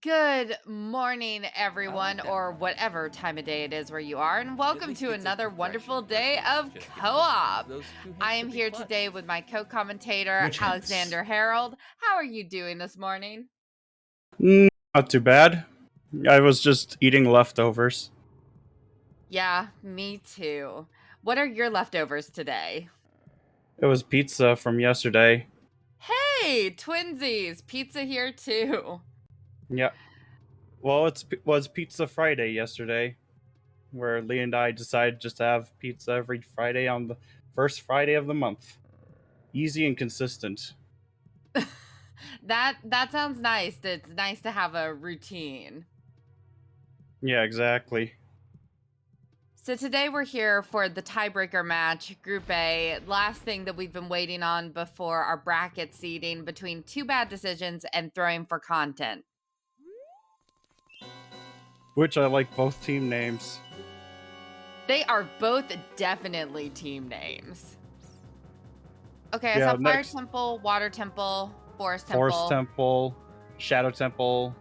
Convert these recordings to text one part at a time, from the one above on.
Good morning, everyone, or whatever time of day it is where you are, and At welcome least to it's a another wonderful progression day versus of just co beginning. op. Those two I hints am could be here today clutch. with my co commentator, Which hints? Alexander Harrold. How are you doing this morning? Not too bad. I was just eating leftovers. Yeah, me too. What are your leftovers today? It was pizza from yesterday. Hey, twinsies, pizza here too. Yeah. Well, was Pizza Friday yesterday, where Lee and I decided just to have pizza every Friday on the first Friday of the month. Easy and consistent. That sounds nice. It's nice to have a routine. Yeah, exactly. So today we're here for the tiebreaker match, Group A, last thing that we've been waiting on before our bracket seeding between two bad decisions and throwing for content. Which I like both team names. They are both definitely team names. Okay, I saw Yeah, Fire next Temple, Water Temple, Forest Forest Temple, Temple, Shadow Temple,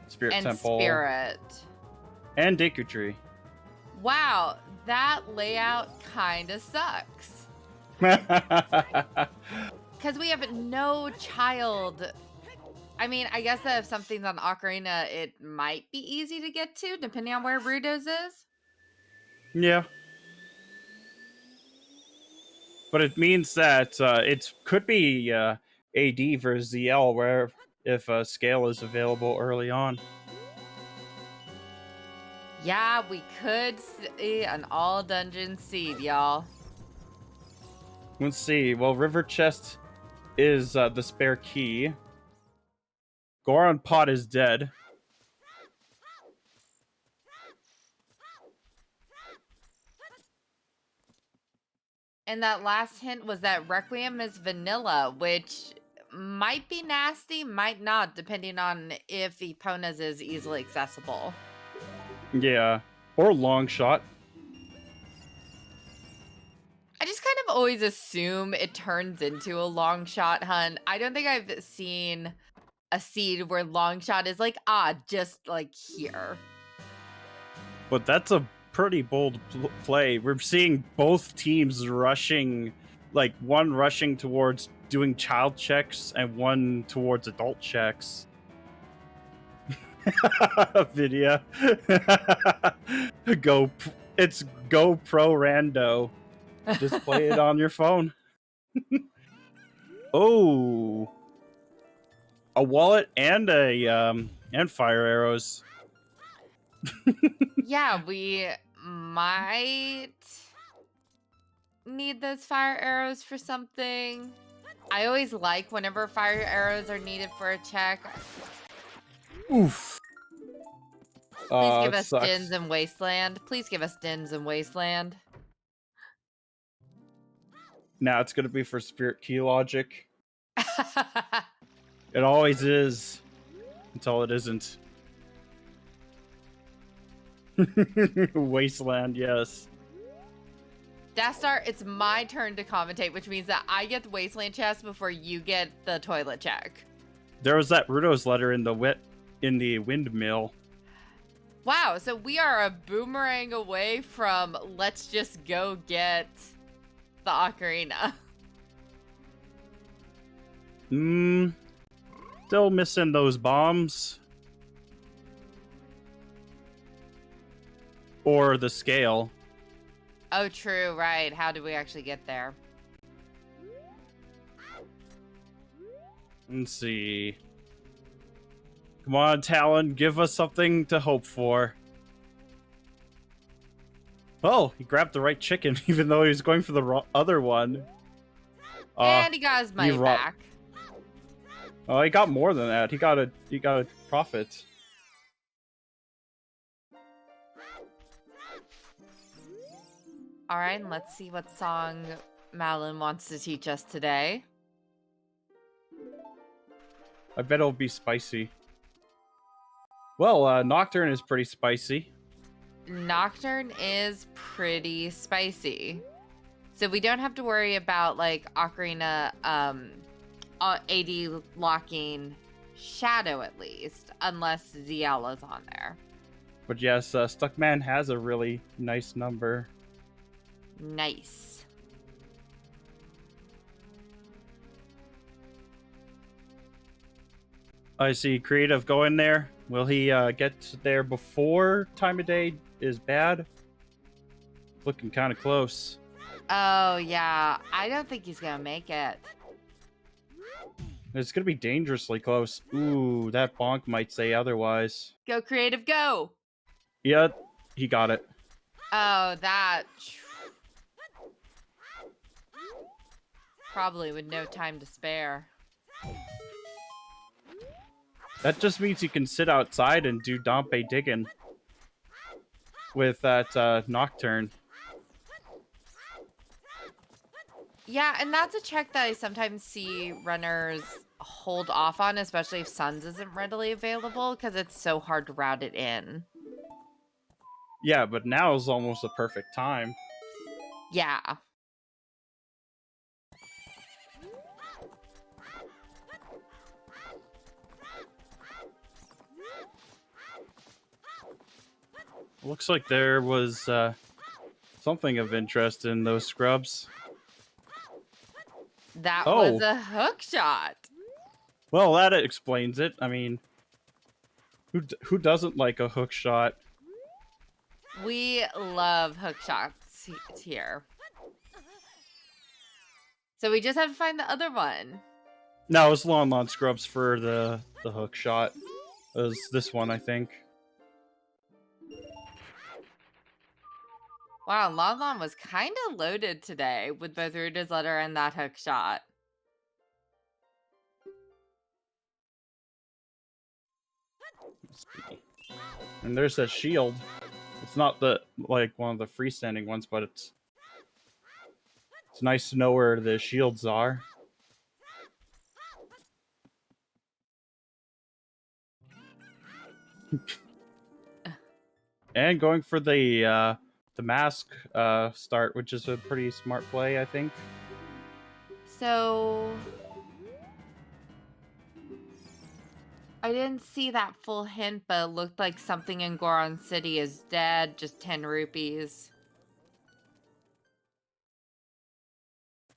Spirit and Temple, Spirit. and Deku Tree. Wow, that layout kind of sucks. Because we have no child. I mean, I guess that if something's on Ocarina, it might be easy to get to, depending on where Rudo's is. Yeah. But it means that it could be AD versus ZL, where if scale is available early on. Yeah, we could see an all dungeon seed, y'all. Let's see. Well, River Chest is the spare key. Goron Pot is dead. And that last hint was that Requiem is vanilla, which might be nasty, might not, depending on if Epona's is easily accessible. Yeah, or Long Shot. I just kind of always assume it turns into a long shot hunt. I don't think I've seen a seed where long shot is like, just like here. But that's a pretty bold play. We're seeing both teams rushing, like one rushing towards doing child checks and one towards adult checks. Video. It's Go Pro Rando. Just play it on your phone. Oh, a wallet and and fire arrows. Yeah, we might need those fire arrows for something. I always like whenever fire arrows are needed for a check. Oof. Please give It us Dins sucks. and Wasteland. Please give us Dins and Wasteland. Now it's gonna be for Spirit Key logic. It always is, until it isn't. Wasteland, yes. Death Star, it's my turn to commentate, which means that I get the Wasteland chest before you get the toilet check. There was that Rudo's letter in the windmill. Wow, so we are a boomerang away from let's just go get the Ocarina. Still missing those bombs. Or the scale. Oh, true, right. How do we actually get there? Let's see. Come on, Talon, give us something to hope for. Oh, he grabbed the right chicken, even though he was going for the other one. And he got his money back. Oh, he got more than that. He got a profit. All right, and let's see what song Malin wants to teach us today. I bet it'll be spicy. Well, Nocturne is pretty spicy. Nocturne is pretty spicy. So we don't have to worry about like Ocarina AD locking Shadow, at least, unless ZL is on there. But yes, Stuckman has a really nice number. Nice. I see Creative going there. Will he get there before time of day is bad? Looking kind of close. Oh, yeah. I don't think he's going to make it. It's going to be dangerously close. Ooh, that bonk might say otherwise. Go, Creative, go! Yeah, he got it. Oh, that... Probably with no time to spare. That just means you can sit outside and do Dompe digging with that Nocturne. Yeah, and that's a check that I sometimes see runners hold off on, especially if Suns isn't readily available, because it's so hard to route it in. Yeah, but now is almost a perfect time. Yeah. Looks like there was something of interest in those scrubs. That was a hook shot. Well, that explains it. I mean, who doesn't like a hook shot? We love hook shots here. So we just have to find the other one. No, it was Lon Scrubs for the hook shot. It was this one, I think. Wow, Lon was kind of loaded today with both Ruta's letter and that hook shot. And there's that shield. It's not the like one of the freestanding ones, but it's nice to know where the shields are. And going for the mask start, which is a pretty smart play, I think. So I didn't see that full hint, but it looked like something in Goron City is dead, just 10 rupees.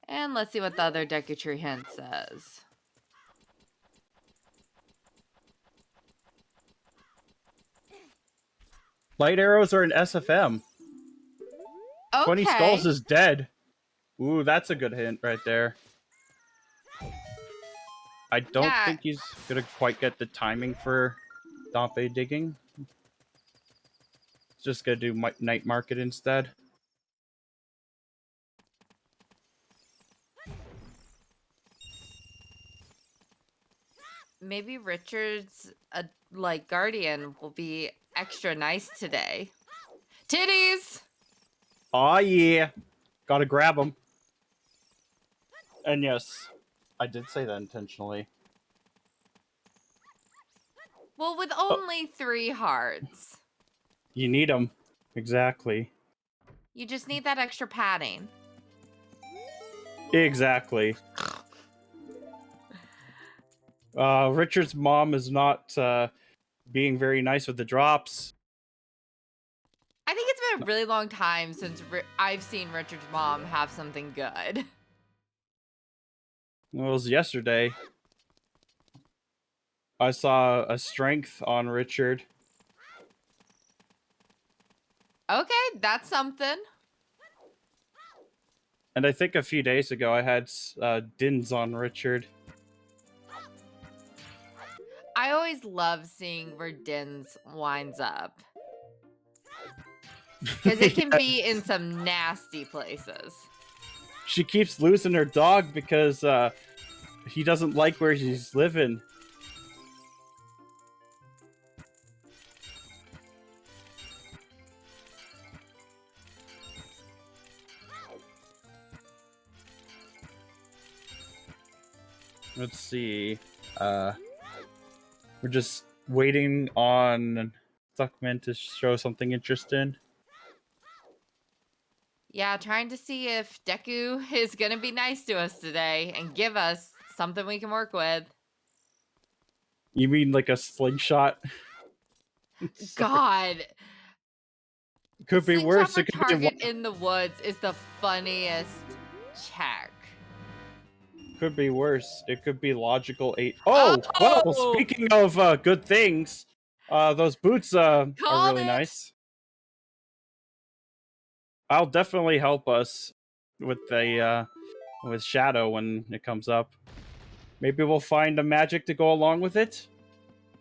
And let's see what the other Deku hint says. Light arrows are an SFM. Okay. 20 skulls is dead. Ooh, that's a good hint right there. I don't think he's gonna quite get the timing for Dompe digging. He's just gonna do night market instead. Maybe Richard's like guardian will be extra nice today. Titties! Aw, yeah. Gotta grab him. And yes, I did say that intentionally. Well, with only 3 hearts. You need them. Exactly. You just need that extra padding. Exactly. Richard's mom is not being very nice with the drops. I think it's been a really long time since I've seen Richard's mom have something good. Well, it was yesterday. I saw a strength on Richard. Okay, that's something. And I think a few days ago I had Dins on Richard. I always love seeing where Dins winds up. Because it can be in some nasty places. She keeps losing her dog because he doesn't like where she's living. Let's see. We're just waiting on Stuckman to show something interesting. Yeah, trying to see if Deku is going to be nice to us today and give us something we can work with. You mean like a slingshot? Sorry. God. Could be Slingshot worse. for It could be target in the woods is the funniest check. Could be worse. It could be logical 8. Oh, well, speaking of good things, those boots are Called really it. nice. I'll definitely help us with the with Shadow when it comes up. Maybe we'll find a magic to go along with it.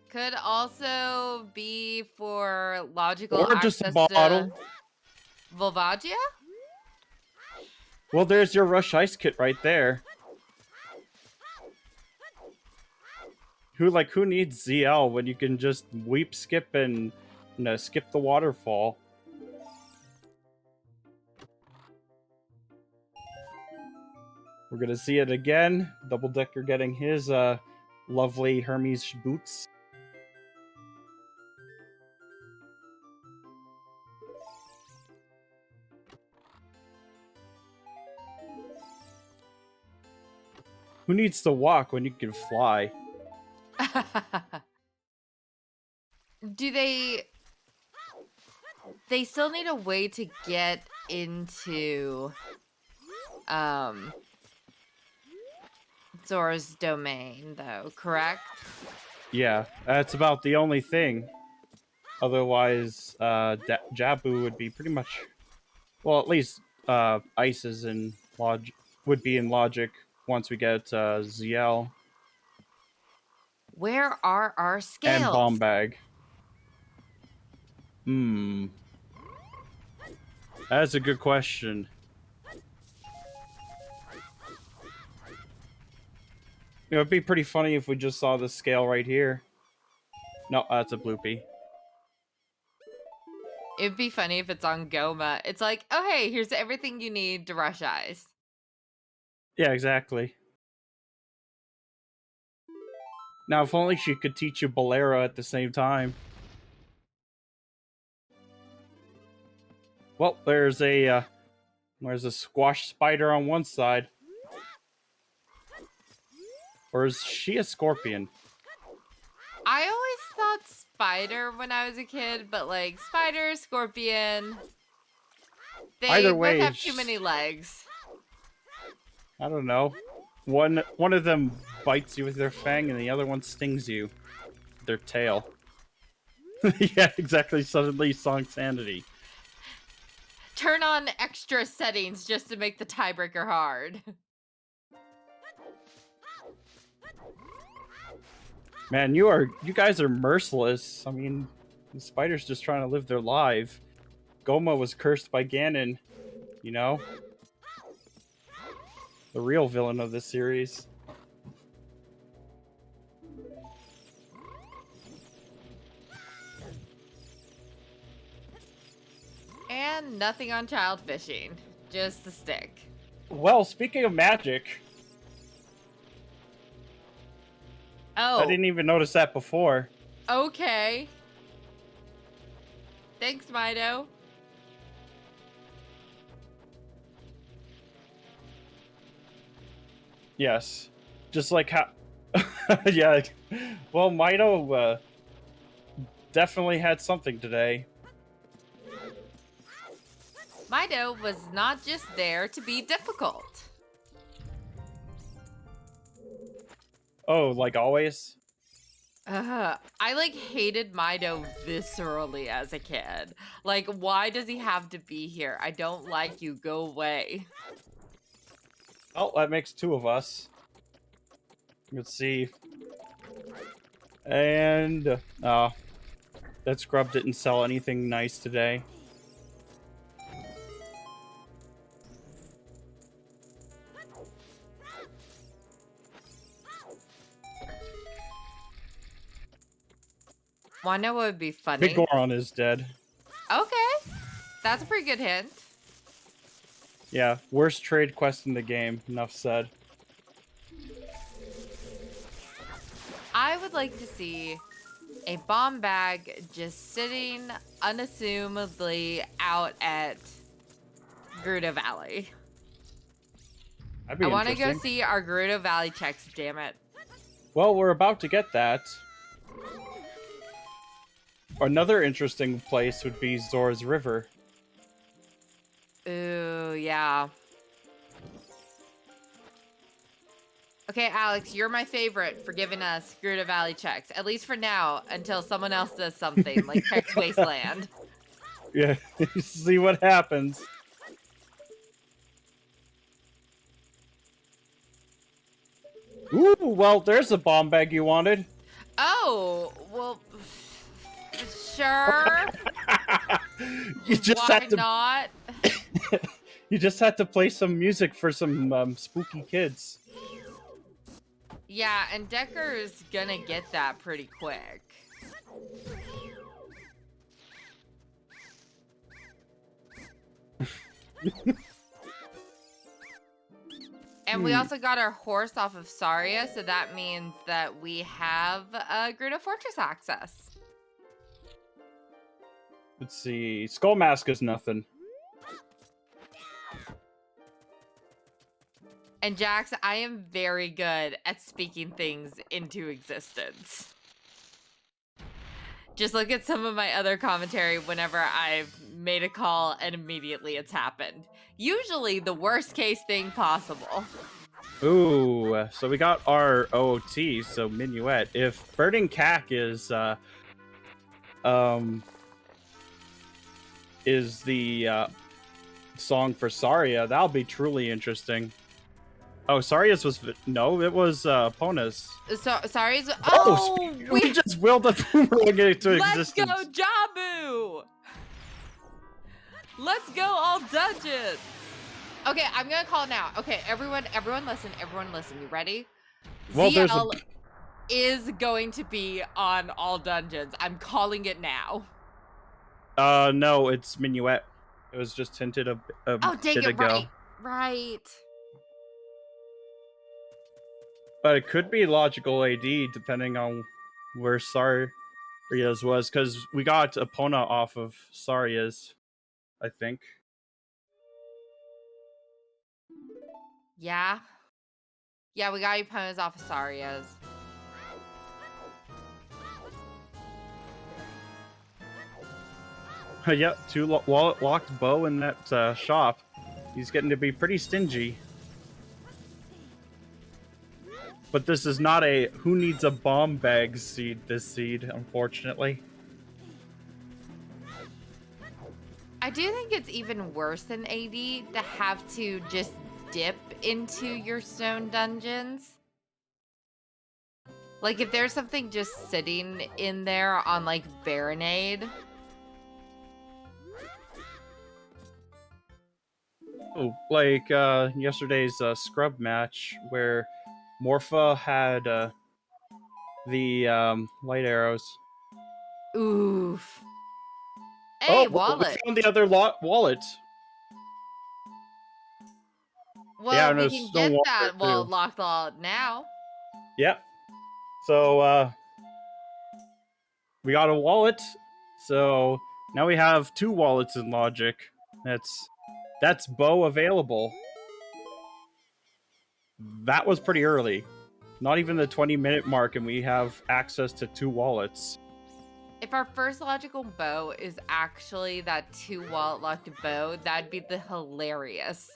Could also be for logical Or just a access bottle. to Volvagia? Well, there's your Rush Ice Kit right there. Who needs ZL when you can just weep, skip, and skip the waterfall? We're gonna see it again. Dubudeccer getting his lovely Hermes boots. Who needs to walk when you can fly? Do they still need a way to get into Zora's domain though, correct? Yeah, that's about the only thing. Otherwise, Jabu would be pretty much, well, at least Ice is in would be in logic once we get ZL Where are our scales? and Bomb Bag. That's a good question. It would be pretty funny if we just saw the scale right here. No, that's a bloopy. It'd be funny if it's on Goma. It's like, oh hey, here's everything you need to rush eyes. Yeah, exactly. Now, if only she could teach you Bolero at the same time. Well, there's a squash spider on one side. Or is she a scorpion? I always thought spider when I was a kid, but like spider, scorpion, they Either both way, have too many legs. I don't know. One of them bites you with their fang, and the other one stings you with their tail. Yeah, exactly. Suddenly, song sanity. Turn on extra settings just to make the tiebreaker hard. Man, you guys are merciless. I mean, the spider's just trying to live their life. Goma was cursed by Ganon, you know? The real villain of this series. And nothing on child fishing. Just the stick. Well, speaking of magic... Oh. I didn't even notice that before. Okay. Thanks, Mido. Yes. Just like how... yeah. Well, Mido definitely had something today. Mido was not just there to be difficult. Oh, like always? I like hated Mido viscerally as a kid. Like, why does he have to be here? I don't like you. Go away. Oh, that makes two of us. Let's see. And that scrub didn't sell anything nice today. Wanna know what would be funny? Big Goron is dead. Okay. That's a pretty good hint. Yeah, worst trade quest in the game. Enough said. I would like to see a bomb bag just sitting unassumedly out at Gerudo Valley. That'd be I want to go interesting. see our Gerudo Valley checks, damn it. Well, we're about to get that. Another interesting place would be Zora's River. Ooh, yeah. Okay, Alex, you're my favorite for giving us Gerudo Valley checks, at least for now, until someone else does something, like Chex Wasteland. Yeah, see what happens. Ooh, well, there's a bomb bag you wanted. Oh, well, sure. You just Why had to. not? You just had to play some music for some spooky kids. Yeah, and Decker's gonna get that pretty quick. And we also got our horse off of Saria, so that means that we have Gerudo Fortress access. Let's see. Skull Mask is nothing. And Jax, I am very good at speaking things into existence. Just look at some of my other commentary whenever I've made a call and immediately it's happened. Usually the worst case thing possible. Ooh, so we got our OOT, so Minuet. If Birding Cack is the song for Saria, that'll be truly interesting. Oh, Saria's was no, it was Pona's. So Sari's. Oh, we just willed a boomerang into existence. Let's go, Jabu! Let's go, all dungeons. Okay, I'm gonna call it now. Okay, everyone listen. You ready? Well, ZL is going to be on all dungeons. I'm calling it now. No, it's Minuet. It was just hinted a bit ago. Right. But it could be Logical AD, depending on where Saria's was, because we got Epona off of Saria's, I think. Yeah. Yeah, we got Epona's off of Saria's. Yep, two locked bow in that shop. He's getting to be pretty stingy. But this is not a who needs a bomb bag seed, this seed, unfortunately. I do think it's even worse than AD to have to just dip into your stone dungeons. Like, if there's something just sitting in there on, like, Baronade. Oh, like yesterday's scrub match where Morpha had the light arrows. Oof. Hey, wallet. We found the other wallet. Well, yeah, we can get that. Well, lock the wallet now. Yep. So we got a wallet. So now we have 2 wallets in Logic. That's bow available. That was pretty early. Not even the 20-minute mark, and we have access to 2 wallets. If our first logical bow is actually that 2 wallet locked bow, that'd be the hilarious.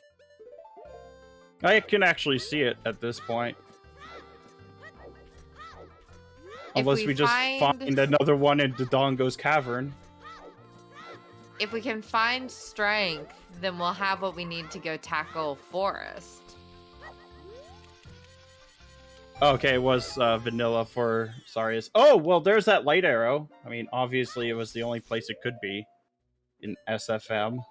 I can actually see it at this point. Unless we just find another one in Dodongo's cavern. If we can find strength, then we'll have what we need to go tackle Forest. Okay, it was vanilla for Saria's. Oh, well, there's that light arrow. I mean, obviously it was the only place it could be in SFM.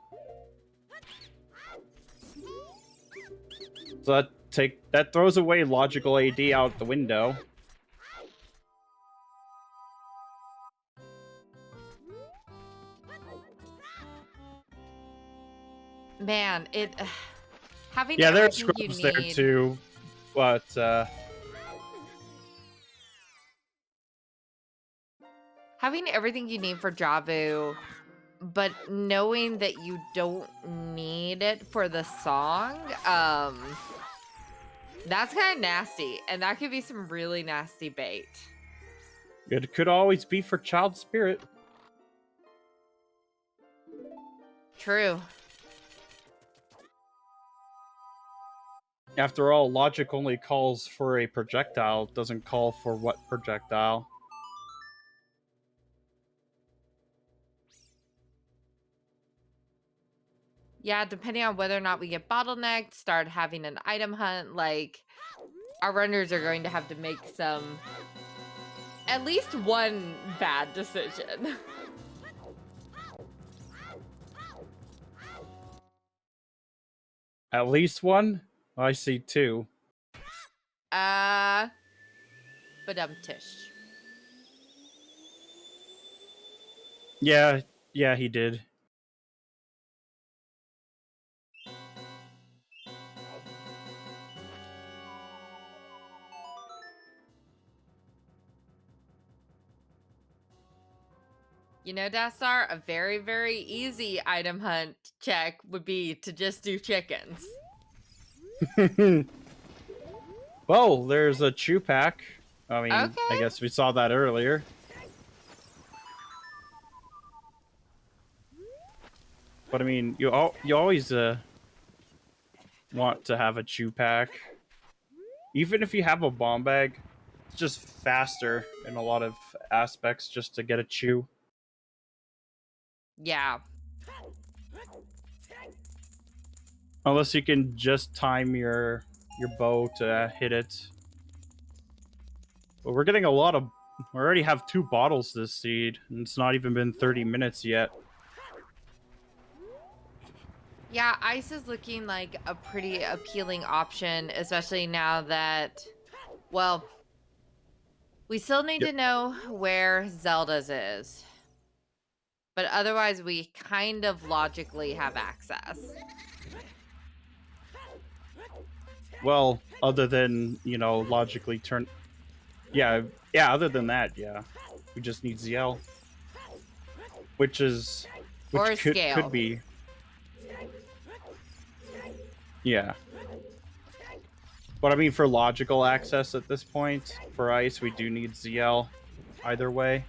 So that throws away Logical AD out the window. Man, having there are everything scrubs you there need. too, but Having everything you need for Jabu, but knowing that you don't need it for the song, that's kind of nasty, and that could be some really nasty bait. It could always be for child spirit. True. After all, logic only calls for a projectile, it doesn't call for what projectile. Yeah, depending on whether or not we get bottlenecked, start having an item hunt, like, our runners are going to have to make at least one bad decision. At least one? I see two. But tish. Yeah, he did. You know, Dastar, a very, very easy item hunt check would be to just do chickens. Well, there's a chew pack. I mean, Okay. I guess we saw that earlier. But I mean, you always want to have a chew pack. Even if you have a bomb bag, it's just faster in a lot of aspects just to get a chew. Yeah. Unless you can just time your bow to hit it. But we're getting a lot of... We already have 2 bottles this seed, and it's not even been 30 minutes yet. Yeah, ice is looking like a pretty appealing option, especially now that, well, we still need to know where Zelda's is. But otherwise, we kind of logically have access. Well, other than, you know, logically turn... Yeah, other than that, yeah. We just need ZL. Which could be... Yeah. But I mean, for logical access at this point, for ice, we do need ZL either way.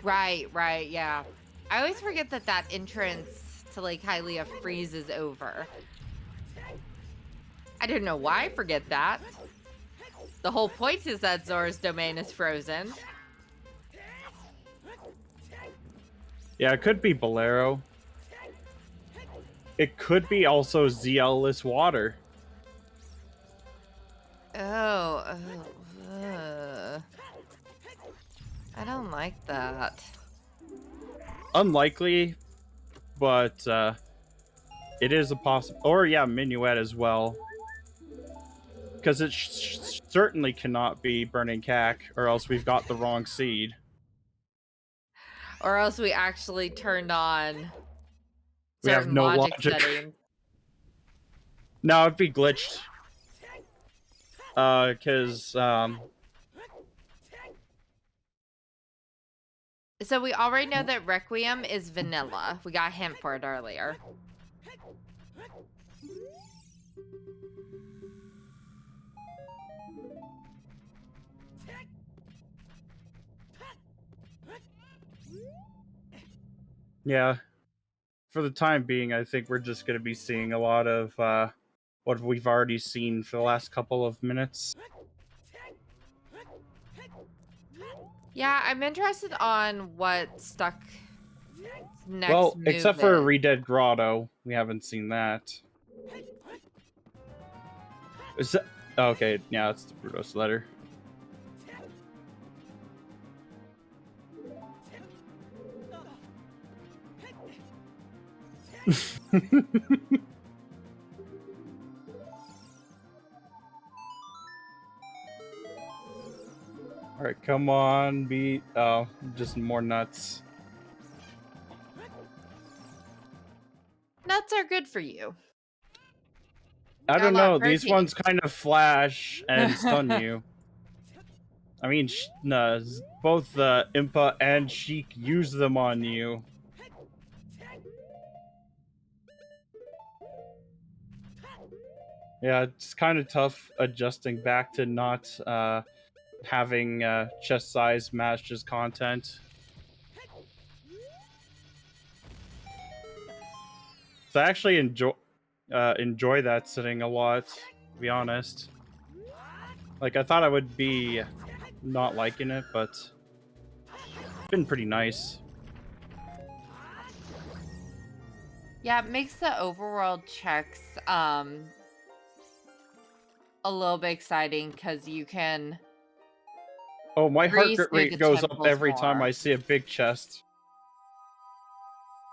Right, yeah. I always forget that entrance to Lake Hylia freezes over. I don't know why I forget that. The whole point is that Zora's domain is frozen. Yeah, it could be Bolero. It could be also ZL-less water. I don't like that. Unlikely, but it is a possible... Or, yeah, Minuet as well. Because it certainly cannot be Burning Cack, or else we've got the wrong seed. Or else we actually turned on We have certain no logic logic. settings. No, it'd be glitched. Because, So we already know that Requiem is vanilla. We got a hint for it earlier. yeah. For the time being, I think we're just going to be seeing a lot of what we've already seen for the last couple of minutes. Yeah, I'm interested on what stuck next. Well, except for Redead Grotto, we haven't seen that. Is that... Okay, yeah, it's the Brutos letter. Alright, come on, beat... Oh, just more nuts. Nuts are good for you. I don't know, these ones kind of flash and stun you. I mean, both Impa and Sheik use them on you. Yeah, it's kind of tough adjusting back to not having chest size matched his content. So I actually enjoy that setting a lot, to be honest. Like, I thought I would be not liking it, but it's been pretty nice. Yeah, it makes the overworld checks a little bit exciting because you can Oh, my heart breeze through the rate goes up temples every time more. I see a big chest.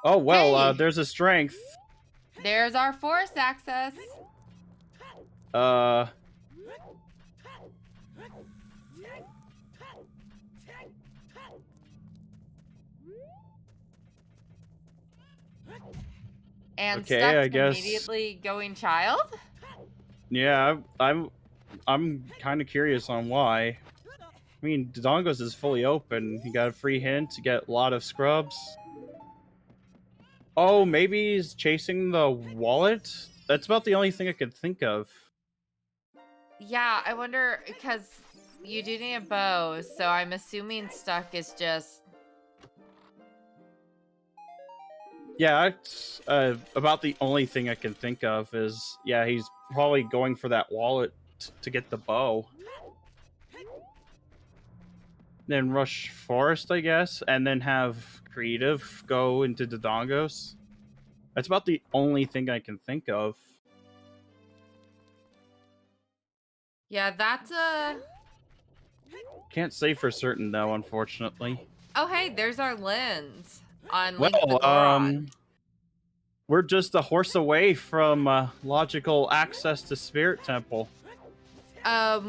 Oh, well, Hey! there's a strength. There's our force access. And Okay, I Stuck's guess. immediately going child? Yeah, I'm kind of curious on why. I mean, Dodongos is fully open. He got a free hint to get a lot of scrubs. Oh, maybe he's chasing the wallet? That's about the only thing I could think of. Yeah, I wonder, because you do need a bow, so I'm assuming Stuck is just... Yeah, it's about the only thing I can think of is, yeah, he's probably going for that wallet to get the bow. Then rush Forest, I guess, and then have Creative go into Dodongos. That's about the only thing I can think of. Yeah, that's a... Can't say for certain, though, unfortunately. Oh, hey, there's our lens on Link the Well, Goron. we're just a horse away from logical access to Spirit Temple.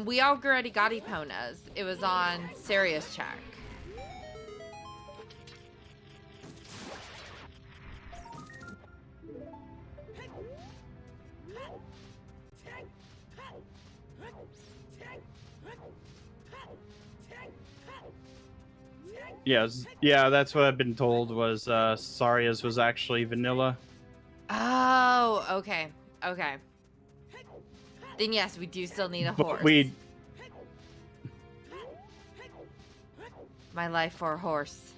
We already got Epona's. It was on Serious Check. Yes, yeah, that's what I've been told was Saria's was actually vanilla. Oh, okay. Okay. Then yes, we do still need a But horse. we... My life for a horse.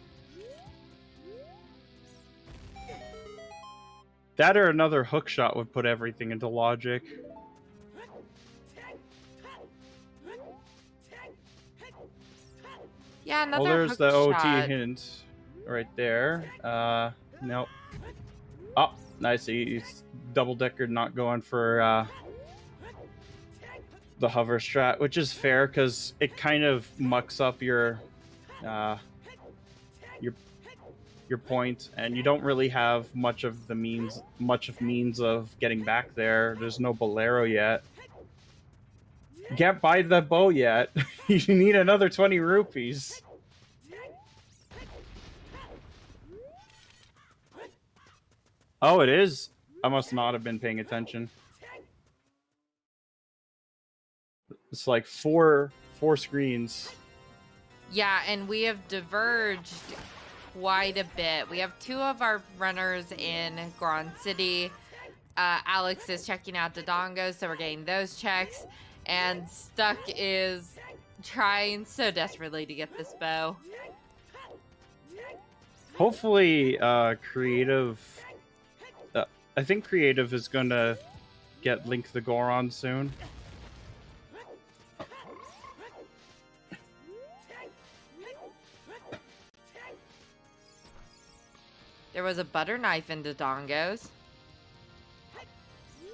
That or another hook shot would put everything into logic. Yeah, another Well, there's hook the OT shot. hint right there. Nope. Oh, nice. He's Dubudeccer not going for the hover strat, which is fair because it kind of mucks up your point, and you don't really have much of means of getting back there. There's no Bolero yet. You can't buy the bow yet. You need another 20 rupees. Oh, it is? I must not have been paying attention. It's like four screens. Yeah, and we have diverged quite a bit. We have two of our runners in Grand City. Alex is checking out Dodongos, so we're getting those checks. And Stuck is trying so desperately to get this bow. Hopefully, Creative... I think Creative is gonna get Link the Goron soon. There was a butter knife in Dodongos.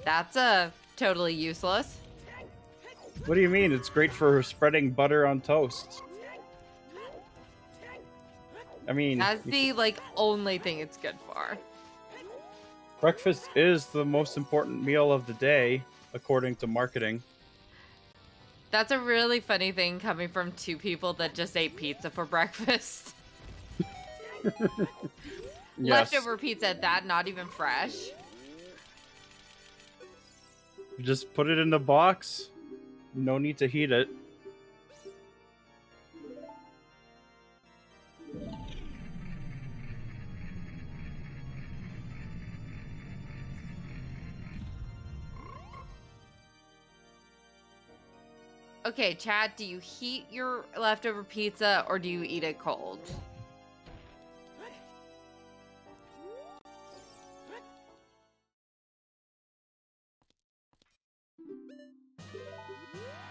That's totally useless. What do you mean? It's great for spreading butter on toast. I mean... That's the, only thing it's good for. Breakfast is the most important meal of the day, according to marketing. That's a really funny thing coming from two people that just ate pizza for breakfast. Yes. Leftover pizza at that, not even fresh. Just put it in the box. No need to heat it. Okay, chat, do you heat your leftover pizza or do you eat it cold?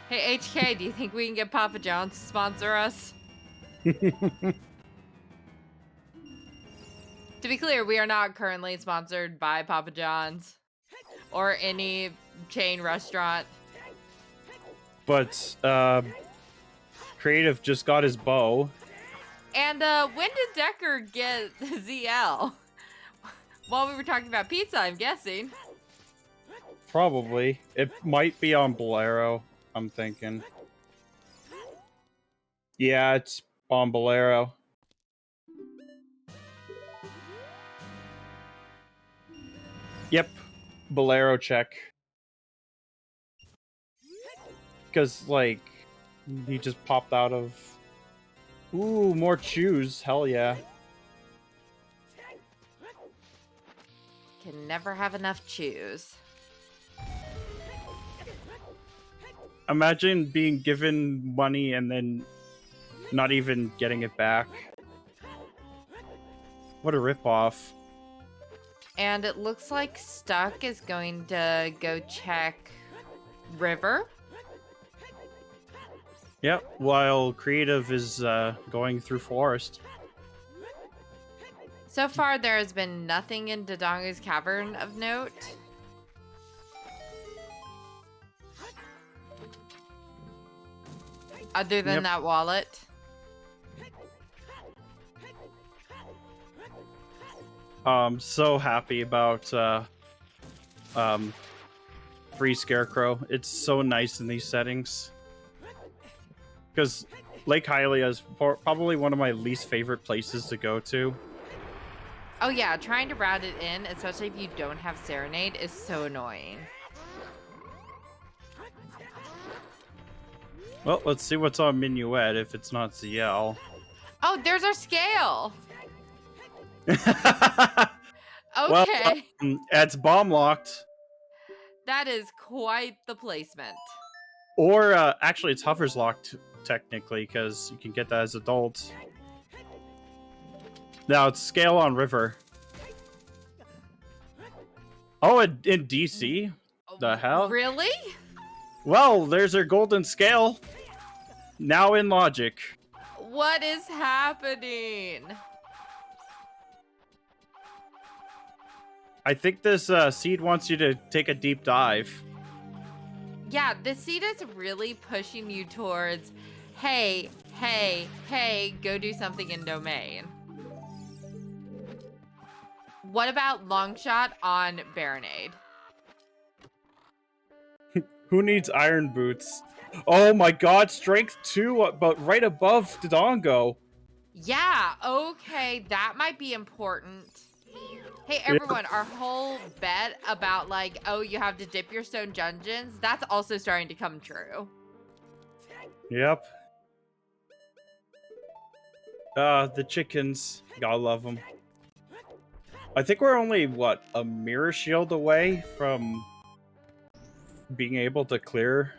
Hey, HK, do you think we can get Papa John's to sponsor us? To be clear, we are not currently sponsored by Papa John's or any chain restaurant. But Creative just got his bow. And when did Decker get ZL? While we were talking about pizza, I'm guessing. Probably. It might be on Bolero, I'm thinking. Yeah, it's on Bolero. Yep, Bolero check. Because, like, he just popped out of... Ooh, more chews. Hell yeah. Can never have enough chews. Imagine being given money and then not even getting it back. What a ripoff. And it looks like Stuck is going to go check River. Yep, while Creative is going through Forest. So far, there has been nothing in Dodongo's Cavern of note. Other than that wallet. So happy about Free Scarecrow. It's so nice in these settings. Because Lake Hylia is probably one of my least favorite places to go to. Oh yeah, trying to route it in, especially if you don't have Serenade, is so annoying. Well, let's see what's on Minuet if it's not ZL. Oh, there's our scale! Well, Okay. it's bomb locked. That is quite the placement. Or, actually, it's hovers locked, technically, because you can get that as adults. Now, it's scale on River. Oh, in DC? The hell? Really? Well, there's our golden scale. Now in Logic. What is happening? I think this seed wants you to take a deep dive. Yeah, the seed is really pushing you towards, hey, hey, hey, go do something in Domain. What about Longshot on Baronade? Who needs iron boots? Oh my god, strength 2, but right above Dodongo. Yeah, okay, that might be important. Hey, everyone, our whole bet about, like, oh, you have to dip your stone dungeons, that's also starting to come true. Yep. The chickens. Gotta love them. I think we're only, what, a mirror shield away from being able to clear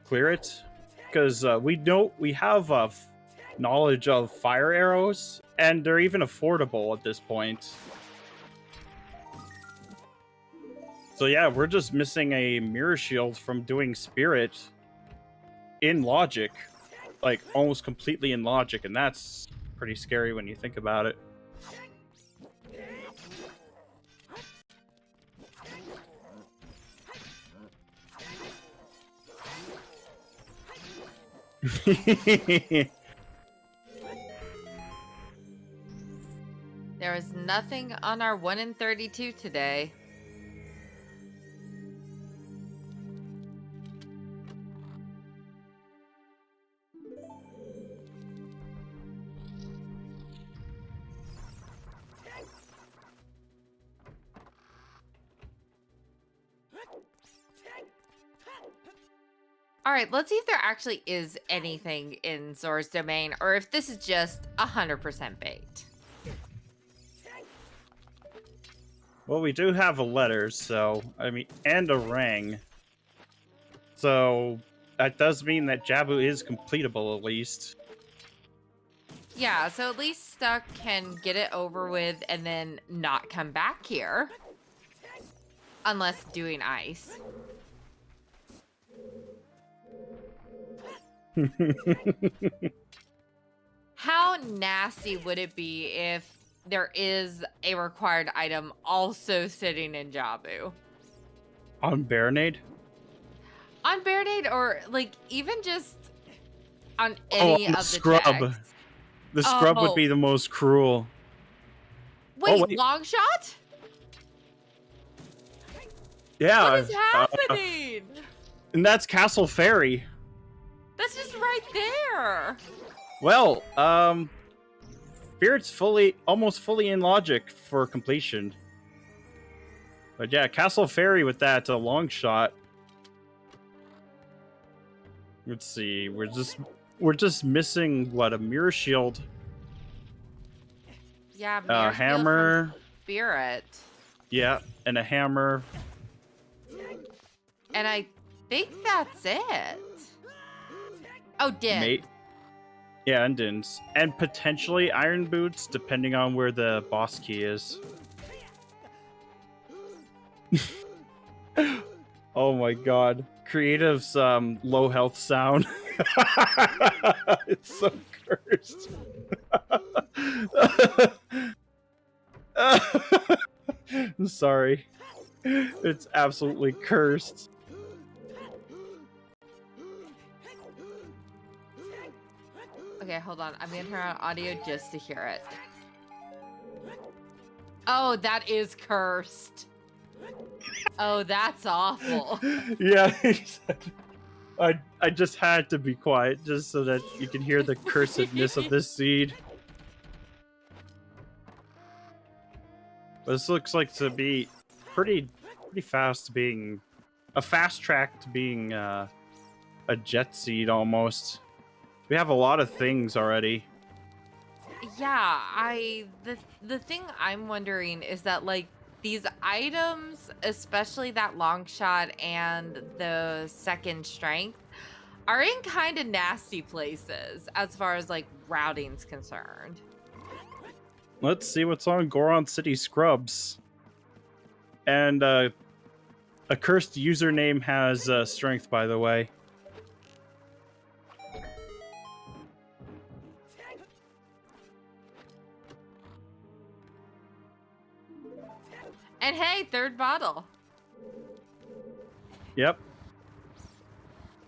it? Because we have knowledge of fire arrows, and they're even affordable at this point. So yeah, we're just missing a mirror shield from doing Spirit in Logic. Like, almost completely in Logic, and that's pretty scary when you think about it. There is nothing on our 1 in 32 today. All right, let's see if there actually is anything in Zora's Domain, or if this is just 100% bait. Well, we do have a letter, so, I mean, and a ring. So, that does mean that Jabu is completable at least. Yeah, so at least Stuck can get it over with and then not come back here. Unless doing ice. How nasty would it be if there is a required item also sitting in Jabu? On Baronade? On Baronade, or like even just on any on of the Scrub. decks? The Scrub would be the most cruel. Wait, long shot? Yeah. What is happening? And that's Castle Fairy. That's just right there. Well, Spirit's almost fully in logic for completion. But yeah, Castle Fairy with that long shot. Let's see, we're just missing what, a mirror shield. Yeah, mirror hammer. Shield from Spirit. Yeah, and a hammer. And I think that's it. Oh, Din. Yeah, and Dins. And potentially Iron Boots, depending on where the boss key is. Oh my god. Creative's low health sound. It's so cursed. I'm sorry. It's absolutely cursed. Okay, hold on. I'm gonna turn on audio just to hear it. Oh, that is cursed. Oh, that's awful. Yeah, I just had to be quiet just so that you can hear the cursedness of this seed. This looks like to be pretty fast, being a fast track to being a jet seed almost. We have a lot of things already. Yeah, the thing I'm wondering is that like these items, especially that long shot and the second strength, are in kind of nasty places as far as like routing's concerned. Let's see what's on Goron City Scrubs. And a cursed username has strength, by the way. And hey, third bottle. Yep.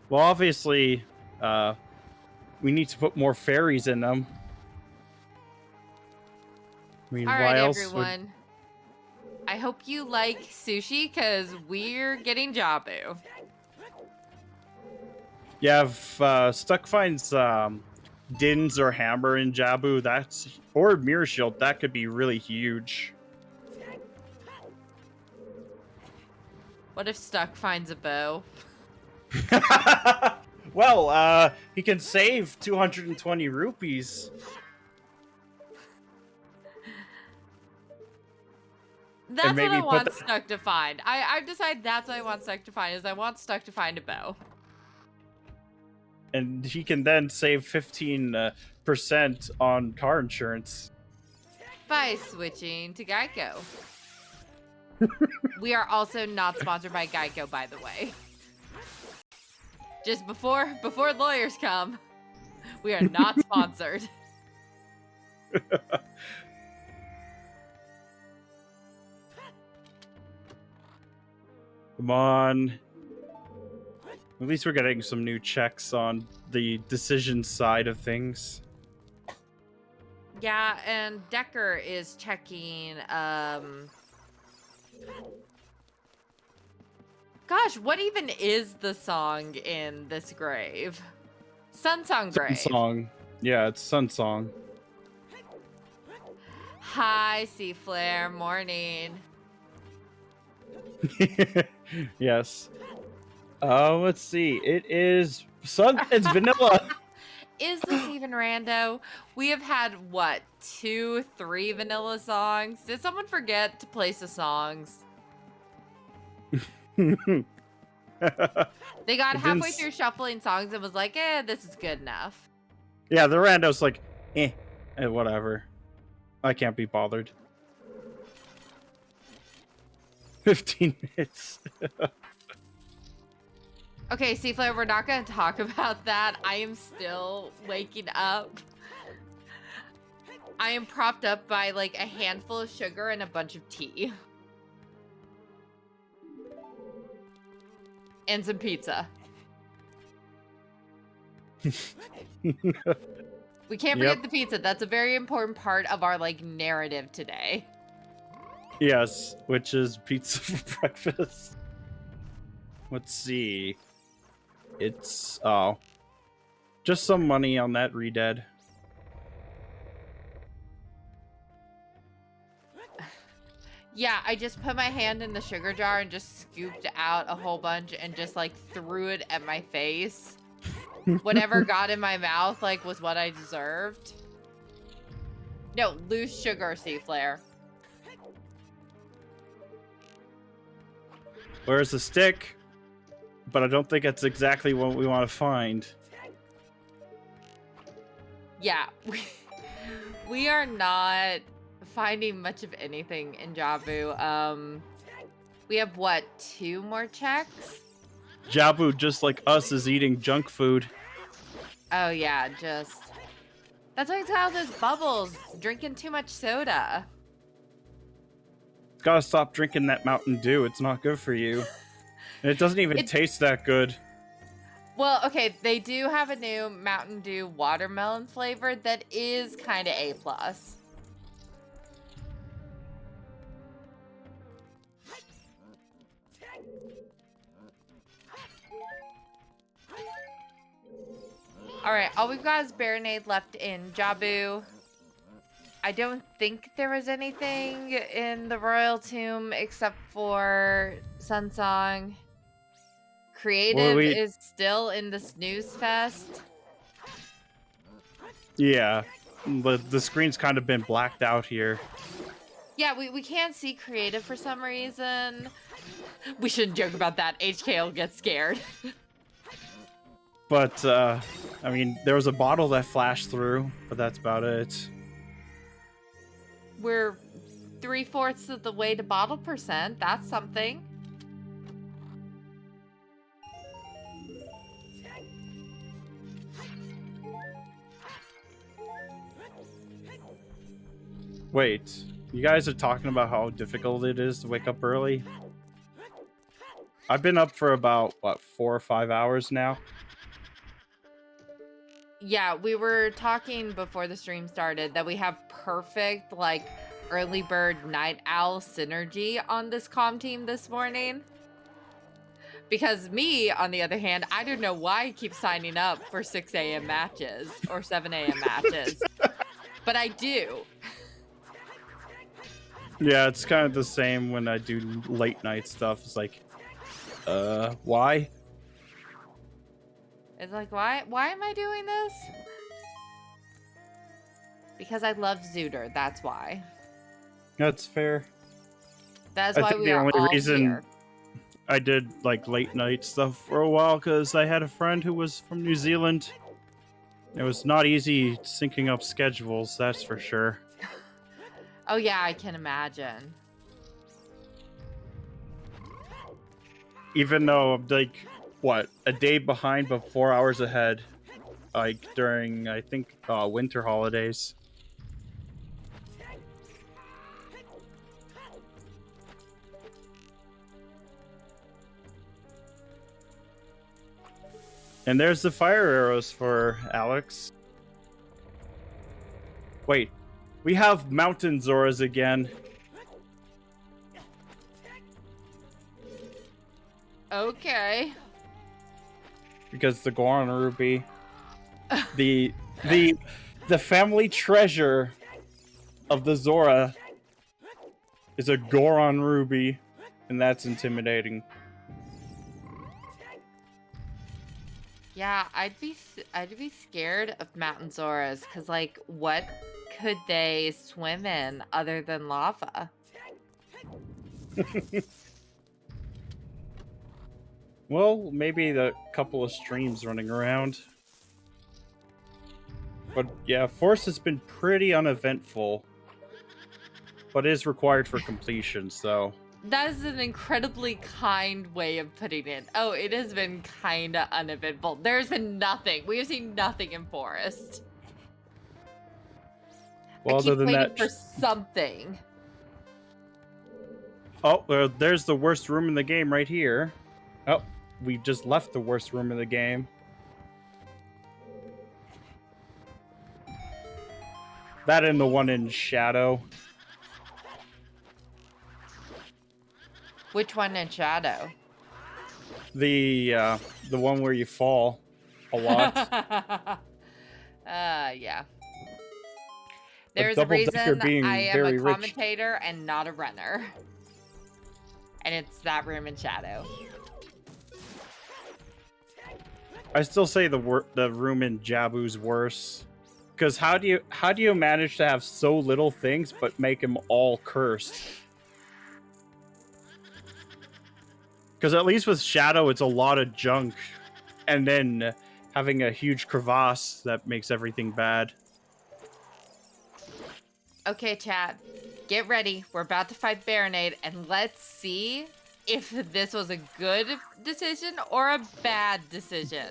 Well, obviously, we need to put more fairies in them. I mean, All why right, else everyone. I hope you like sushi because we're getting Jabu. Yeah, if Stuck finds Dins or Hammer in Jabu, or Mirror Shield, that could be really huge. What if Stuck finds a bow? Well, he can save 220 rupees. That's what I want Stuck to find. I've decided that's what I want Stuck to find, is I want Stuck to find a bow. And he can then save 15% on car insurance. By switching to Geico. We are also not sponsored by Geico, by the way. Just before lawyers come, we are not sponsored. Come on. At least we're getting some new checks on the decision side of things. Yeah, and Decker is checking, Gosh, what even is the song in this grave? Sunsong Grave. Sunsong. Yeah, it's Sunsong. Hi, Sea Flare. Morning. Yes. Let's see. It is it's vanilla. Is this even rando? We have had, what, 2, 3 vanilla songs? Did someone forget to place the songs? They got It halfway didn't through shuffling songs and was like, this is good enough. Yeah, the rando's like, whatever. I can't be bothered. 15 minutes. Okay, Seaflare, we're not going to talk about that. I am still waking up. I am propped up by like a handful of sugar and a bunch of tea. And some pizza. We can't forget the pizza. That's a very important part of our like narrative today. Yes, which is pizza for breakfast. Let's see. It's just some money on that redead. Yeah, I just put my hand in the sugar jar and just scooped out a whole bunch and just like threw it at my face. Whatever got in my mouth like was what I deserved. No, loose sugar, Seaflare. Where's the stick? But I don't think that's exactly what we want to find. Yeah, we are not finding much of anything in Jabu. We have what, 2 more checks? Jabu, just like us, is eating junk food. Oh yeah, that's why it's all those bubbles, drinking too much soda. Gotta stop drinking that Mountain Dew. It's not good for you. And it doesn't even taste that good. Well, okay, they do have a new Mountain Dew watermelon flavor that is kind of A+. All right, all we've got is Baronade left in Jabu. I don't think there was anything in the Royal Tomb except for Sunsong. Creative is still in the snooze fest. Yeah, the screen's kind of been blacked out here. Yeah, we can't see creative for some reason. We shouldn't joke about that. HK will get scared. But, I mean, there was a bottle that flashed through, but that's about it. We're 3/4 of the way to bottle percent. That's something. Wait, you guys are talking about how difficult it is to wake up early? I've been up for about, what, 4 or 5 hours now? Yeah, we were talking before the stream started that we have perfect, like, early bird night owl synergy on this comm team this morning. Because me, on the other hand, I don't know why I keep signing up for 6 a.m. matches or 7 a.m. matches. But I do. Yeah, it's kind of the same when I do late night stuff. It's like, why? It's like, why am I doing this? Because I love ZOoTR, that's why. That's fair. That's why we are all here. I did like late night stuff for a while because I had a friend who was from New Zealand. It was not easy syncing up schedules, that's for sure. Oh yeah, I can imagine. Even though I'm like, what, a day behind but 4 hours ahead, like during, I think, winter holidays. And there's the fire arrows for Alex. Wait, we have mountain Zoras again. Okay. Because the Goron Ruby, the family treasure of the Zora is a Goron Ruby, and that's intimidating. Yeah, I'd be scared of mountain Zoras because, like, what could they swim in other than lava? Well, maybe the couple of streams running around. But yeah, Force has been pretty uneventful. But is required for completion, so... That is an incredibly kind way of putting it. Oh, it has been kind of uneventful. There's been nothing. We have seen nothing in Forest. Well, I other keep than waiting that... for something. Oh, there's the worst room in the game right here. Oh, we just left the worst room in the game. That and the one in Shadow. Which one in Shadow? The one where you fall a lot. Yeah. A There's a double-decker reason being I am a very rich. commentator and not a runner. And it's that room in Shadow. I still say the room in Jabu's worse. Because how do you manage to have so little things but make them all cursed? Because at least with Shadow, it's a lot of junk, and then having a huge crevasse that makes everything bad. Okay, chat, get ready. We're about to fight Baronade, and let's see if this was a good decision or a bad decision.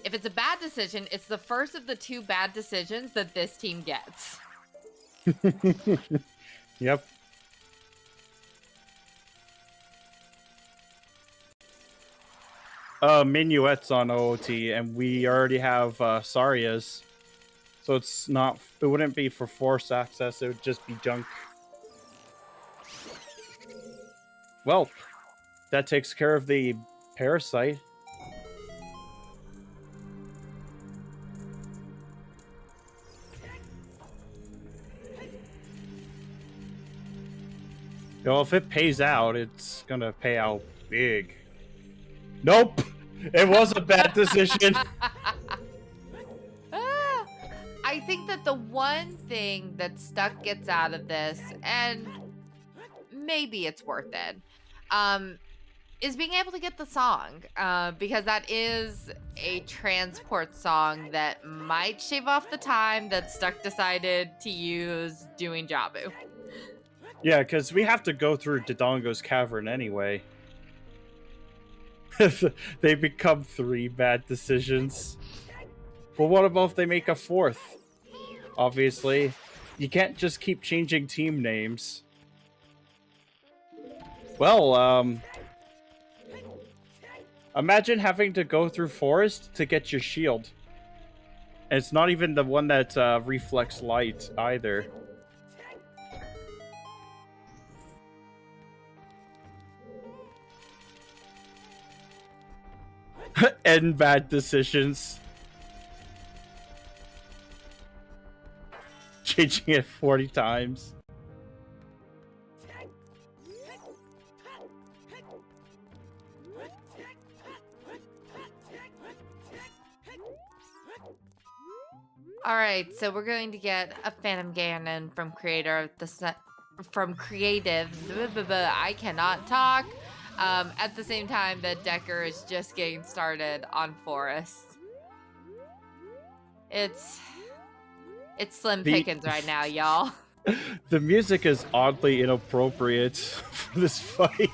If it's a bad decision, it's the first of the 2 bad decisions that this team gets. Yep. Minuet's on OOT, and we already have Saria's. So it wouldn't be for force access, it would just be junk. Well, that takes care of the parasite. Well, if it pays out, it's gonna pay out big. Nope! It was a bad decision. I think that the one thing that Stuck gets out of this, and maybe it's worth it, is being able to get the song, because that is a transport song that might shave off the time that Stuck decided to use doing Jabu. Yeah, because we have to go through Dodongo's cavern anyway. They become 3 bad decisions. Well, what about if they make a 4th? Obviously, you can't just keep changing team names. Well, imagine having to go through Forest to get your shield. And it's not even the one that reflects light either. And bad decisions. Changing it 40 times. All right, so we're going to get a Phantom Ganon from creator of the from creative. I cannot talk. At the same time that Decker is just getting started on Forest. It's slim pickings right now, y'all. The music is oddly inappropriate for this fight.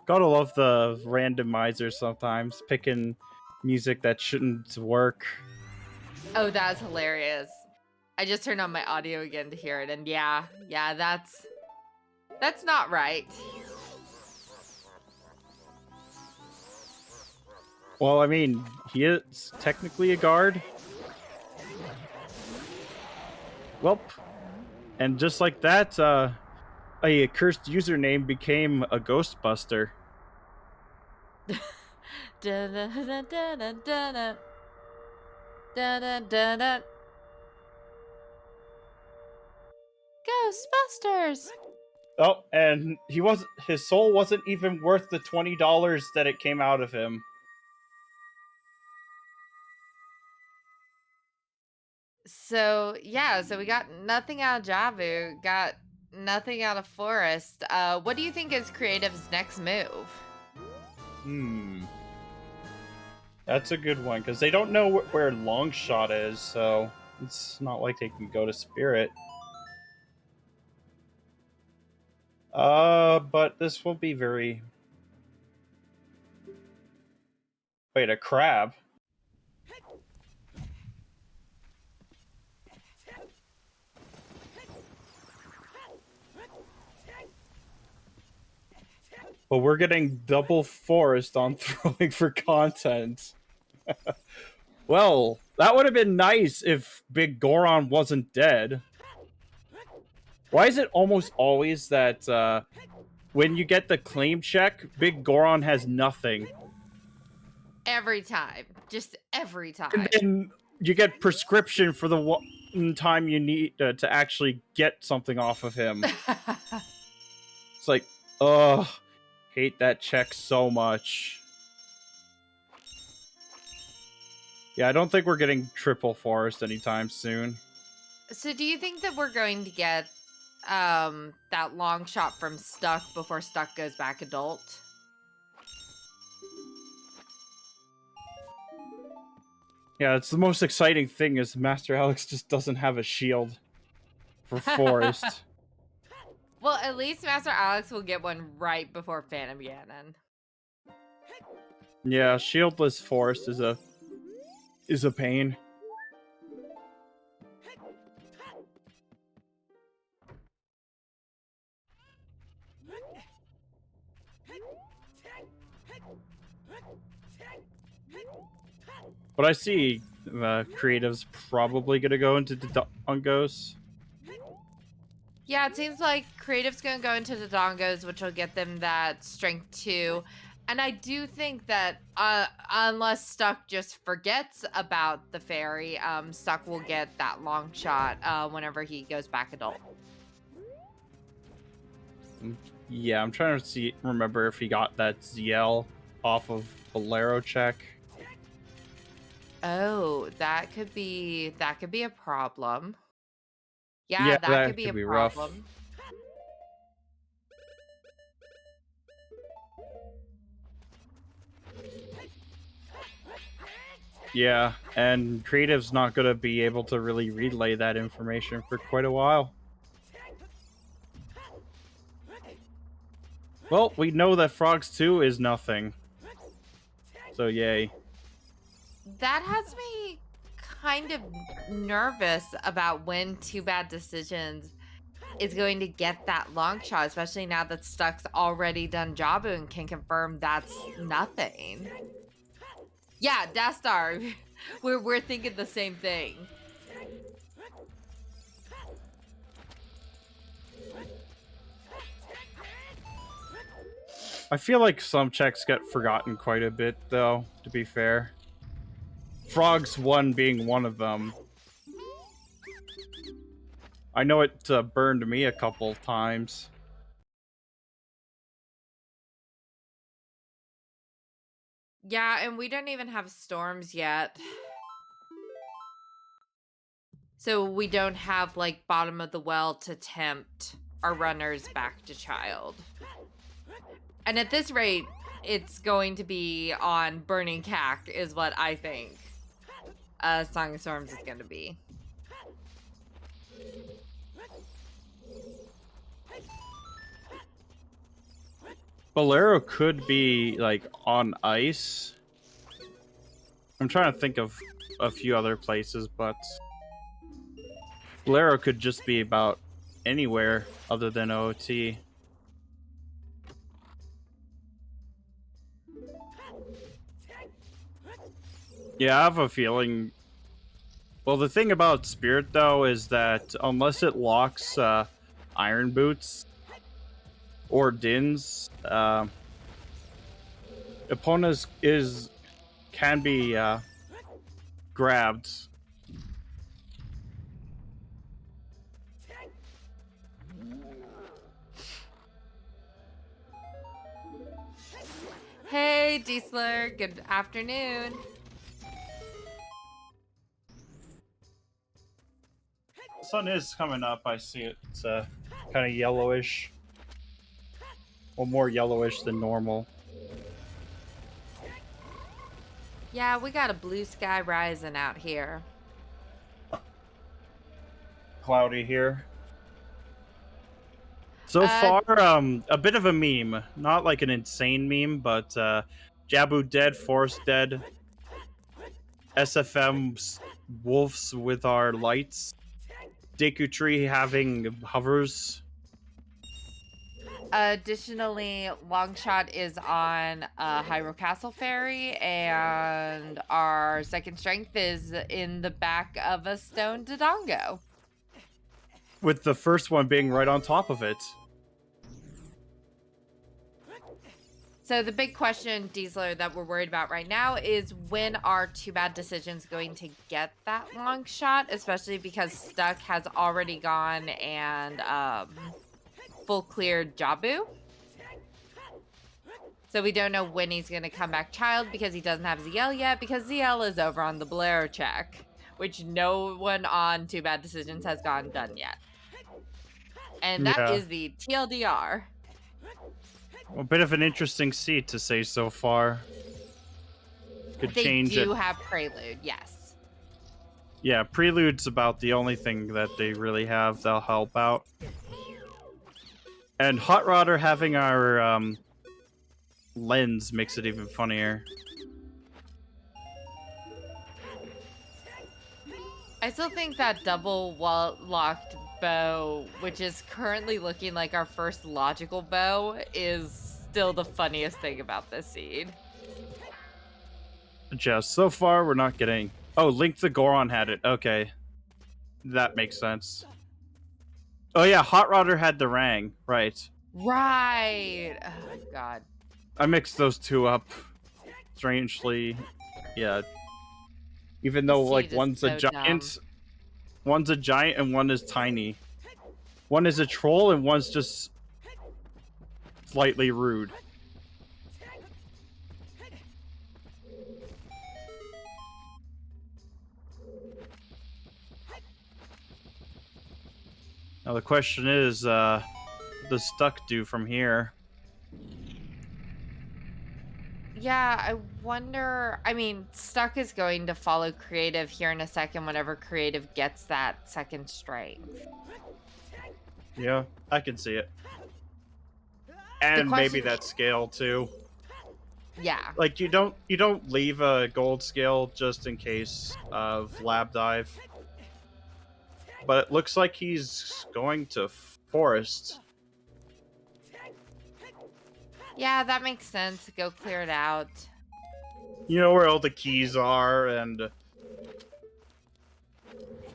Gotta love the randomizer sometimes, picking music that shouldn't work. Oh, that's hilarious. I just turned on my audio again to hear it, and yeah, that's not right. Well, I mean, he is technically a guard. Welp. And just like that, a cursed username became a Ghostbuster. Ghostbusters. Oh, and his soul wasn't even worth the $20 that it came out of him. So yeah, so we got nothing out of Javu. Got Nothing out of forest. What do you think is Creative's next move? That's a good one, because they don't know where Longshot is, so it's not like they can go to Spirit. But this will be very... Wait, a crab? But we're getting double forest on throwing for content. Well, that would have been nice if Big Goron wasn't dead. Why is it almost always that when you get the claim check, Big Goron has nothing? Every time. Just every time. And then you get prescription for the one time you need to actually get something off of him. It's like, ugh, hate that check so much. Yeah, I don't think we're getting triple forest anytime soon. So do you think that we're going to get that long shot from Stuck before Stuck goes back adult? Yeah, it's the most exciting thing is Masteraleks just doesn't have a shield for forest. Well, at least Masteraleks will get one right before Phantom Ganon. Yeah, shieldless forest is a pain. But I see Creative's probably gonna go into the Dongos. Yeah, it seems like Creative's going to go into the Dongos, which will get them that strength 2. And I do think that unless Stuck just forgets about the fairy, Stuck will get that long shot whenever he goes back adult. Yeah, I'm trying to remember if he got that ZL off of Bolero check. Oh, that could be a problem. Yeah, Yeah, that could be a rough. problem. Yeah, and Creative's not going to be able to really relay that information for quite a while. Well, we know that Frogs 2 is nothing. So, yay. That has me kind of nervous about when Too Bad Decisions is going to get that long shot, especially now that Stuck's already done Jabu and can confirm that's nothing. Yeah, Dastar, we're thinking the same thing. I feel like some checks get forgotten quite a bit, though, to be fair. Frogs 1 being one of them. I know it burned me a couple times. Yeah, and we don't even have storms yet. So we don't have, like, bottom of the well to tempt our runners back to child. And at this rate, it's going to be on Burning Cack, is what I think Song of Storms is going to be. Bolero could be, like, on ice. I'm trying to think of a few other places, but Bolero could just be about anywhere other than OT. Yeah, I have a feeling... Well, the thing about Spirit, though, is that unless it locks Iron Boots or Dins, Epona's can be grabbed. Hey, Diesler, good afternoon. The sun is coming up. I see it kind of yellowish. Well, more yellowish than normal. Yeah, we got a blue sky rising out here. Cloudy here. So far, a bit of a meme. Not like an insane meme, but Jabu dead, Forest dead, SFM wolves with our lights, Deku Tree having hovers. Additionally, Longshot is on Hyrule Castle Ferry, and our second strength is in the back of a stone Dodongo. With the first one being right on top of it. So the big question, Diesler, that we're worried about right now is when are Two Bad Decisions going to get that long shot, especially because Stuck has already gone and full cleared Jabu. So we don't know when he's going to come back child because he doesn't have ZL yet, because ZL is over on the Bolero check, which no one on Two Bad Decisions has done yet. And that is the TLDR. A bit of an interesting seat to say so far. Could change it. They do have Prelude, yes. Yeah, Prelude's about the only thing that they really have that'll help out. And Hot Rodder having our lens makes it even funnier. I still think that double locked bow, which is currently looking like our first logical bow, is still the funniest thing about this seed. Just so far, we're not getting... Oh, Link the Goron had it. Okay. That makes sense. Oh yeah, Hot Rodder had the Rang. Right. Right. Oh, God. I mixed those two up. Strangely. Yeah. Even though, like, one's so a giant... Dumb. One's a giant and one is tiny. One is a troll and one's just... slightly rude. Now the question is, what does Stuck do from here? Yeah, I wonder... I mean, Stuck is going to follow Creative here in a second whenever Creative gets that second strength. Yeah, I can see it. And maybe that scale too. Yeah. Like you don't leave a gold scale just in case of lab dive. But it looks like he's going to Forest. Yeah, that makes sense. Go clear it out. You know where all the keys are, and...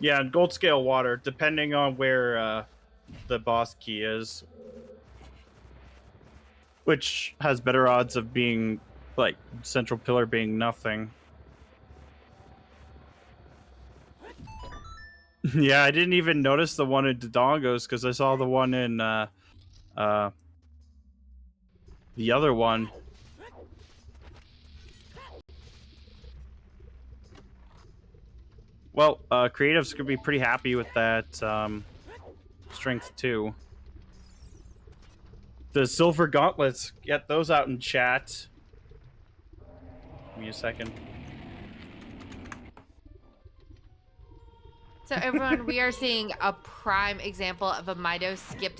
Yeah, and gold scale water, depending on where the boss key is. Which has better odds of being, like, central pillar being nothing. Yeah, I didn't even notice the one in Dodongos because I saw the one in the other one. Well, Creative's gonna be pretty happy with that strength too. The silver gauntlets, get those out in chat. Give me a second. So everyone, we are seeing a prime example of a Mido skip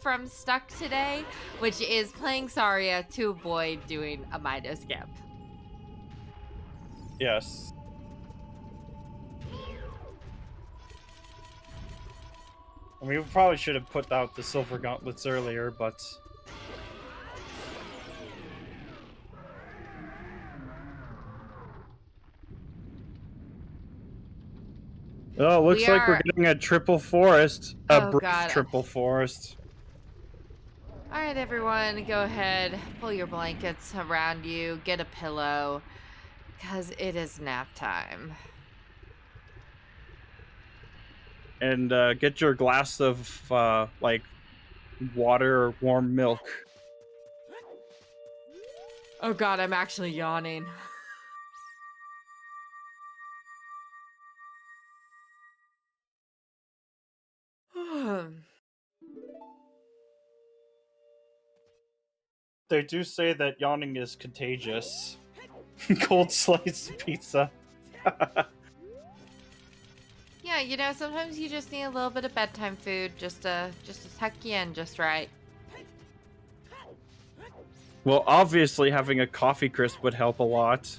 from Stuck today, which is playing Saria to avoid doing a Mido skip. Yes. I mean, we probably should have put out the silver gauntlets earlier, but... Oh, looks like we're getting a triple forest. A brief triple forest. All right, everyone, go ahead. Pull your blankets around you. Get a pillow. Because it is nap time. And get your glass of, like, water or warm milk. Oh god, I'm actually yawning. They do say that yawning is contagious. Cold slice pizza. Yeah, you know, sometimes you just need a little bit of bedtime food just to tuck you in just right. Well, obviously having a coffee crisp would help a lot.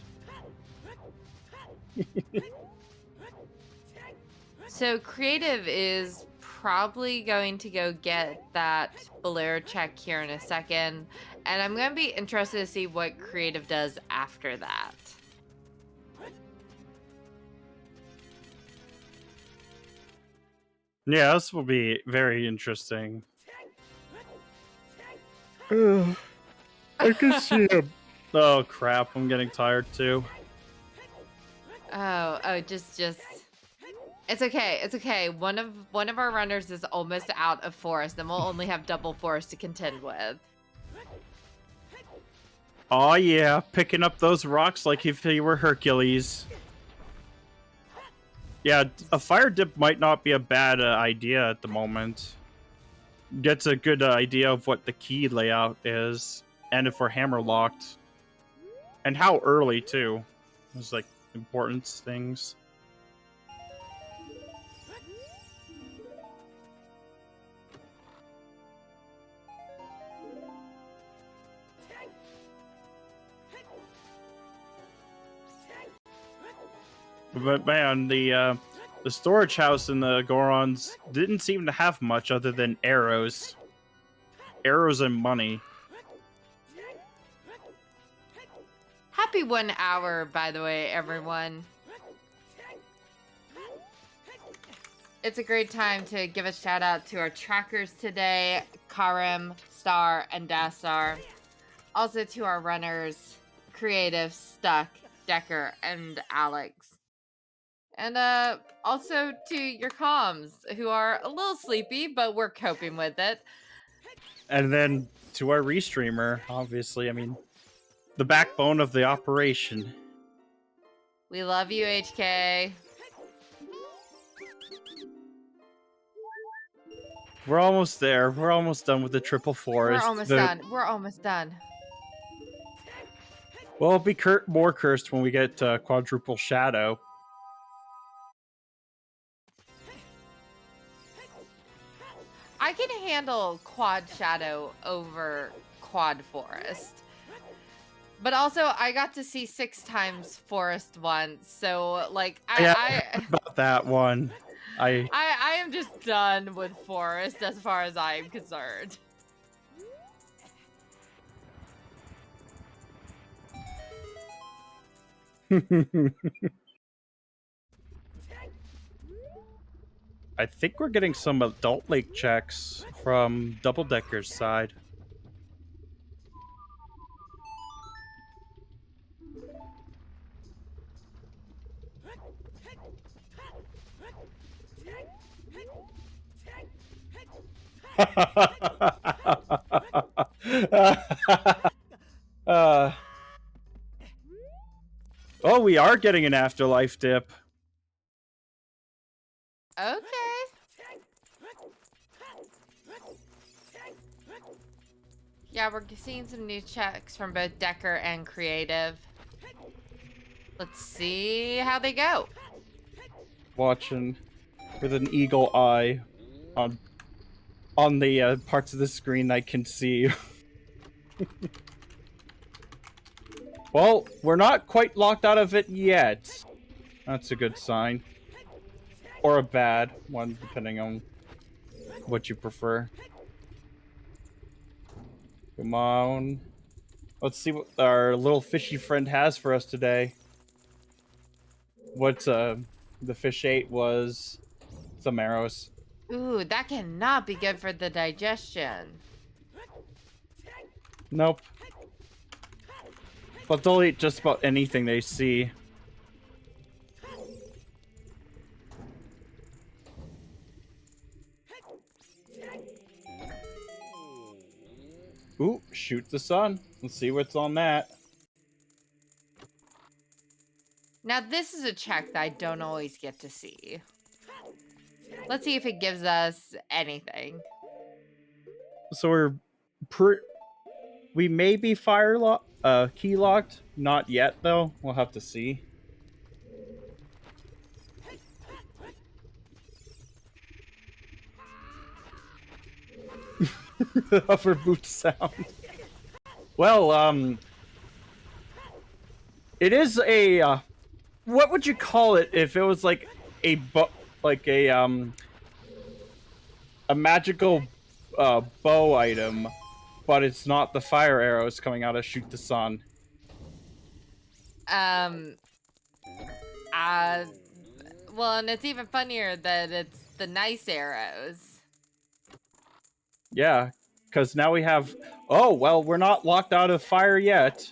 So Creative is probably going to go get that Bolero check here in a second, and I'm going to be interested to see what Creative does after that. Yeah, this will be very interesting. I can see him. Oh crap, I'm getting tired too. Oh, just it's okay. It's okay. One of our runners is almost out of forest, and we'll only have double forest to contend with. Oh yeah, picking up those rocks like if he were Hercules. Yeah, a fire dip might not be a bad idea at the moment. Gets a good idea of what the key layout is, and if we're hammer locked. And how early, too. Those, like, important things. But man, the storage house in the Gorons didn't seem to have much other than arrows. Arrows and money. Happy 1 hour, by the way, everyone. It's a great time to give a shout out to our trackers today, Karim, Star, and Dastar. Also to our runners, Creative, Stuck, Decker, and Alex. And also to your comms, who are a little sleepy, but we're coping with it. And then to our restreamer, obviously, I mean, the backbone of the operation. We love you, HK. We're almost there. We're almost done with the triple forest. We're almost done. We're almost done. Well, it'll be more cursed when we get quadruple shadow. I can handle quad shadow over quad forest. But also, I got to see 6 times forest once, so like I about that one. I am just done with forest as far as I am concerned. I think we're getting some adult lake checks from Dubudeccer's side. Oh, we are getting an afterlife dip. Okay. Yeah, we're seeing some new checks from both Decker and Creative. Let's see how they go. Watching with an eagle eye on the parts of the screen I can see. Well, we're not quite locked out of it yet. That's a good sign. Or a bad one, depending on what you prefer. Come on. Let's see what our little fishy friend has for us today. What the fish ate was some arrows. Ooh, that cannot be good for the digestion. Nope. But they'll eat just about anything they see. Ooh, shoot the sun. Let's see what's on that. Now, this is a check that I don't always get to see. Let's see if it gives us anything. So We may be key locked. Not yet, though. We'll have to see. The hover boot sound. Well, it is a what would you call it if it was like a magical bow item, but it's not the fire arrows coming out to shoot the sun? Well, and it's even funnier that it's the nice arrows. Yeah, because now we have. Oh well, we're not locked out of fire yet.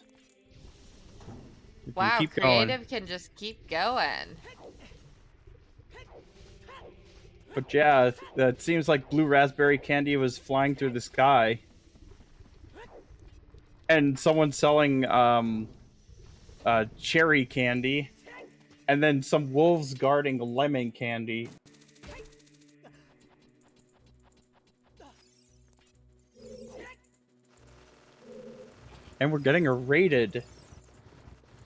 Wow, keep creative going. can just keep going. But yeah, it seems like blue raspberry candy was flying through the sky. And someone selling cherry candy. And then some wolves guarding lemon candy. And we're getting raided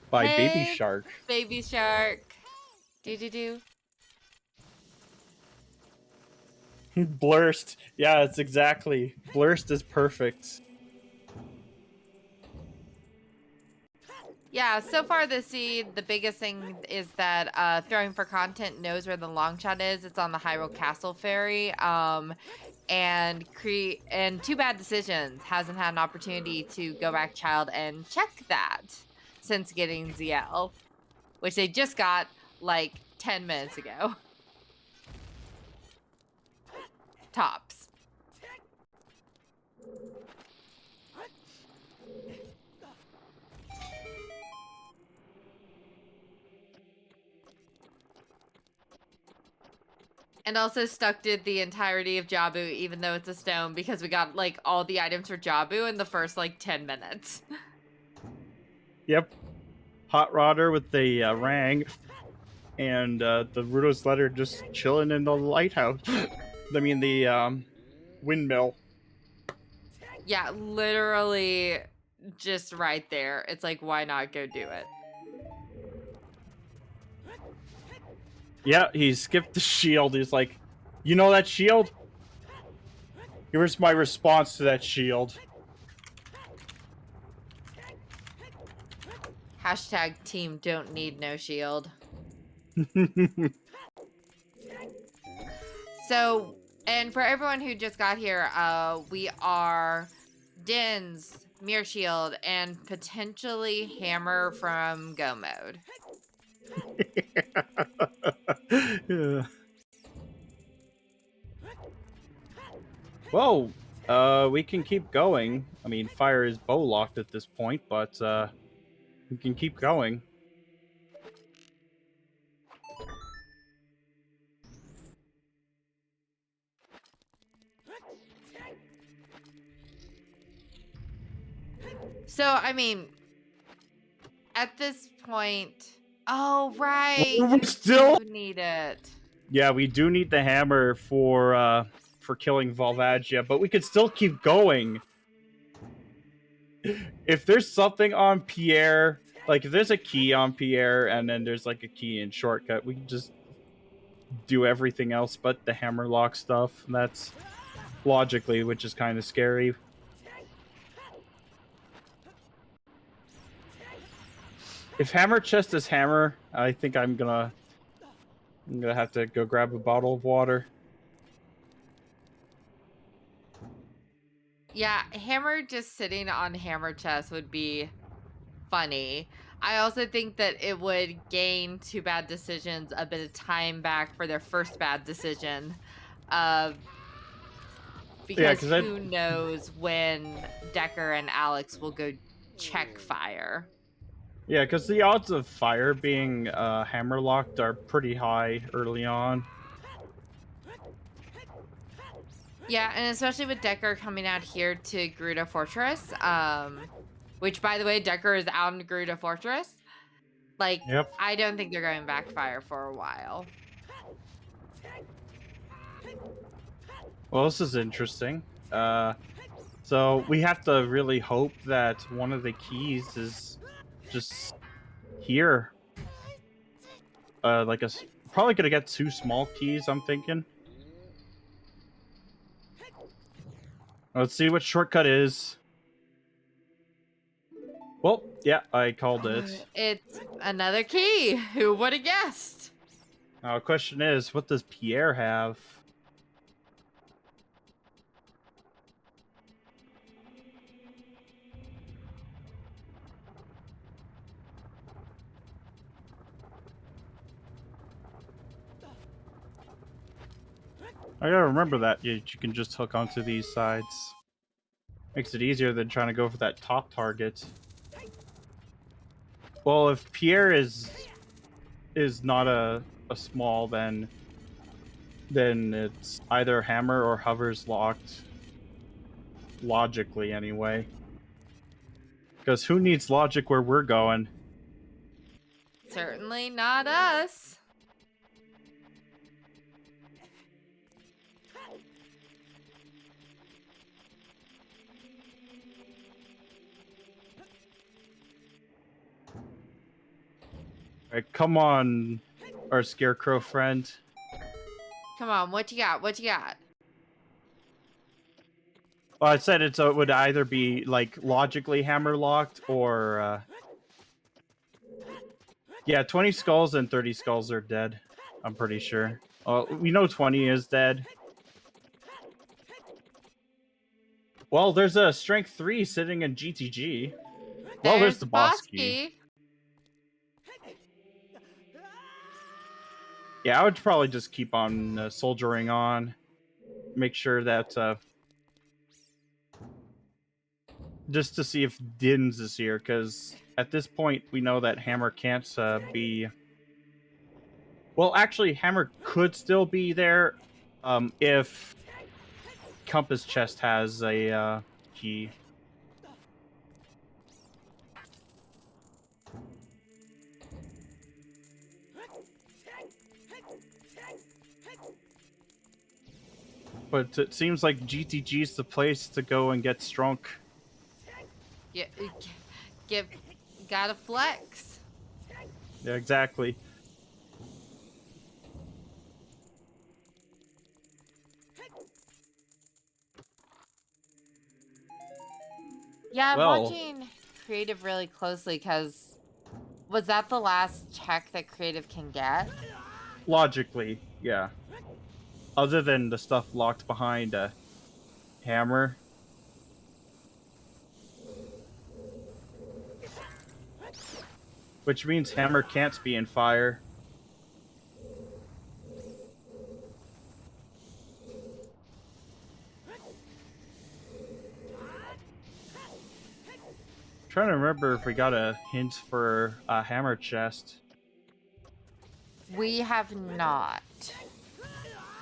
by Baby Shark. Baby Shark. Do. Blurst. Yeah, it's exactly. Blurst is perfect. Yeah, so far this seed, the biggest thing is that Throwing for Content knows where the long shot is. It's on the Hyrule Castle Ferry. And Two Bad Decisions hasn't had an opportunity to go back, child, and check that since getting ZL, which they just got like 10 minutes ago. Tops. And also stuck did the entirety of Jabu, even though it's a stone, because we got like all the items for Jabu in the first like 10 minutes. Yep. Hot Rodder with the Rang. And the Rudo's letter just chilling in the lighthouse. I mean, the windmill. Yeah, literally just right there. It's like, why not go do it? Yeah, he skipped the shield. He's like, you know that shield? Here's my response to that shield. Hashtag team don't need no shield. So, and for everyone who just got here, we are Din's, Mirror Shield, and potentially Hammer from Go Mode. Yeah. Whoa, we can keep going. I mean, fire is bow locked at this point, but we can keep going. So, I mean, at this point, oh right, We you still need it. Yeah, we do need the hammer for killing Volvagia, but we could still keep going. If there's something on Pierre, like if there's a key on Pierre and then there's like a key in shortcut, we can just do everything else but the hammer lock stuff. That's logically, which is kind of scary. If hammer chest is hammer, I think I'm gonna have to go grab a bottle of water. Yeah, hammer just sitting on hammer chest would be funny. I also think that it would gain Two Bad Decisions a bit of time back for their first bad decision. Because who knows when Decker and Alex will go check fire. Yeah, because the odds of fire being hammer locked are pretty high early on. Yeah, and especially with Decker coming out here to Gerudo Fortress, which, by the way, Decker is out in Gerudo Fortress. Like, yep. I don't think they're going backfire for a while. Well, this is interesting. So we have to really hope that one of the keys is just here. Probably gonna get 2 small keys, I'm thinking. Let's see what shortcut is. Well, yeah, I called it. It's another key. Who would have guessed? Now, the question is, what does Pierre have? I gotta remember that you can just hook onto these sides. Makes it easier than trying to go for that top target. Well, if Pierre is not a small, then it's either hammer or hover's locked. Logically, anyway. Because who needs logic where we're going? Certainly not us. Alright, come on, our scarecrow friend. Come on, what you got? What you got? Well, I said it would either be like logically hammer locked or yeah, 20 skulls and 30 skulls are dead. I'm pretty sure. Oh, we know 20 is dead. Well, there's a strength 3 sitting in GTG. Well, there's the boss key. Yeah, I would probably just keep on soldiering on. Make sure that just to see if Dins is here, because at this point we know that Hammer can't be. Well, actually, Hammer could still be there if Compass Chest has a key. But it seems like GTG's the place to go and get strunk. Yeah, gotta flex. Yeah, exactly. Yeah, I'm Well, watching Creative really closely because was that the last check that Creative can get? logically, yeah. Other than the stuff locked behind a hammer. Which means hammer can't be in fire. Trying to remember if we got a hint for a hammer chest. We have not.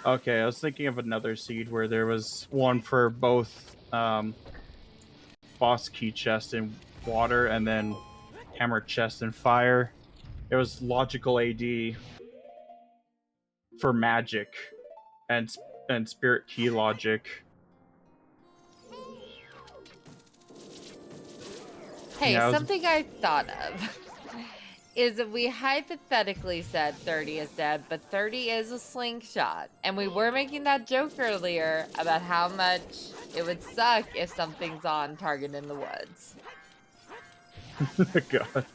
Okay, I was thinking of another seed where there was one for both boss key chest in water and then hammer chest in fire. It was logical AD for magic and spirit key logic. Hey, Yeah, something I thought of is that we hypothetically said 30 is dead, but 30 is a slingshot. And we were making that joke earlier about how much it would suck if something's on target in the woods. God.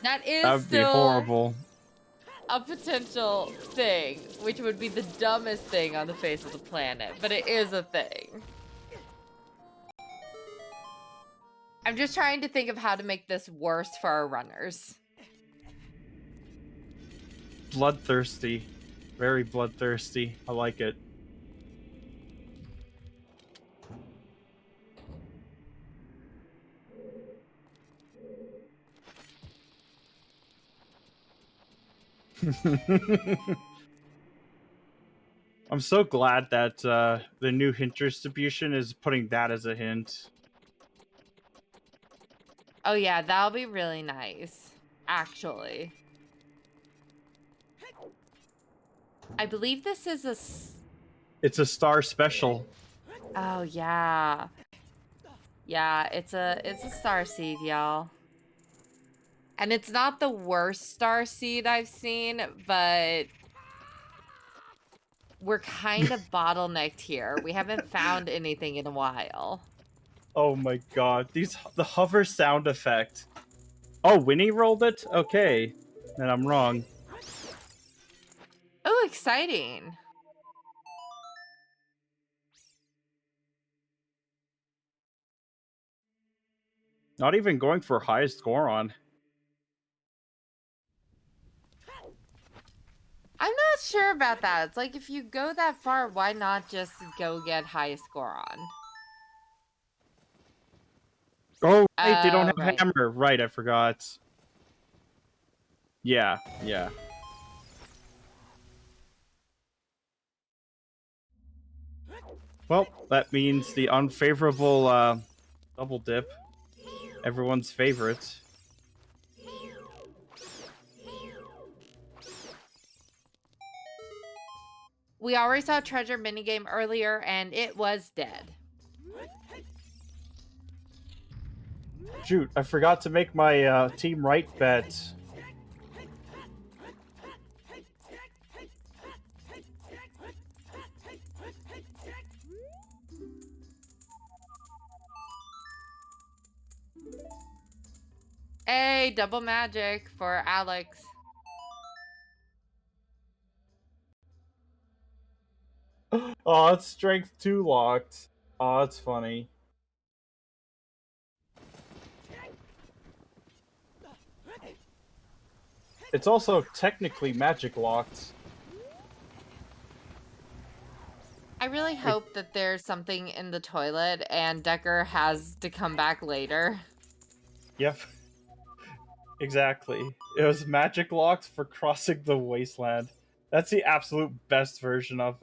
That is That would be still horrible. a potential thing, which would be the dumbest thing on the face of the planet, but it is a thing. I'm just trying to think of how to make this worse for our runners. Bloodthirsty. Very bloodthirsty. I like it. I'm so glad that the new hint distribution is putting that as a hint. Oh yeah, that'll be really nice, actually. I believe this is It's a star special. Oh yeah. Yeah, it's a star seed, y'all. And it's not the worst star seed I've seen, but we're kind of bottlenecked here. We haven't found anything in a while. Oh my god, the hover sound effect. Oh, Winnie rolled it? Okay. Then I'm wrong. Oh, exciting. Not even going for highest score on. I'm not sure about that. It's like if you go that far, why not just go get highest score on? Oh, right, they don't Oh, have right. hammer. Right, I forgot. Yeah, yeah. Well, that means the unfavorable double dip. Everyone's favorite. We already saw a treasure minigame earlier, and it was dead. Shoot, I forgot to make my team right bet. Hey, double magic for Alex. Oh, it's strength 2 locked. Oh, that's funny. It's also technically magic locked. I really hope that there's something in the toilet and Decker has to come back later. Yep. Exactly. It was magic locked for crossing the wasteland. That's the absolute best version of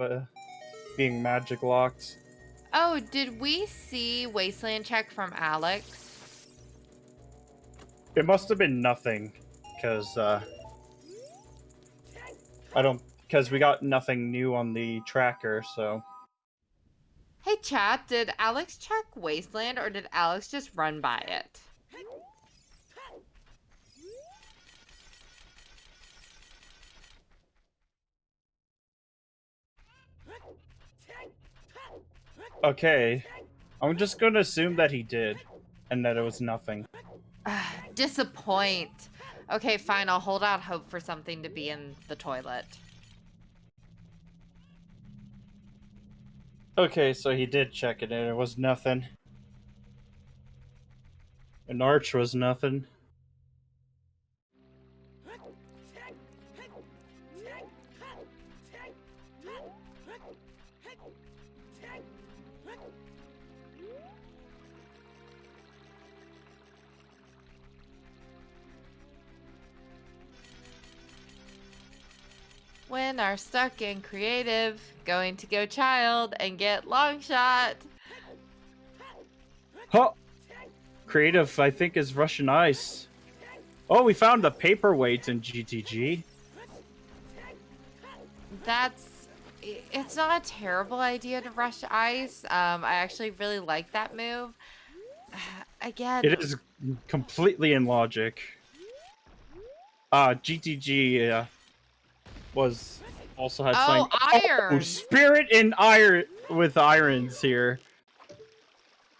being magic locked. Oh, did we see Wasteland check from Alex? It must have been nothing, because because we got nothing new on the tracker, so. Hey, chat, did Alex check Wasteland or did Alex just run by it? Okay. I'm just gonna assume that he did, and that it was nothing. Disappoint. Okay, fine, I'll hold out hope for something to be in the toilet. Okay, so he did check it, and it was nothing. An arch was nothing. When are stuck in creative, going to go child and get long shot. Huh! Creative, I think, is Russian Ice. Oh, we found the paperweights in GTG. It's not a terrible idea to rush ice. I actually really like that move. Again, It is completely in logic. GTG was also had oh, something. iron. Oh, spirit in iron with irons here.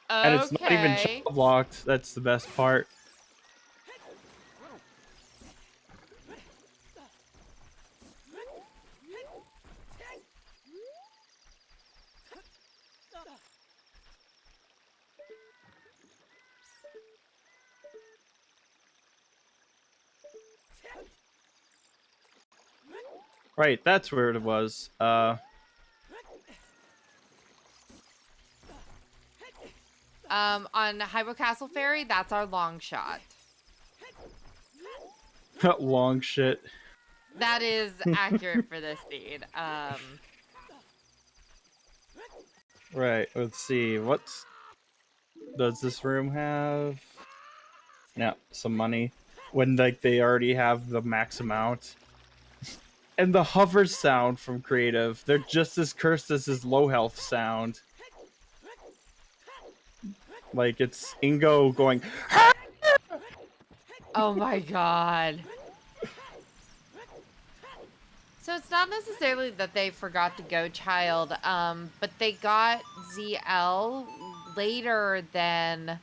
And it's not even Okay. child locked. That's the best part. Right, that's where it was. On Hyrule Castle Ferry, that's our long shot. Long shit. That is accurate for this speed. Right, let's see. What does this room have? Yeah, some money. When like they already have the max amount. And the hover sound from creative, they're just as cursed as his low health sound. Like, it's Ingo going, Oh my god. So it's not necessarily that they forgot to go child, but they got ZL later than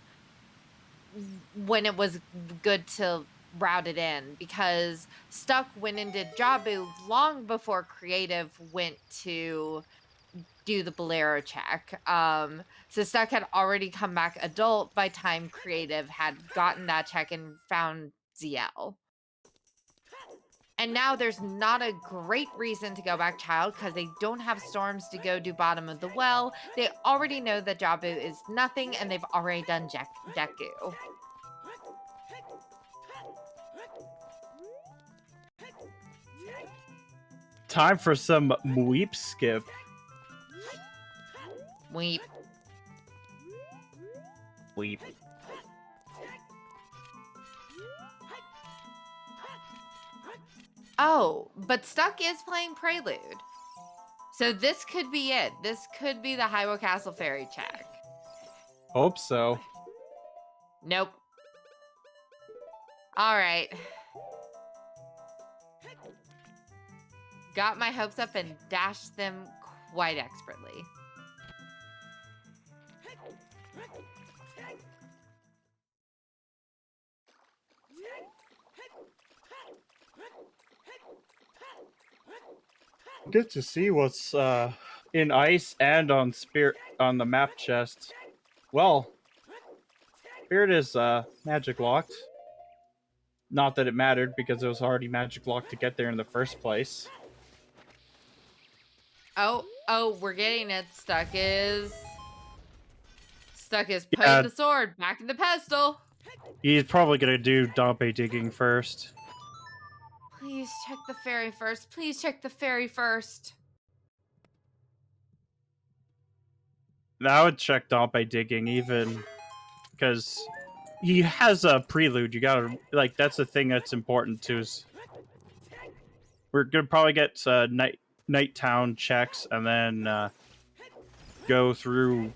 when it was good to route it in, because Stuck went and did Jabu long before Creative went to do the Bolero check. So Stuck had already come back adult by time Creative had gotten that check and found ZL. And now there's not a great reason to go back child because they don't have storms to go do bottom of the well. They already know that Jabu is nothing and they've already done Deku. time for some Mweep skip. Weep. Weep. Oh, but Stuck is playing Prelude. So this could be it. This could be the Hyrule Castle Fairy check. Hope so. Nope. All right. Got my hopes up and dashed them quite expertly. Good to see what's in ice and on the map chest. Well, Spirit is magic locked. Not that it mattered because it was already magic locked to get there in the first place. Oh, we're getting it. Stuck is putting the sword back in the pedestal. He's probably gonna do Dompe digging first. Please check the fairy first. Please check the fairy first. I would check Dompe digging even because he has a prelude. You gotta, like, that's the thing that's important too. Is we're gonna probably get night town checks and then go through.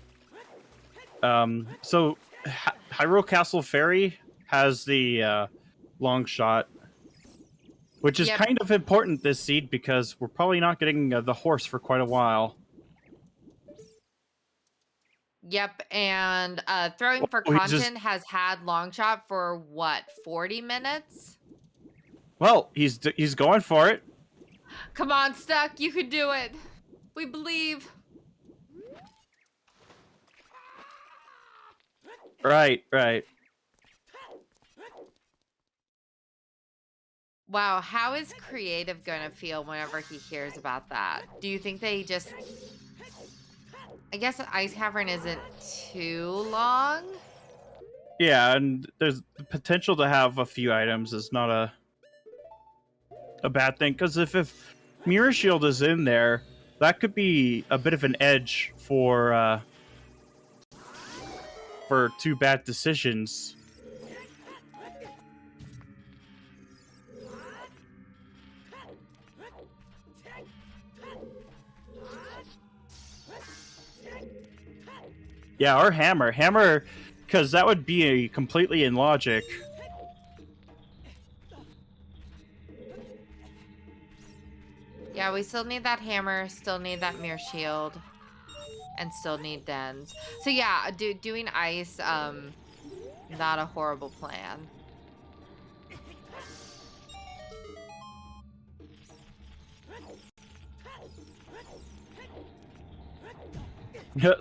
So Hyrule Castle Ferry has the long shot, which is kind of important this seed because we're probably not getting the horse for quite a while. Yep, and Throwing for Content has had long shot for what, 40 minutes? Well, he's going for it. Come on, Stuck, you can do it. We believe. Right. Wow, how is Creative gonna feel whenever he hears about that? Do you think they just... I guess the Ice Cavern isn't too long? Yeah, and there's the potential to have a few items is not a bad thing, because if Mirror Shield is in there, that could be a bit of an edge for two bad decisions. Yeah, or hammer, because that would be completely in logic. Yeah, we still need that hammer, still need that mirror shield, and still need dens. So yeah, doing ice, not a horrible plan.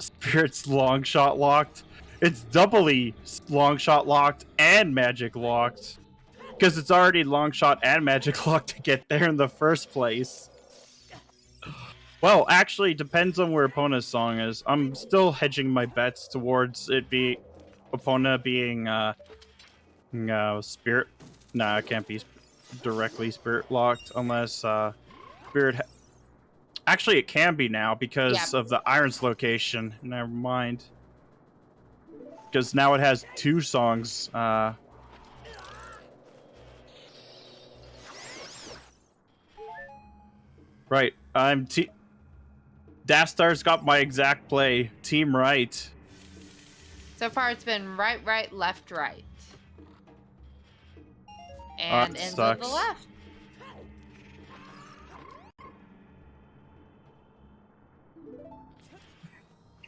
Spirit's long shot locked. It's doubly long shot locked and magic locked. Because it's already long shot and magic locked to get there in the first place. Well, actually, depends on where Epona's song is. I'm still hedging my bets towards it be Epona being Spirit. Nah, it can't be directly Spirit locked unless Spirit. Actually, it can be now because of the Iron's location. Never mind. Because now it has two songs. Right. Dastar's got my exact play. Team right. So far, it's been right, right, left, right. And ends on the sucks. left.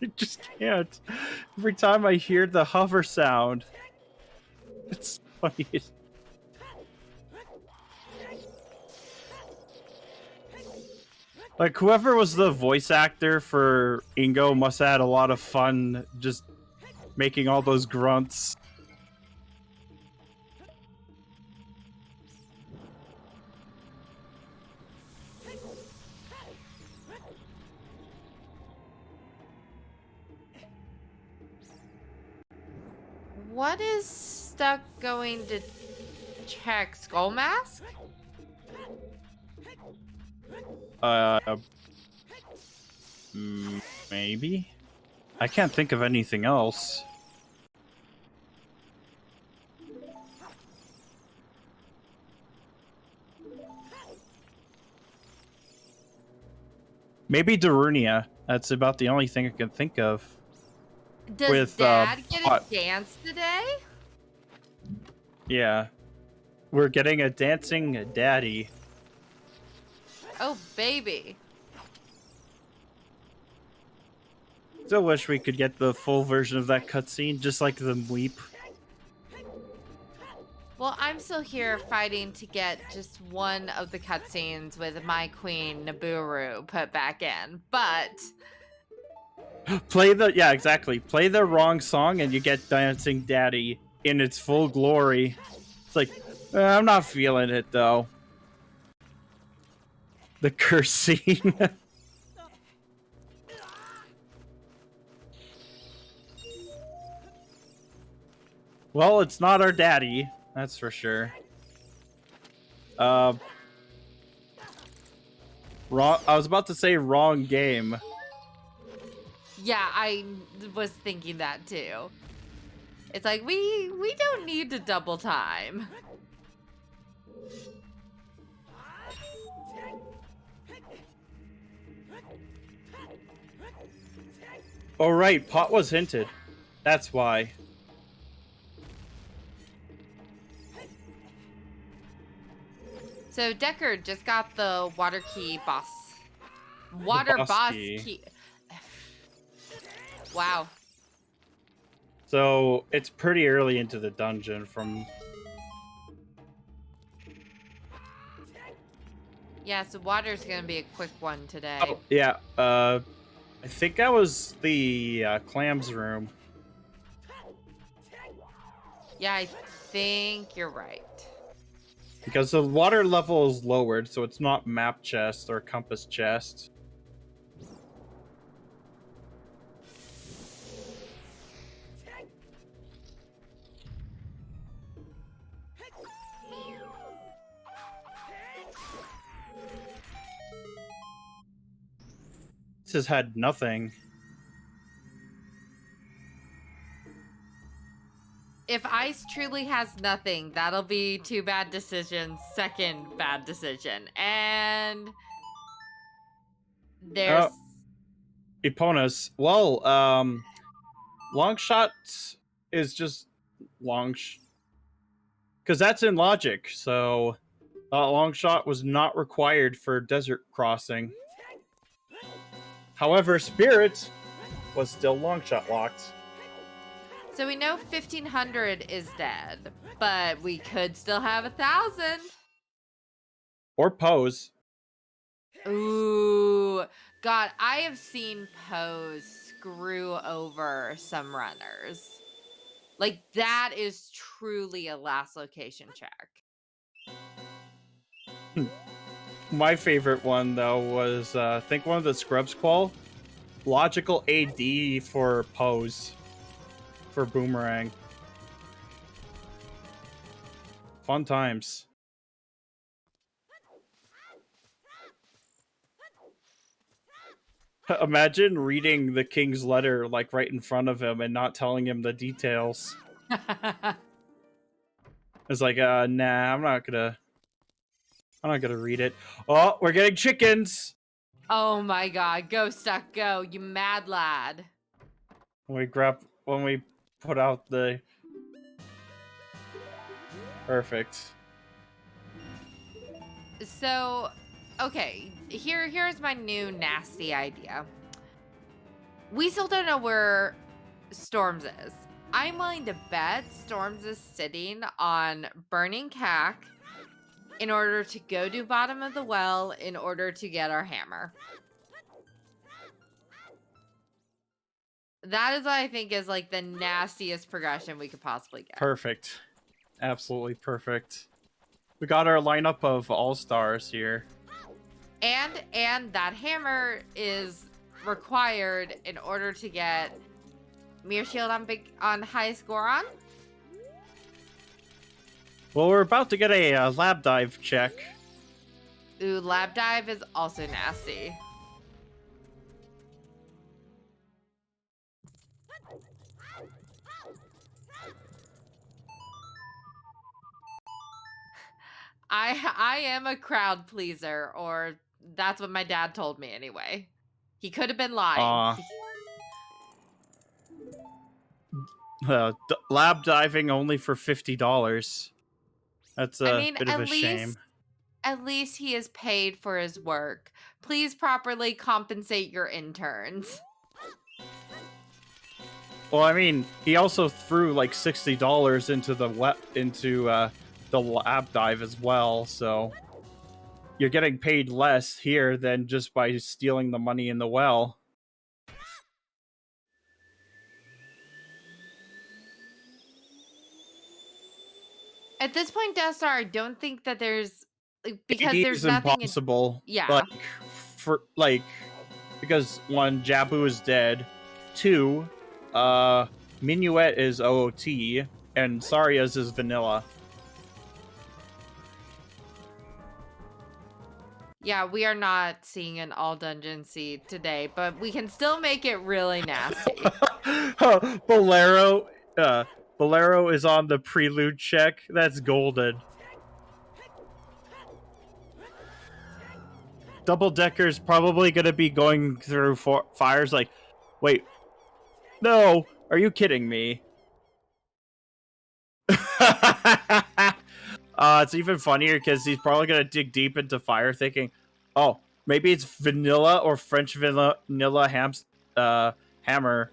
I just can't. Every time I hear the hover sound, it's funny. Like, whoever was the voice actor for Ingo must have had a lot of fun just making all those grunts. What is Stuck going to check? Skull Mask? Maybe? I can't think of anything else. Maybe Darunia. That's about the only thing I can think of. Does With, Dad get a Pot. dance today? Yeah. We're getting a dancing daddy. Oh, baby. Still wish we could get the full version of that cutscene, just like them weep. Well, I'm still here fighting to get just one of the cutscenes with my queen, Naburu, put back in. But Play the wrong song and you get Dancing Daddy in its full glory. It's like, I'm not feeling it though. The curse scene. Well, it's not our daddy, that's for sure. Wrong. I was about to say wrong game. yeah, I was thinking that too. It's like we don't need to double time. Oh right, Pot was hinted. That's why. So Decker just got the water key boss. Water boss key. Wow. So it's pretty early into the dungeon from... Yeah, so water's gonna be a quick one today. Oh, yeah. I think that was the clams room. Yeah, I think you're right. Because the water level is lowered, so it's not map chest or compass chest. This has had nothing. If Ice truly has nothing, that'll be 2 bad decisions, second bad decision. And there's Eponas. Well, long shot is just long because that's in logic, so long shot was not required for desert crossing. However, Spirit was still long shot locked. So we know 1500 is dead, but we could still have 1000. Or Pose. Ooh, God, I have seen Pose screw over some runners. Like, that is truly a last location check. My favorite one, though, was, I think one of the Scrubs qual. Logical AD for Pose. For Boomerang. Fun times. Imagine reading the king's letter, like, right in front of him and not telling him the details. It's like, nah, I'm not gonna read it. Oh, we're getting chickens! Oh my God, go Stuck, go, you mad lad. When we put out the... Perfect. So, okay, here's my new nasty idea. We still don't know where Storms is. I'm willing to bet Storms is sitting on Burning Cack in order to go to bottom of the well in order to get our hammer. That is what I think is like the nastiest progression we could possibly get. Perfect. Absolutely perfect. We got our lineup of all-stars here. And that hammer is required in order to get Mirror Shield on high score on. Well, we're about to get a lab dive check. Ooh, lab dive is also nasty. I am a crowd pleaser, or that's what my dad told me anyway. He could have been lying. Lab diving only for $50. That's a bit of a shame. At least he is paid for his work. Please properly compensate your interns. Well, I mean, he also threw like $60 into the lab dive as well, so you're getting paid less here than just by stealing the money in the well. At this point, Death Star, I don't think that there's because there's nothing impossible. Yeah. Because one, Jabu is dead. Two, Minuet is OOT, and Saria's is vanilla. Yeah, we are not seeing an all dungeon seed today, but we can still make it really nasty. Bolero is on the prelude check. That's golden. Dubudeccer's probably going to be going through fires like, wait, no, are you kidding me? It's even funnier because he's probably going to dig deep into fire thinking, oh, maybe it's vanilla or French vanilla hammer.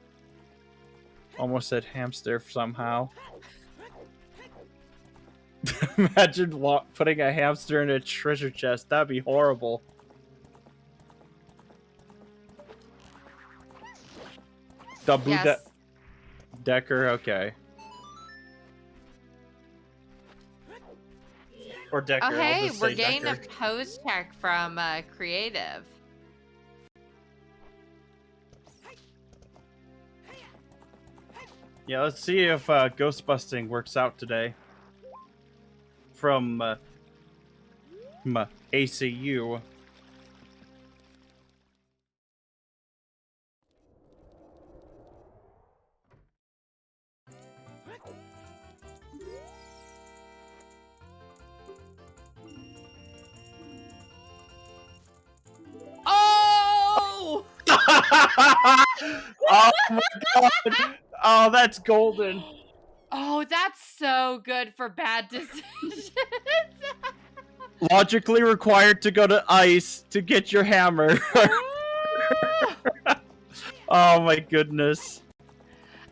Almost said hamster somehow. Imagine putting a hamster in a treasure chest. That'd be horrible. Dubudeccer, okay. Or Decker. Oh, hey, we're getting Decker. a post check from Creative. Yeah, let's see if ghost busting works out today. From ACU. Oh! Oh my god! Oh, that's golden. Oh, that's so good for bad decisions. Logically required to go to ice to get your hammer. Oh my goodness.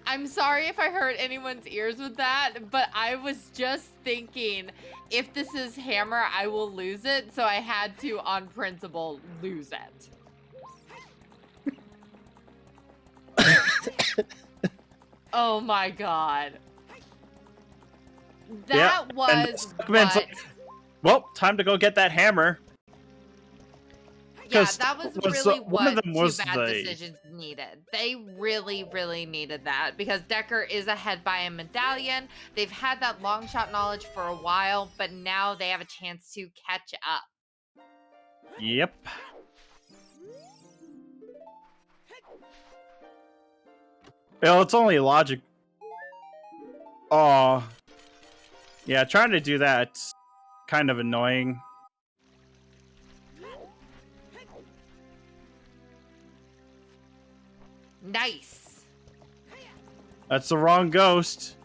I'm sorry if I hurt anyone's ears with that, but I was just thinking, if this is hammer, I will lose it, so I had to, on principle, lose it. Oh my god. That was what... Well, time to go get that hammer. Yeah, that was really what two bad decisions needed. They really, really needed that because Decker is ahead by a medallion. They've had that long shot knowledge for a while, but now they have a chance to catch up. Yep. Well, it's only logic. Oh. Yeah, trying to do that's kind of annoying. Nice. That's the wrong ghost.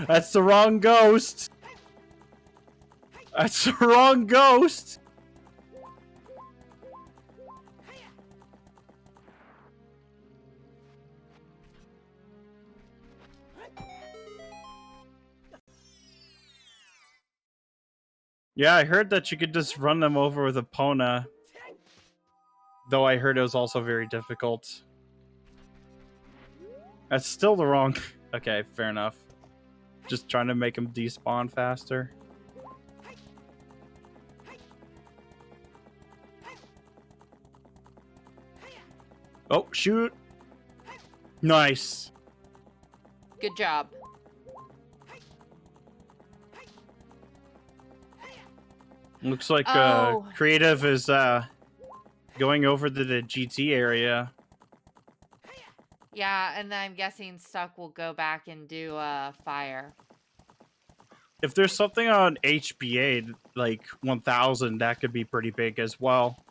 That's the wrong ghost. That's the wrong ghost. Yeah, I heard that you could just run them over with Epona. Though I heard it was also very difficult. That's still the wrong... Okay, fair enough. Just trying to make them despawn faster. Oh, shoot! Nice! Good job. Looks like Oh. Creative is going over to the GT area. Yeah, and then I'm guessing Stuck will go back and do fire. If there's something on HBA, like 1000, that could be pretty big as well.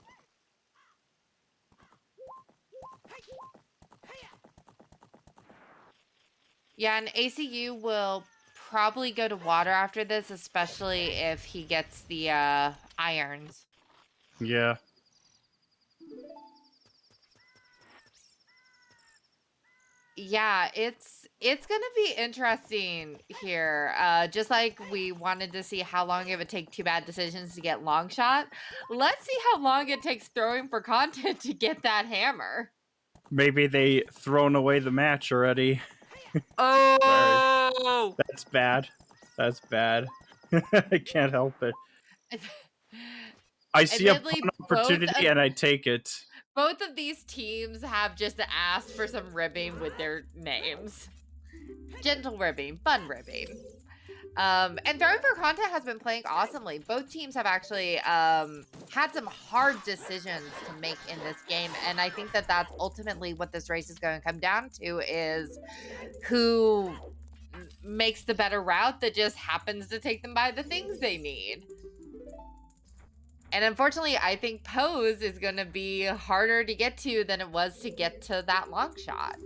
Yeah, and ACU will probably go to water after this, especially if he gets the irons. Yeah. Yeah, it's gonna be interesting here. Just like we wanted to see how long it would take Two Bad Decisions to get long shot. Let's see how long it takes Throwing for Content to get that hammer. Maybe they thrown away the match already. Oh, That's bad. That's bad. I can't help it. I see a admittedly, fun opportunity and I take it. both of these teams have just asked for some ribbing with their names. Gentle ribbing, fun ribbing. And Throwing for Content has been playing awesomely. Both teams have actually had some hard decisions to make in this game. And I think that that's ultimately what this race is going to come down to, is who makes the better route that just happens to take them by the things they need. And unfortunately, I think Pose is going to be harder to get to than it was to get to that long shot.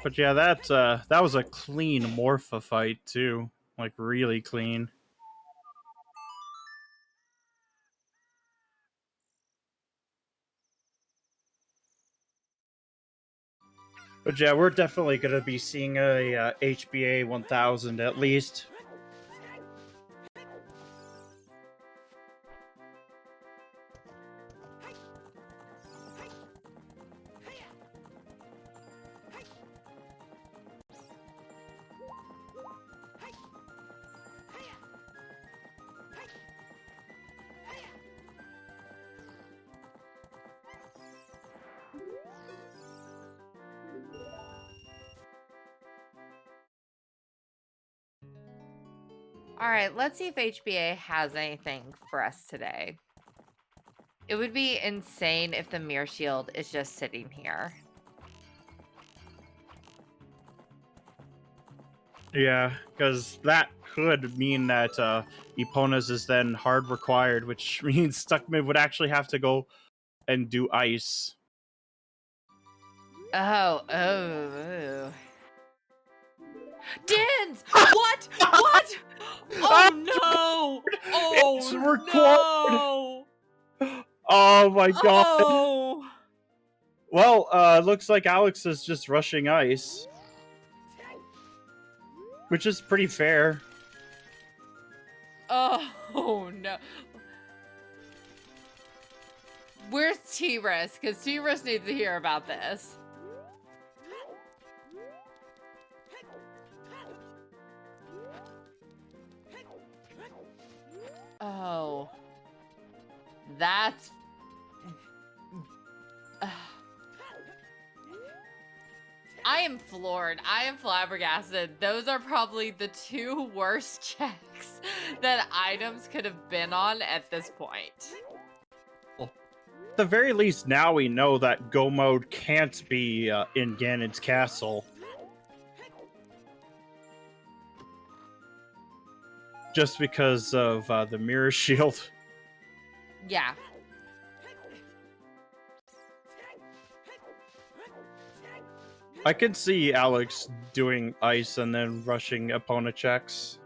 But yeah, that was a clean Morpha fight too. Like really clean. But yeah, we're definitely gonna be seeing a HBA 1000 at least. All right, let's see if HBA has anything for us today. It would be insane if the Mirror Shield is just sitting here. Yeah, because that could mean that Epona's is then hard required, which means Stuck Mid would actually have to go and do ice. Oh. Dins! What? What? Oh no! Oh It's required! no! Oh my god! Oh! Well, looks like Alex is just rushing ice. Which is pretty fair. Oh no. Where's T-Risk? Because T-Risk needs to hear about this. Oh. That's... I am floored. I am flabbergasted. Those are probably the two worst checks that items could have been on at this point. At the very least, now we know that Go Mode can't be in Ganon's castle. Just because of the Mirror Shield. Yeah. I could see Alex doing ice and then rushing Epona checks.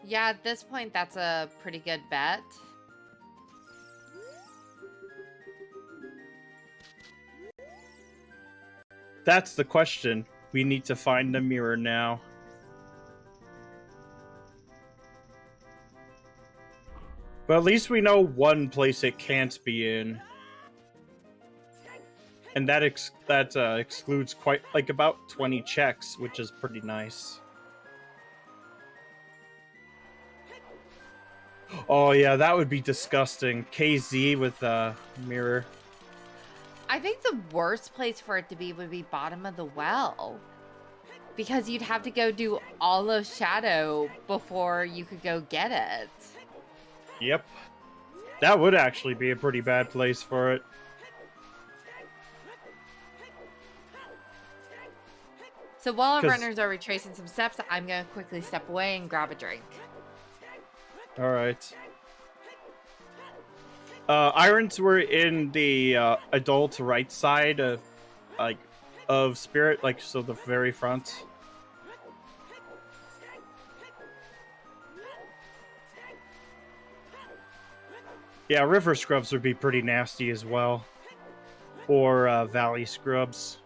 Yeah, at this point, that's a pretty good bet. That's the question. We need to find the mirror now. But at least we know one place it can't be in. And that excludes quite, like, about 20 checks, which is pretty nice. Oh yeah, that would be disgusting. KZ with a mirror. I think the worst place for it to be would be bottom of the well. Because you'd have to go do all of Shadow before you could go get it. Yep. That would actually be a pretty bad place for it. So while our runners are retracing some steps, I'm going to quickly step away and grab a drink. Alright. Irons were in the adult right side of, of Spirit, so the very front. Yeah, river scrubs would be pretty nasty as well. Or valley scrubs.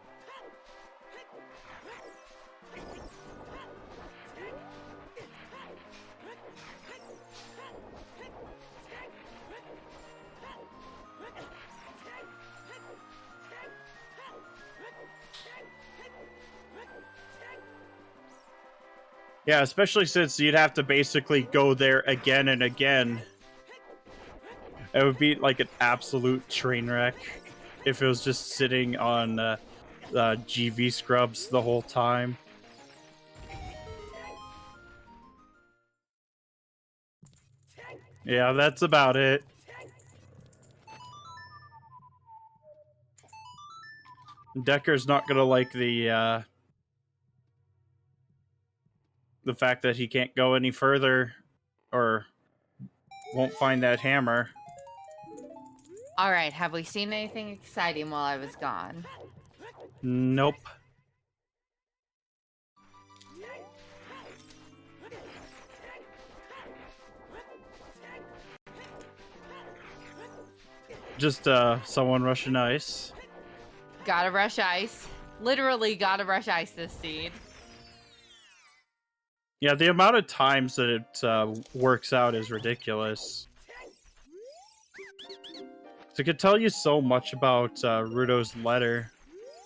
Yeah, especially since you'd have to basically go there again and again. It would be like an absolute train wreck if it was just sitting on GV scrubs the whole time. Yeah, that's about it. Decker's not gonna like the fact that he can't go any further or won't find that hammer. All right, have we seen anything exciting while I was gone? Nope. Just someone rushing ice. Gotta rush ice. Literally gotta rush ice this seed. Yeah, the amount of times that it works out is ridiculous. So it could tell you so much about Rudo's letter.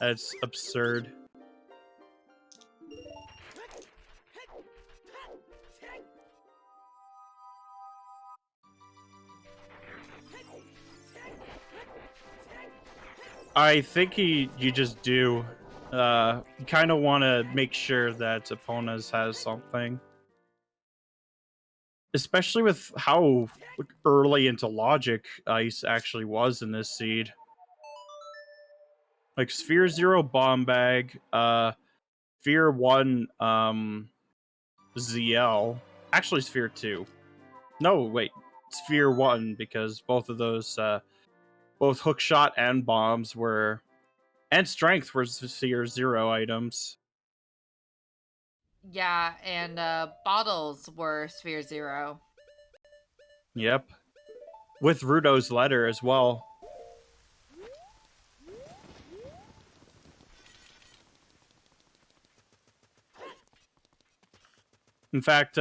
That's absurd. I think you just do. You kind of want to make sure that Epona's has something. Especially with how early into logic ice actually was in this seed. Like Sphere 0 bomb bag, Sphere 1 ZL. Actually Sphere 2. No, wait. Sphere 1, because both of those both hookshot and bombs were, and strength were Sphere 0 items. Yeah, and bottles were Sphere 0. Yep. With Rudo's letter as well. In fact,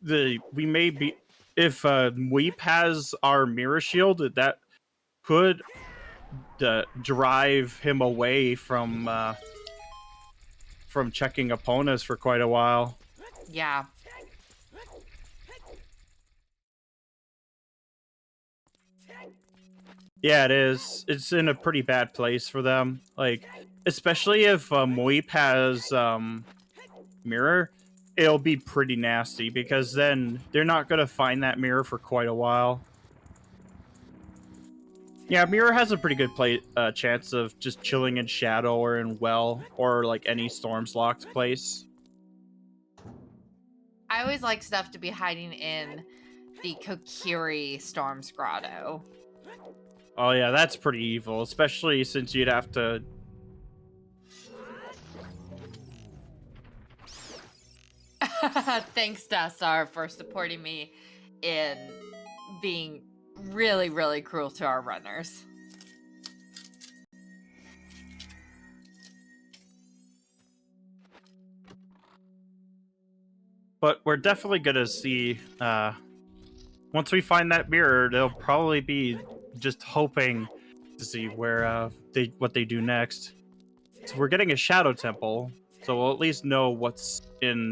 we may be, if Weep has our mirror shield, that could drive him away from checking opponents for quite a while. Yeah. Yeah, it is. It's in a pretty bad place for them. Like, especially if Weep has mirror, it'll be pretty nasty because then they're not going to find that mirror for quite a while. Yeah, mirror has a pretty good chance of just chilling in shadow or in well or like any storms locked place. I always like stuff to be hiding in the Kokiri Storm's Grotto. Oh yeah, that's pretty evil, especially since you'd have to... Thanks, Dastar, for supporting me in being really, really cruel to our runners. But we're definitely gonna see, once we find that mirror, they'll probably be just hoping to see where, what they do next. So we're getting a shadow temple, so we'll at least know what's in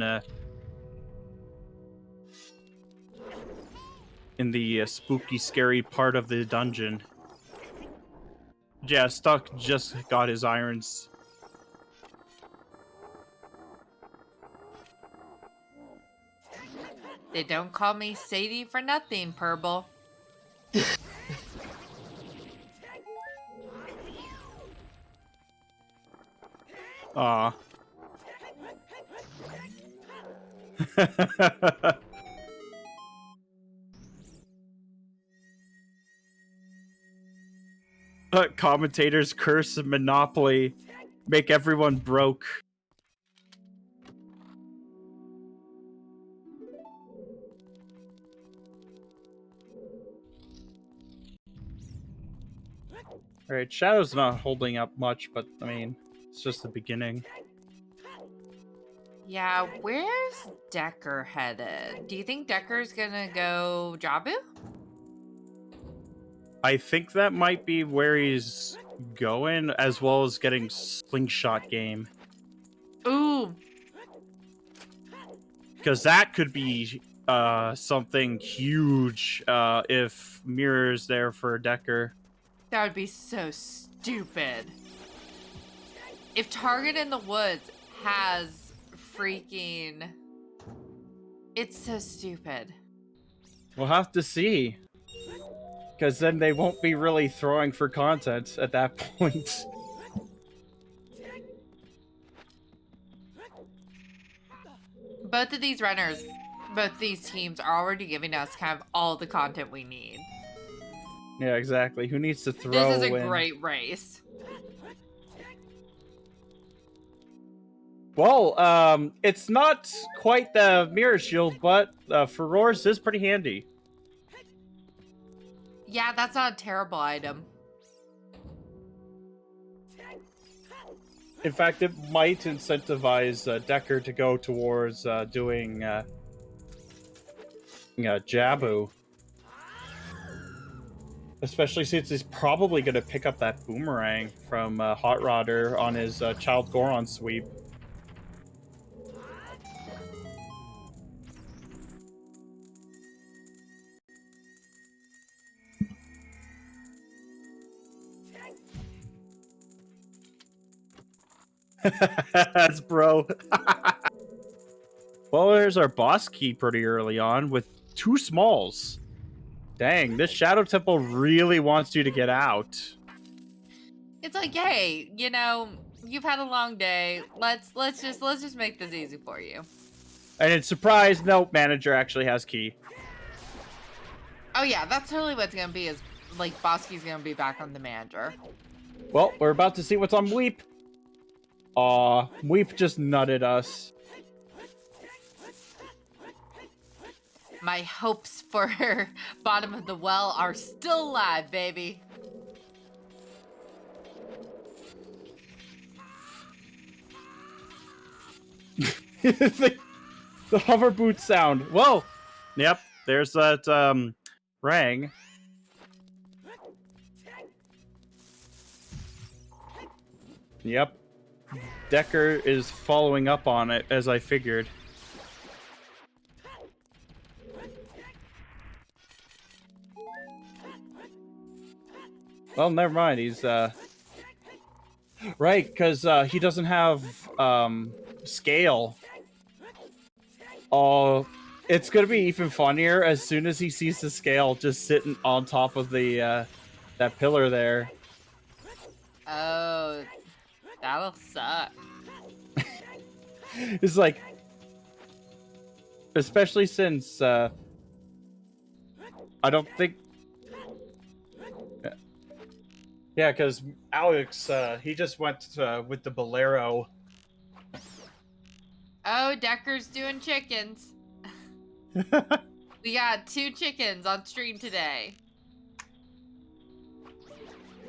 the spooky, scary part of the dungeon. Yeah, Stuck just got his irons. They don't call me Sadie for nothing, Purble. Aw. Commentators curse Monopoly, make everyone broke. Alright, Shadow's not holding up much, but I mean, it's just the beginning. Yeah, where's Decker headed? Do you think Decker's gonna go Jabu? I think that might be where he's going, as well as getting Slingshot Game. Ooh. Because that could be something huge if Mirror's there for Decker. That would be so stupid. If Target in the Woods has freaking... It's so stupid. We'll have to see. Because then they won't be really throwing for content at that point. Both of these runners, both these teams are already giving us kind of all the content we need. Yeah, exactly. Who needs to throw This is a in? great race. Well, it's not quite the Mirror Shield, but Furor's is pretty handy. Yeah, that's not a terrible item. In fact, it might incentivize Decker to go towards doing Jabu. Especially since he's probably going to pick up that boomerang from Hot Rodder on his Child Goron sweep. That's bro. Well, there's our boss key pretty early on with 2 smalls. Dang, this Shadow Temple really wants you to get out. It's like, hey, you know, you've had a long day. Let's just make this easy for you. And it's surprise, no, manager actually has key. Oh yeah, that's totally what's gonna be. Is like Bosky's gonna be back on the manager. Well, we're about to see what's on Weep. Aw, Weep just nutted us. My hopes for bottom of the well are still alive, baby. the hover boot sound. Whoa. Yep, there's that Rang. Yep. Decker is following up on it, as I figured. Well, never mind. He's right, because he doesn't have scale. Oh, it's gonna be even funnier as soon as he sees the scale just sitting on top of the that pillar there. Oh, that'll suck. It's like, especially since I don't think Yeah, because Alex, he just went with the Bolero. Oh, Decker's doing chickens. We got 2 chickens on stream today.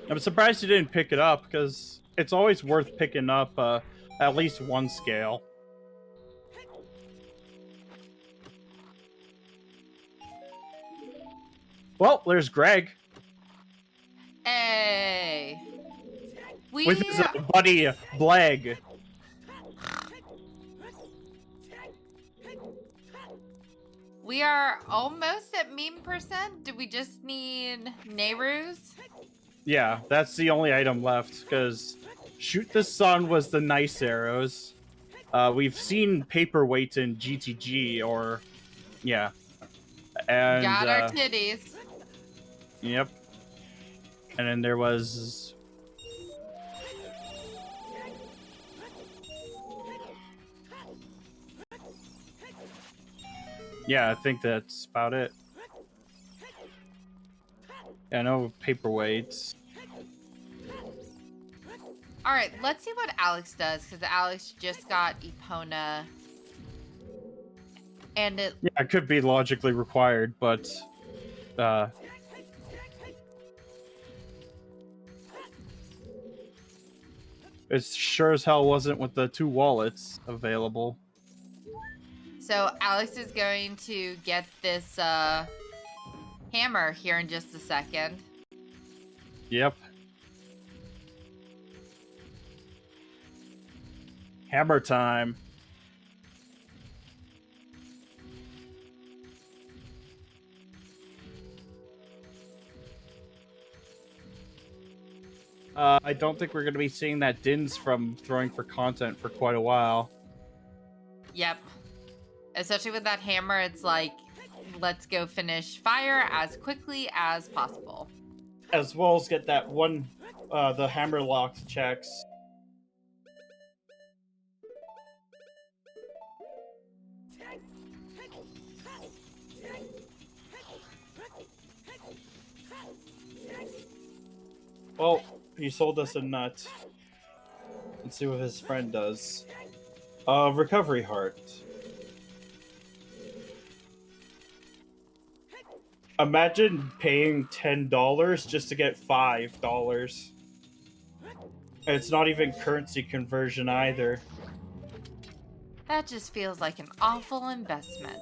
I'm surprised you didn't pick it up, because it's always worth picking up at least one scale. Well, there's Greg. Hey. With his buddy, Blag. We are almost at meme %. Do we just need Nehru's? Yeah, that's the only item left, because Shoot the Sun was the nice arrows. We've seen paperweights in GTG, or... Yeah. And, Got our titties. Yep. And then there was... Yeah, I think that's about it. Yeah, no paperweights. All right, let's see what Alex does, because Alex just got Epona. And it... Yeah, it could be logically required, but... it sure as hell wasn't with the 2 wallets available. So Alex is going to get this hammer here in just a second. Yep. Hammer time. I don't think we're going to be seeing that Dins from throwing for content for quite a while. Yep. Especially with that hammer, it's like, let's go finish fire as quickly as possible. As well as get that one, the hammer locked checks. Well, he sold us a nut. Let's see what his friend does. Recovery heart. Imagine paying $10 just to get $5. And it's not even currency conversion either. That just feels like an awful investment.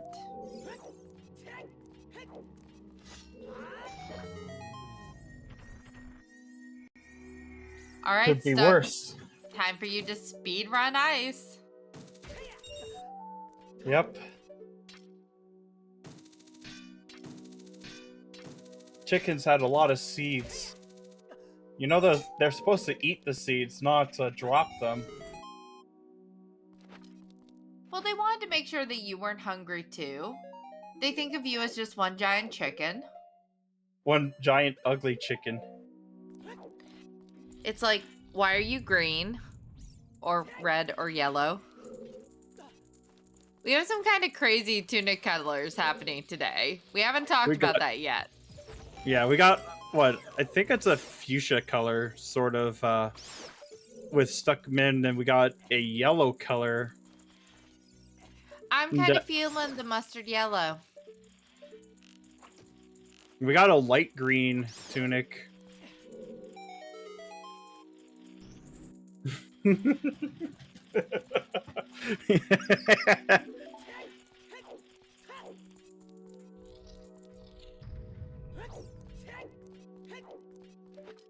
All right, Could be worse. Time for you to speed run ice. Yep. Chickens had a lot of seeds. You know, they're supposed to eat the seeds, not drop them. Well, they wanted to make sure that you weren't hungry too. They think of you as just one giant chicken. One giant ugly chicken. It's like, why are you green? Or red or yellow? We have some kind of crazy tunic colors happening today. We haven't talked about that yet. Yeah, we got, what, I think it's a fuchsia color, sort of, with stuck min, and we got a yellow color. I'm kind of feeling the mustard yellow. We got a light green tunic.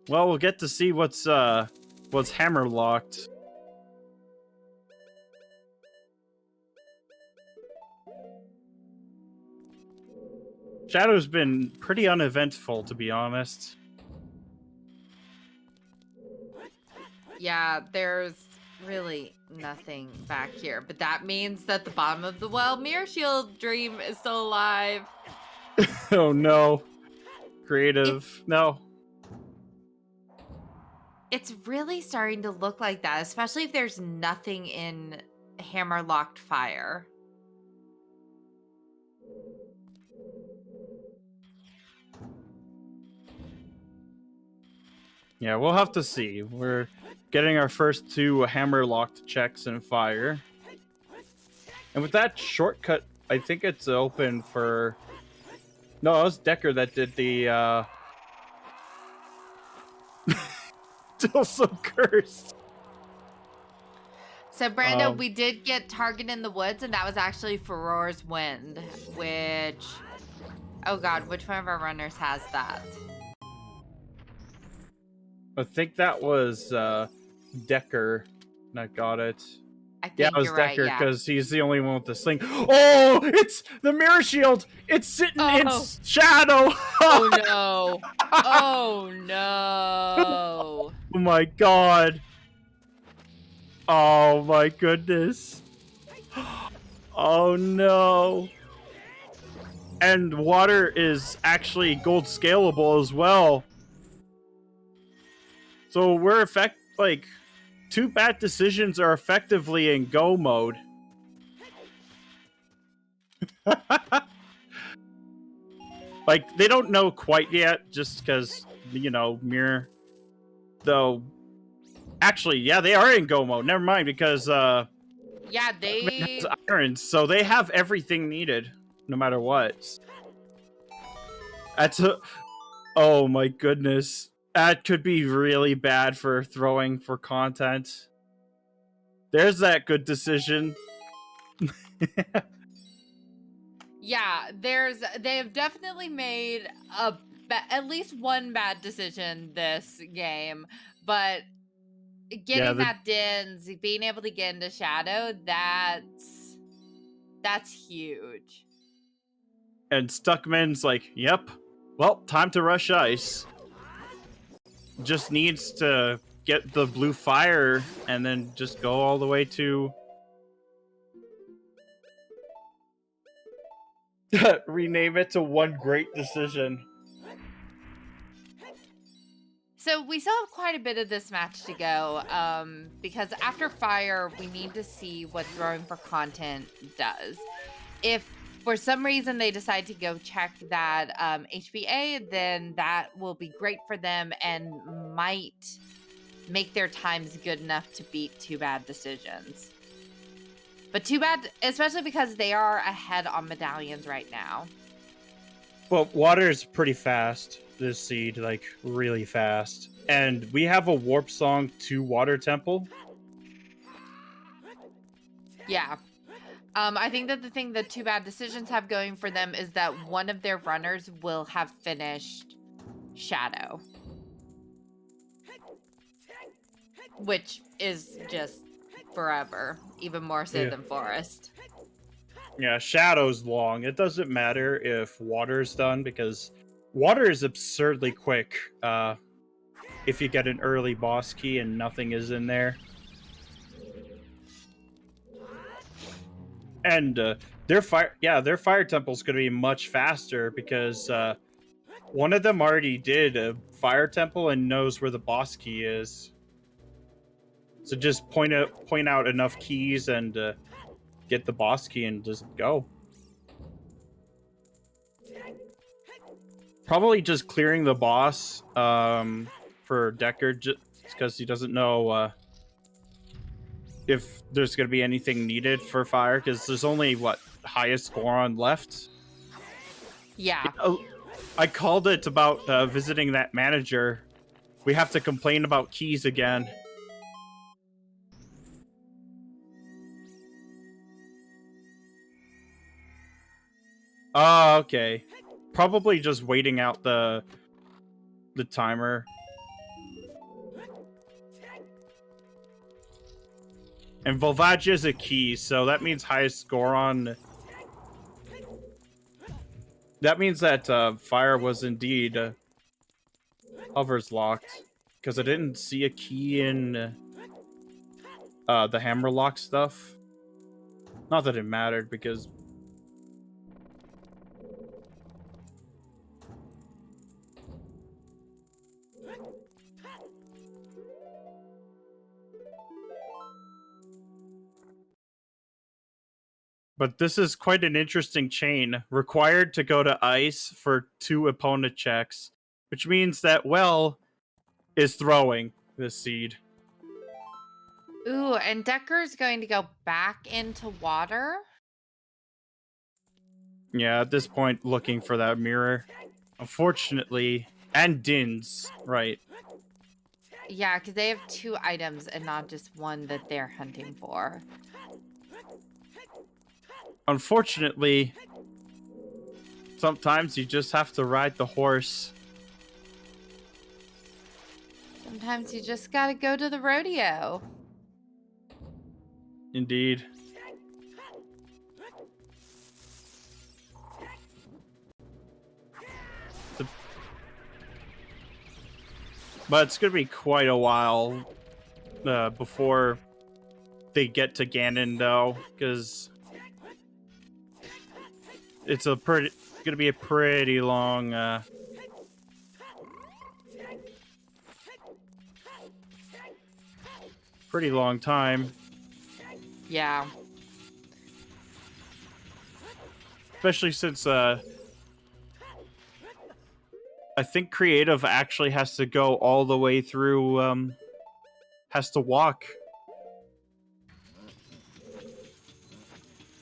Well, we'll get to see what's hammer locked. Shadow's been pretty uneventful, to be honest. Yeah, there's really nothing back here, but that means that the bottom of the well mirror shield dream is still alive. Oh no. Creative. No. It's really starting to look like that, especially if there's nothing in hammer locked fire. Yeah, we'll have to see. We're getting our first 2 hammer-locked checks in fire. And with that shortcut, I think it's open for... No, it was Decker that did the, Still so cursed. So, Brando, we did get Target in the Woods, and that was actually Furor's Wind, which... Oh, God, which one of our runners has that? I think that was, Decker that got it. I think Yeah, it was you're right, Decker, yeah. because he's the only one with the sling. Oh, it's the mirror shield! It's sitting in shadow! Oh, no. Oh, no. Oh, my God. Oh, my goodness. Oh, no. And water is actually gold scalable as well. So we're like 2 bad decisions are effectively in go mode. Like, they don't know quite yet, just because, mirror. Though, actually, yeah, they are in go mode. Never mind, because yeah, they has iron, so they have everything needed, no matter what. Oh my goodness. That could be really bad for throwing for content. There's that good decision. Yeah, they have definitely made at least one bad decision this game, but getting that Dins, being able to get into Shadow, that's huge. And Stuckman's like, yep, well, time to rush ice. Just needs to get the blue fire and then just go all the way to... rename it to One Great Decision. So we still have quite a bit of this match to go, because after fire, we need to see what throwing for content does. If for some reason they decide to go check that HBA, then that will be great for them and might make their times good enough to beat 2 bad decisions. But 2 bad, especially because they are ahead on medallions right now. Well, water is pretty fast this seed, like really fast. And we have a warp song to Water Temple. Yeah. I think that the thing that 2 bad decisions have going for them is that one of their runners will have finished Shadow. Which is just forever, even more so than Forest. Yeah, Shadow's long. It doesn't matter if water's done, because water is absurdly quick if you get an early boss key and nothing is in there. And their fire temple's going to be much faster because one of them already did a fire temple and knows where the boss key is. So just point out enough keys and get the boss key and just go. Probably just clearing the boss for Decker, just because he doesn't know if there's going to be anything needed for fire, because there's only, highest Goron left? Yeah. I called it about visiting that manager. We have to complain about keys again. Oh, okay. Probably just waiting out the timer. And Volvagia is a key, so that means highest Goron. That means that fire was indeed hovers locked, because I didn't see a key in the hammerlock stuff. Not that it mattered, because but this is quite an interesting chain. Required to go to ice for 2 opponent checks, which means that, well, is throwing this seed. Ooh, and Decker's going to go back into water. Yeah, at this point, looking for that mirror. Unfortunately, and Din's, right. Yeah, because they have 2 items and not just one that they're hunting for. Unfortunately, sometimes you just have to ride the horse. Sometimes you just gotta go to the rodeo. Indeed. But it's going to be quite a while before they get to Ganon, though, because it's going to be a pretty long time. Yeah. Especially since I think creative actually has to go all the way through, has to walk.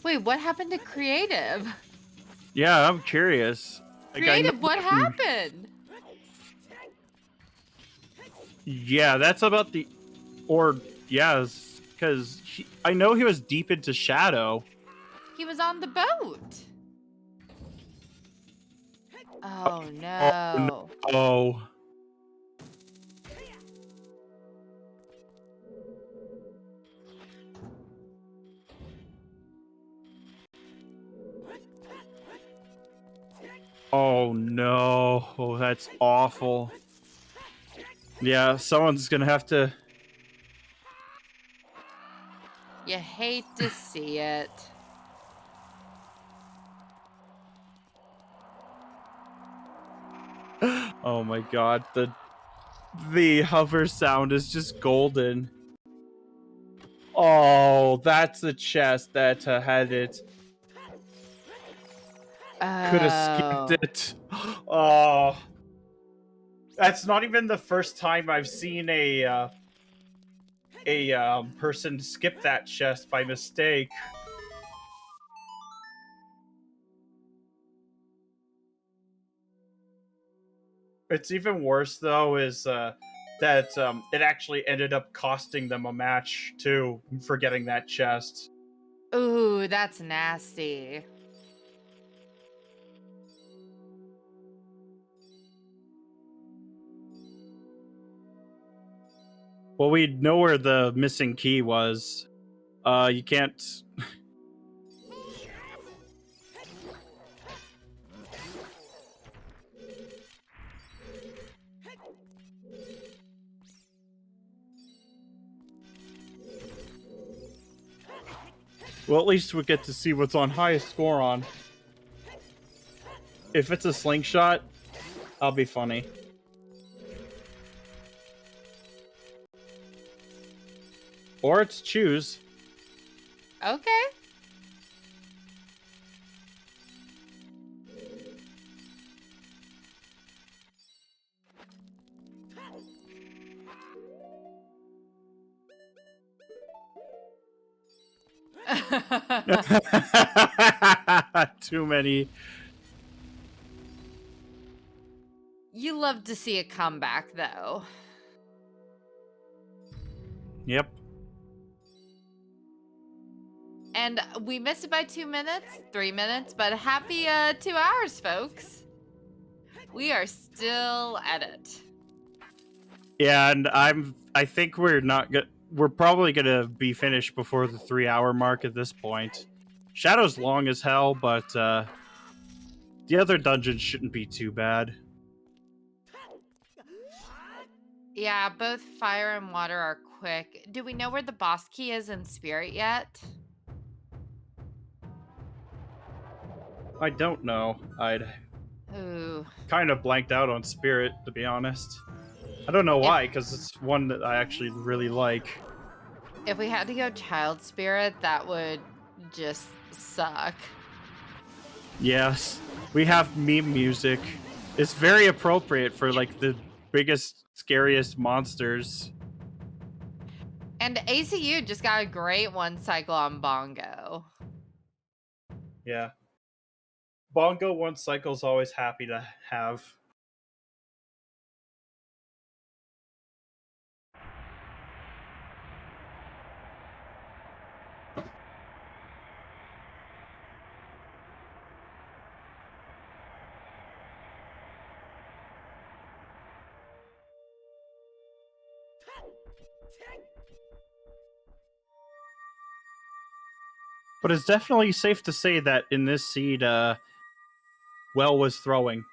Wait, what happened to creative? Yeah, I'm curious. Like, Creative, what happened? Yeah, that's about the... Or, yeah, because I know he was deep into Shadow. He was on the boat. Oh, no. Oh. Oh, no. Oh, that's awful. Yeah, someone's gonna have to... You hate to see it. Oh my god, the hover sound is just golden. Oh, that's the chest that had it. Could have skipped it. Oh. That's not even the first time I've seen a person skip that chest by mistake. It's even worse, though, is that it actually ended up costing them a match, too, for getting that chest. Ooh, that's nasty. Well, we know where the missing key was. You can't... Well, at least we get to see what's on highest score on. If it's a slingshot, I'll be funny. Or it's choose. Okay. Too many. You love to see a comeback, though. Yep. And we missed it by 2 minutes, 3 minutes, but happy 2 hours, folks. We are still at it. Yeah, and I think we're not good. We're probably gonna be finished before the 3-hour mark at this point. Shadow's long as hell, but the other dungeons shouldn't be too bad. Yeah, both fire and water are quick. Do we know where the boss key is in Spirit yet? I don't know. I'd Ooh. kind of blanked out on Spirit, to be honest. I don't know why, because it's one that I actually really like. If we had to go Child Spirit, that would just suck. Yes, we have meme music. It's very appropriate for like the biggest, scariest monsters. And ACU just got a great one cycle on Bongo. Yeah. Bongo one cycle's always happy to have. But it's definitely safe to say that in this seed, Well was throwing.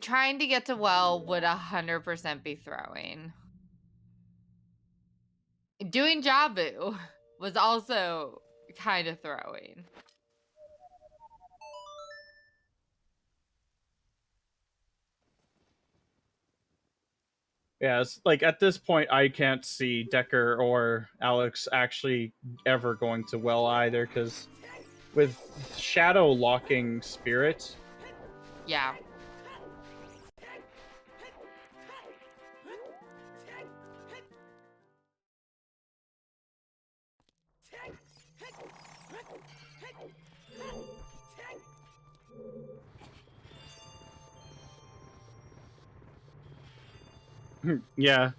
Trying to get to Well would 100% be throwing. Doing Jabu was also kind of throwing. Yeah, it's like at this point, I can't see Decker or Alex actually ever going to Well either, because with Shadow locking Spirit, Yeah. yeah.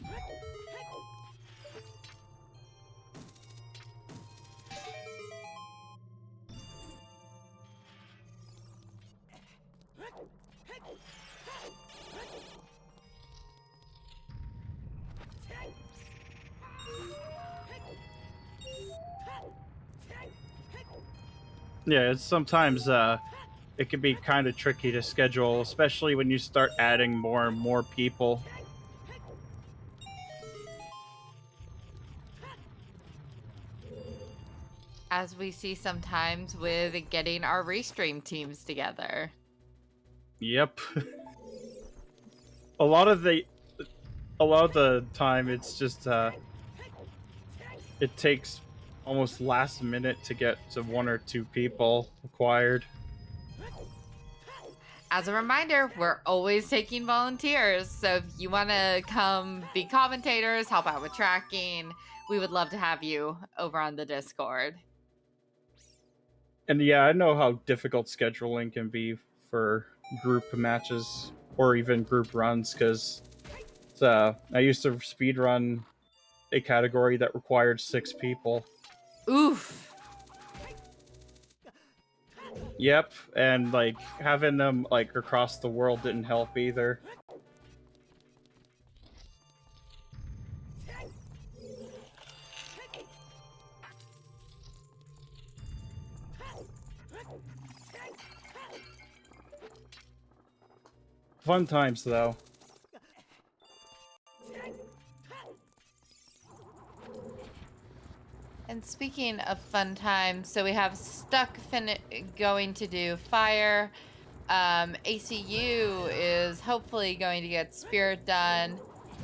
Yeah, it's sometimes it can be kind of tricky to schedule, especially when you start adding more and more people. As we see sometimes with getting our restream teams together. Yep. a lot of the time it's just it takes almost last minute to get to one or two people acquired. As a reminder, we're always taking volunteers. So if you want to come be commentators, help out with tracking, we would love to have you over on the Discord. And yeah, I know how difficult scheduling can be for group matches or even group runs, because I used to speed run a category that required 6 people. Oof. Yep, and like having them like across the world didn't help either. Fun times though. And speaking of fun times, so we have Stuck going to do fire. ACU is hopefully going to get Spirit done.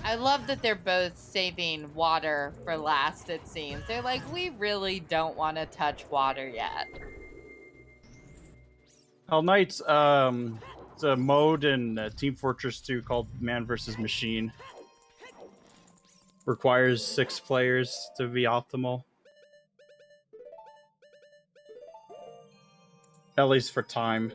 I love that they're both saving water for last, it seems. They're like, we really don't want to touch water yet. Hell Knights, it's a mode in Team Fortress 2 called Man vs. Machine. Requires 6 players to be optimal. At least for time.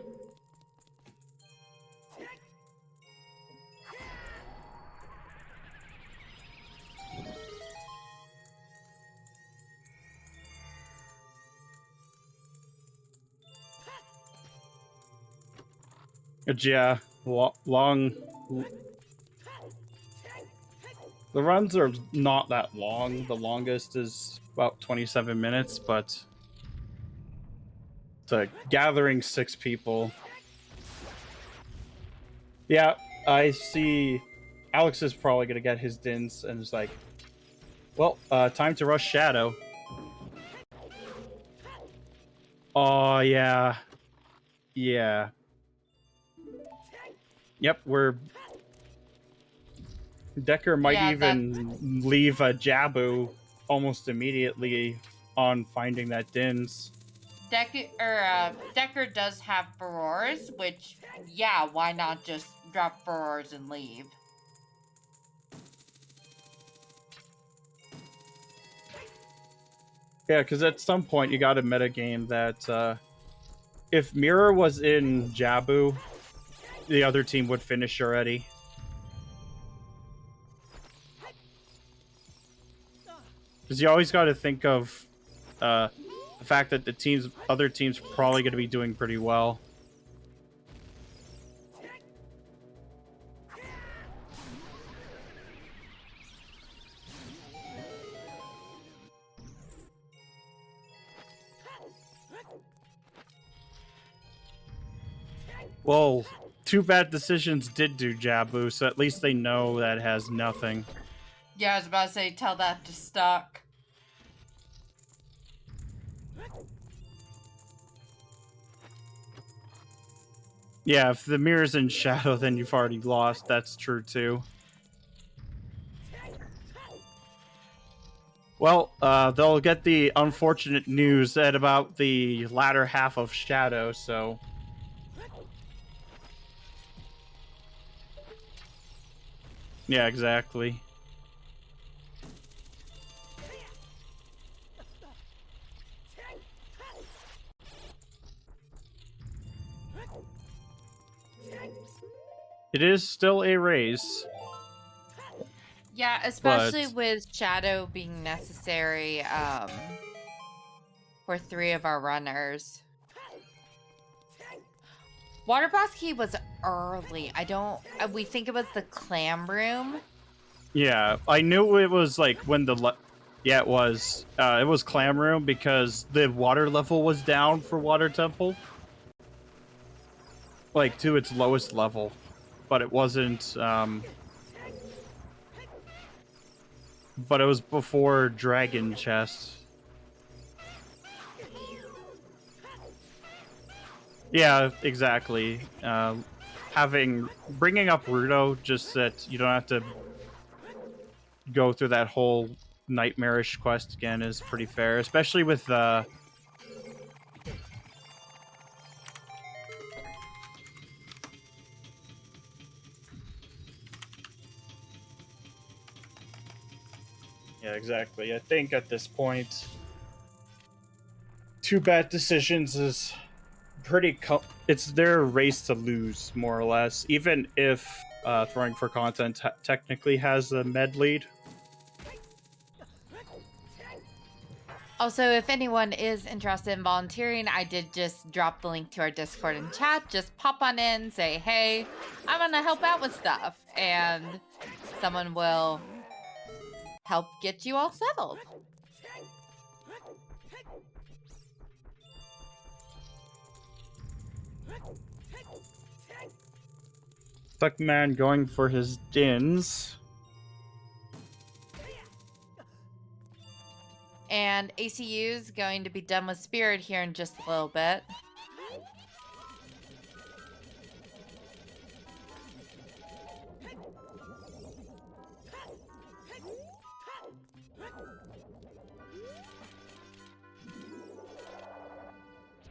Yeah, long. The runs are not that long. The longest is about 27 minutes, but to gathering 6 people. Yeah, I see Alex is probably going to get his dins and is like, well, time to rush Shadow. Oh, yeah. Yeah. Yep, Decker might even leave a Jabu almost immediately on finding that dins. Decker does have Barors, which, yeah, why not just drop fours and leave. Yeah, because at some point you got to metagame that if Mirror was in Jabu, the other team would finish already. Because you always got to think of the fact that the other team's probably going to be doing pretty well. Well, two bad decisions did do Jabu, so at least they know that has nothing. Yeah, I was about to say, tell that to Stuck. Yeah, if the mirror's in shadow, then you've already lost. That's true, too. Well, they'll get the unfortunate news at about the latter half of Shadow, so... Yeah, exactly. It is still a race. Yeah, especially with Shadow being necessary for 3 of our runners. Water Boss Key was early. We think it was the clam room. Yeah, I knew it was like when yeah, it was. It was Clam Room because the water level was down for Water Temple. Like, to its lowest level. But it wasn't, but it was before Dragon Chest. Yeah, exactly. Bringing up Rudo just that you don't have to go through that whole nightmarish quest again is pretty fair, especially with yeah, exactly. I think at this point, 2 bad decisions is pretty. It's their race to lose, more or less. Even if Throwing for Content technically has a med lead. Also, if anyone is interested in volunteering, I did just drop the link to our Discord and chat. Just pop on in, say, hey, I want to help out with stuff. And someone will help get you all settled. Stuckman going for his dins. And ACU is going to be done with Spirit here in just a little bit.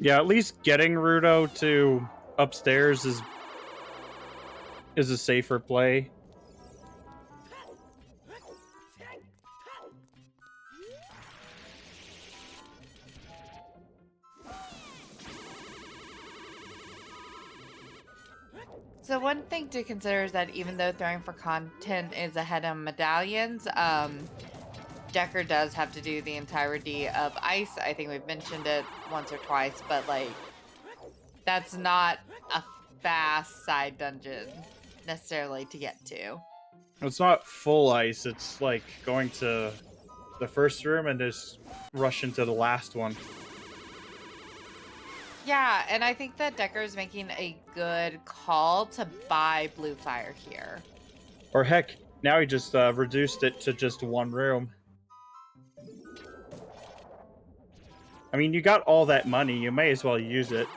Yeah, at least getting Rudo to upstairs is a safer play. So one thing to consider is that even though Throwing for Content is ahead on medallions, Decker does have to do the entirety of Ice. I think we've mentioned it once or twice, but like that's not a fast side dungeon necessarily to get to. It's not full Ice, it's like going to the first room and just rush into the last one. Yeah, and I think that Decker is making a good call to buy Blue Fire here. Or heck, now he just reduced it to just 1 room. I mean, you got all that money, you may as well use it.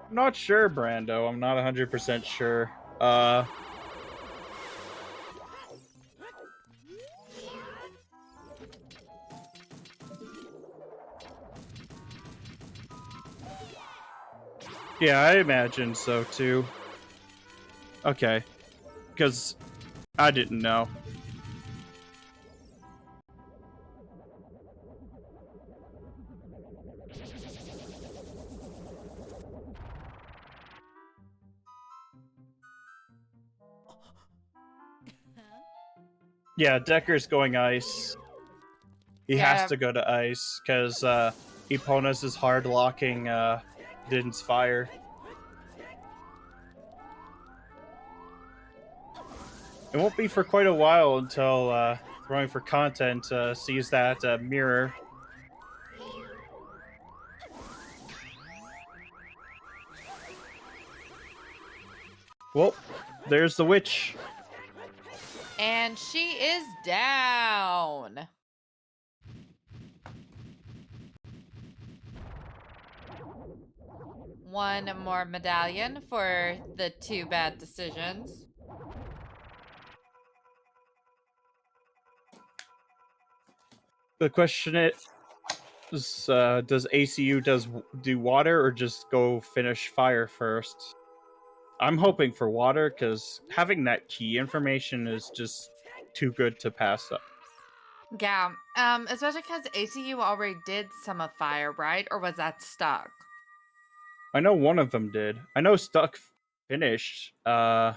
I'm not sure, Brando. I'm not 100% sure. Yeah, I imagine so too. Okay. Because I didn't know. Yeah, Decker's going ice. He has Yeah. to go to ice because Epona's is hard locking Din's fire. It won't be for quite a while until Throwing for Content sees that mirror. Well, there's the witch. And she is down. One more medallion for the 2 bad decisions. The question is, does ACU do water or just go finish fire first? I'm hoping for water because having that key information is just too good to pass up. Yeah, especially because ACU already did some of fire, right? Or was that stuck? I know one of them did. I know Stuck finished. It'd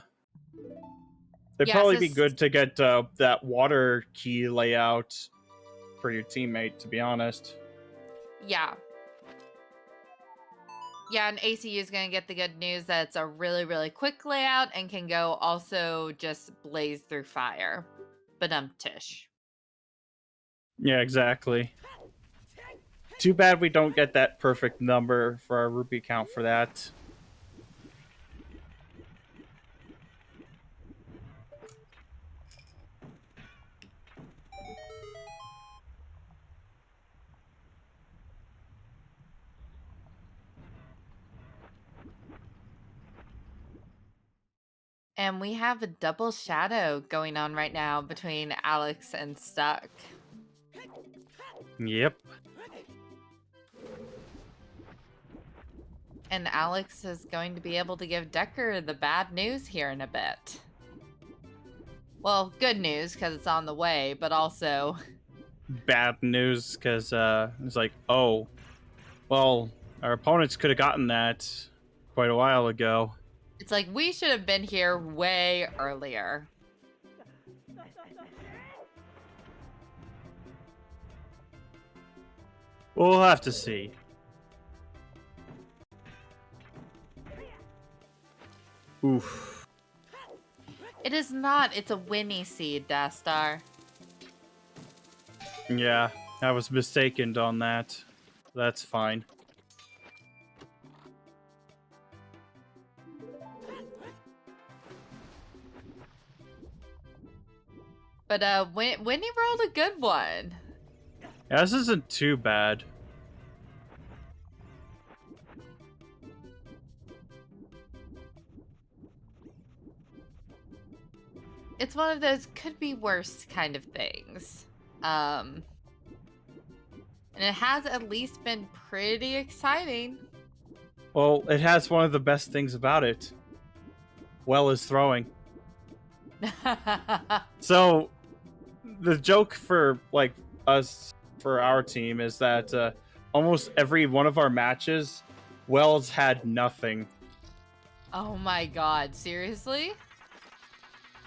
Yes, probably be good to get that water key layout for your teammate, to be honest. yeah. Yeah, and ACU is going to get the good news that it's a really, really quick layout and can go also just blaze through fire. Tish. Yeah, exactly. Too bad we don't get that perfect number for our rupee count for that. And we have a double shadow going on right now between Alex and Stuck. Yep. And Alex is going to be able to give Decker the bad news here in a bit. Well, good news because it's on the way, but also Bad news because it's like, oh, well, our opponents could have gotten that quite a while ago. it's like we should have been here way earlier. We'll have to see. Oof. It is not. It's a Winnie seed, Dastar. Yeah, I was mistaken on that. That's fine. But Winnie rolled a good one. Yeah, this isn't too bad. It's one of those could be worse kind of things. And it has at least been pretty exciting. Well, it has one of the best things about it. Well is throwing. So, the joke for, like, us, for our team, is that almost every one of our matches, Wells had nothing. Oh my god, seriously?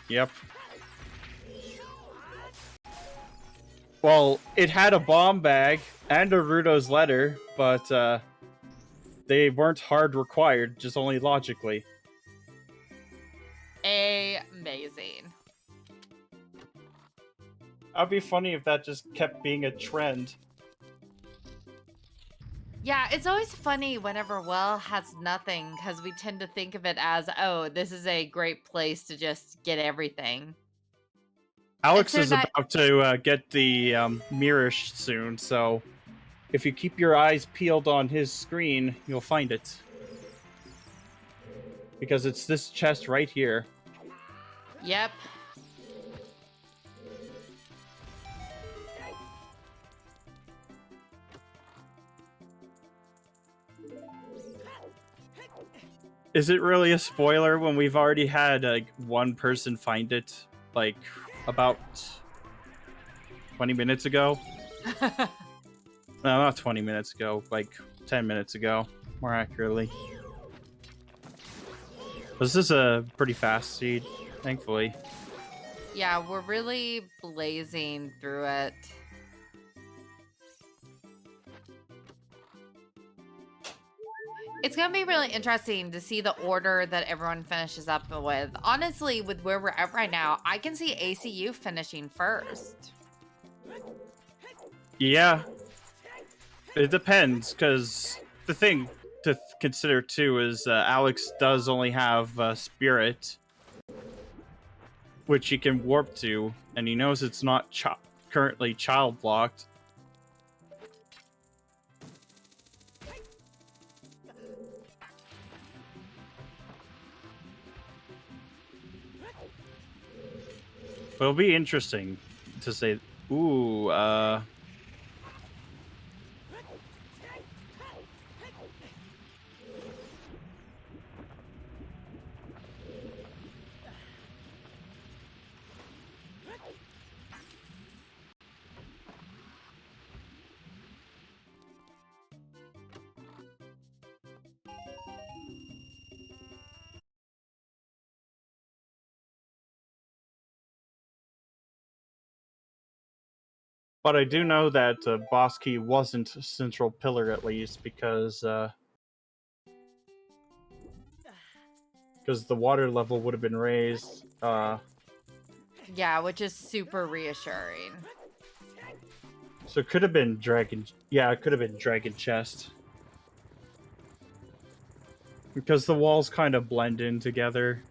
Yep. Well, it had a bomb bag and a Rudo's letter, but they weren't hard required, just only logically. Amazing. That'd be funny if that just kept being a trend. Yeah, it's always funny whenever Well has nothing because we tend to think of it as, oh, this is a great place to just get everything. Alex And is so that- about to get the mirror soon, so if you keep your eyes peeled on his screen, you'll find it. Because it's this chest right here. Yep. Is it really a spoiler when we've already had like one person find it like about 20 minutes ago? No, not 20 minutes ago, like 10 minutes ago, more accurately. This is a pretty fast seed, thankfully. Yeah, we're really blazing through it. It's going to be really interesting to see the order that everyone finishes up with. Honestly, with where we're at right now, I can see ACU finishing first. Yeah, it depends, because the thing to consider too is Alex does only have Spirit, which he can warp to, and he knows it's not currently child locked. But it'll be interesting to say, ooh, but I do know that Boss Key wasn't Central Pillar, at least, because the water level would have been raised. Yeah, which is super reassuring. So it could have been Dragon. Yeah, it could have been Dragon Chest. Because the walls kind of blend in together.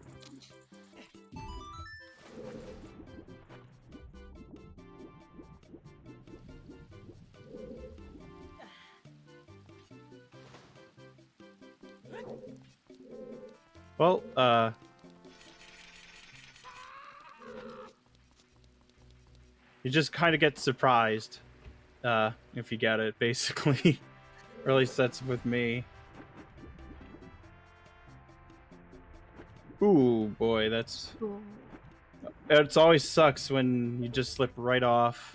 Well, you just kind of get surprised if you get it, basically. Or at least that's with me. Ooh, boy, that's... Ooh. It always sucks when you just slip right off.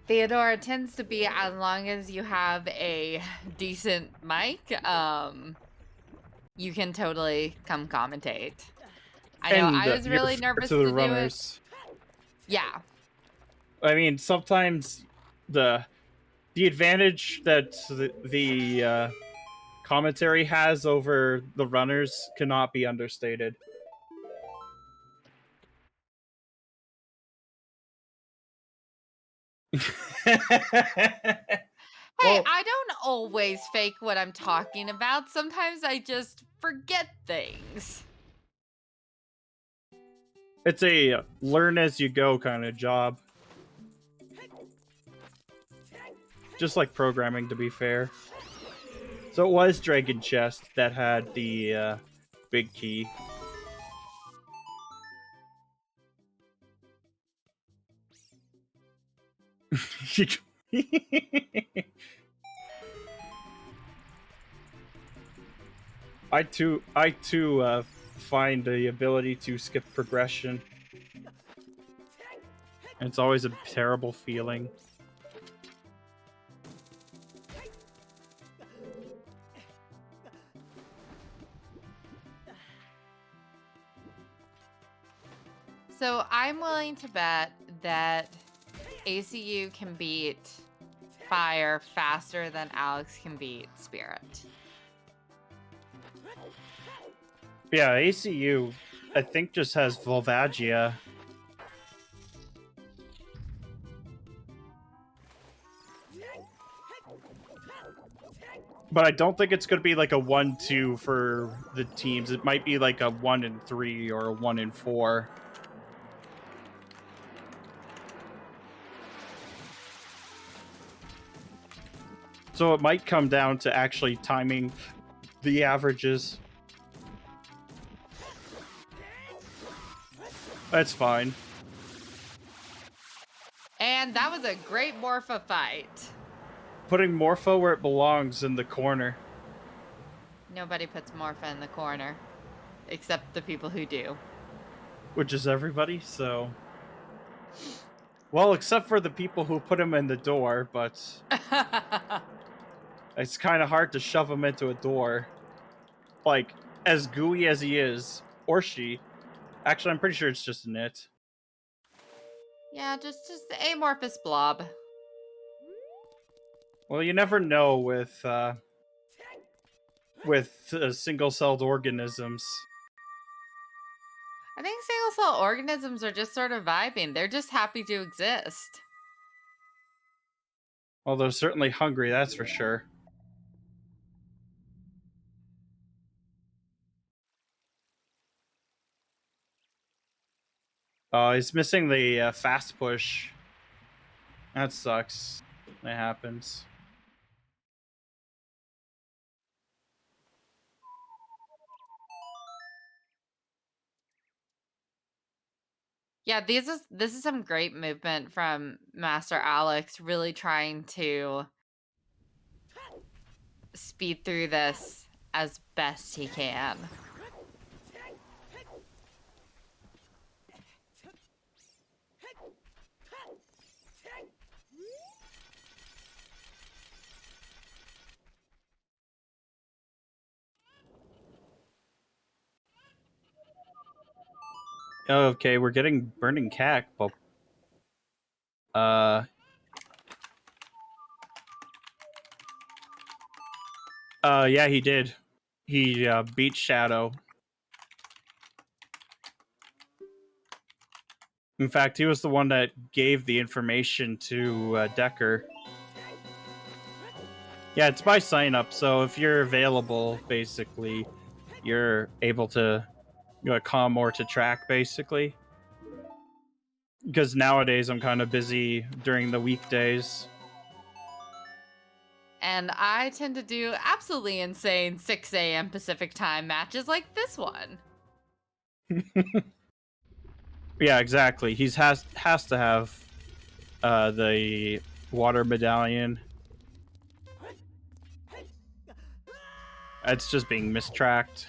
Theodore, it tends to be as long as you have a decent mic, you can totally come commentate. I know And I was really you're nervous to the to do it. runners. Yeah. I mean, sometimes the advantage that the commentary has over the runners cannot be understated. Hey, Well, I don't always fake what I'm talking about. Sometimes I just forget things. it's a learn as you go kind of job. Just like programming, to be fair. So it was Dragon Chest that had the big key. I too find the ability to skip progression. And it's always a terrible feeling. So I'm willing to bet that ACU can beat Fire faster than Alex can beat Spirit. Yeah, ACU, I think, just has Volvagia. But I don't think it's going to be like a 1-2 for the teams. It might be like a 1-3 or a 1-4. So it might come down to actually timing the averages. That's fine. And that was a great Morpha fight. Putting Morpho where it belongs, in the corner. Nobody puts Morpha in the corner. Except the people who do. Which is everybody, so... Well, except for the people who put him in the door, but... It's kind of hard to shove him into a door. Like, as gooey as he is, or she. Actually, I'm pretty sure it's just an it. Yeah, just the amorphous blob. Well, you never know with single-celled organisms. I think single-cell organisms are just sort of vibing. They're just happy to exist. Well, they're certainly hungry, that's for sure. Oh, he's missing the fast push. That sucks. That happens. Yeah, this is some great movement from Masteraleks, really trying to speed through this as best he can. Okay, we're getting burning cack, but yeah, he did. He beat Shadow. In fact, he was the one that gave the information to Decker. Yeah, it's by sign up, so if you're available, basically, you're able to come more to track, basically. Because nowadays I'm kind of busy during the weekdays. And I tend to do absolutely insane 6 a.m. Pacific time matches like this one. Yeah, exactly. He has to have the water medallion. It's just being mistracked.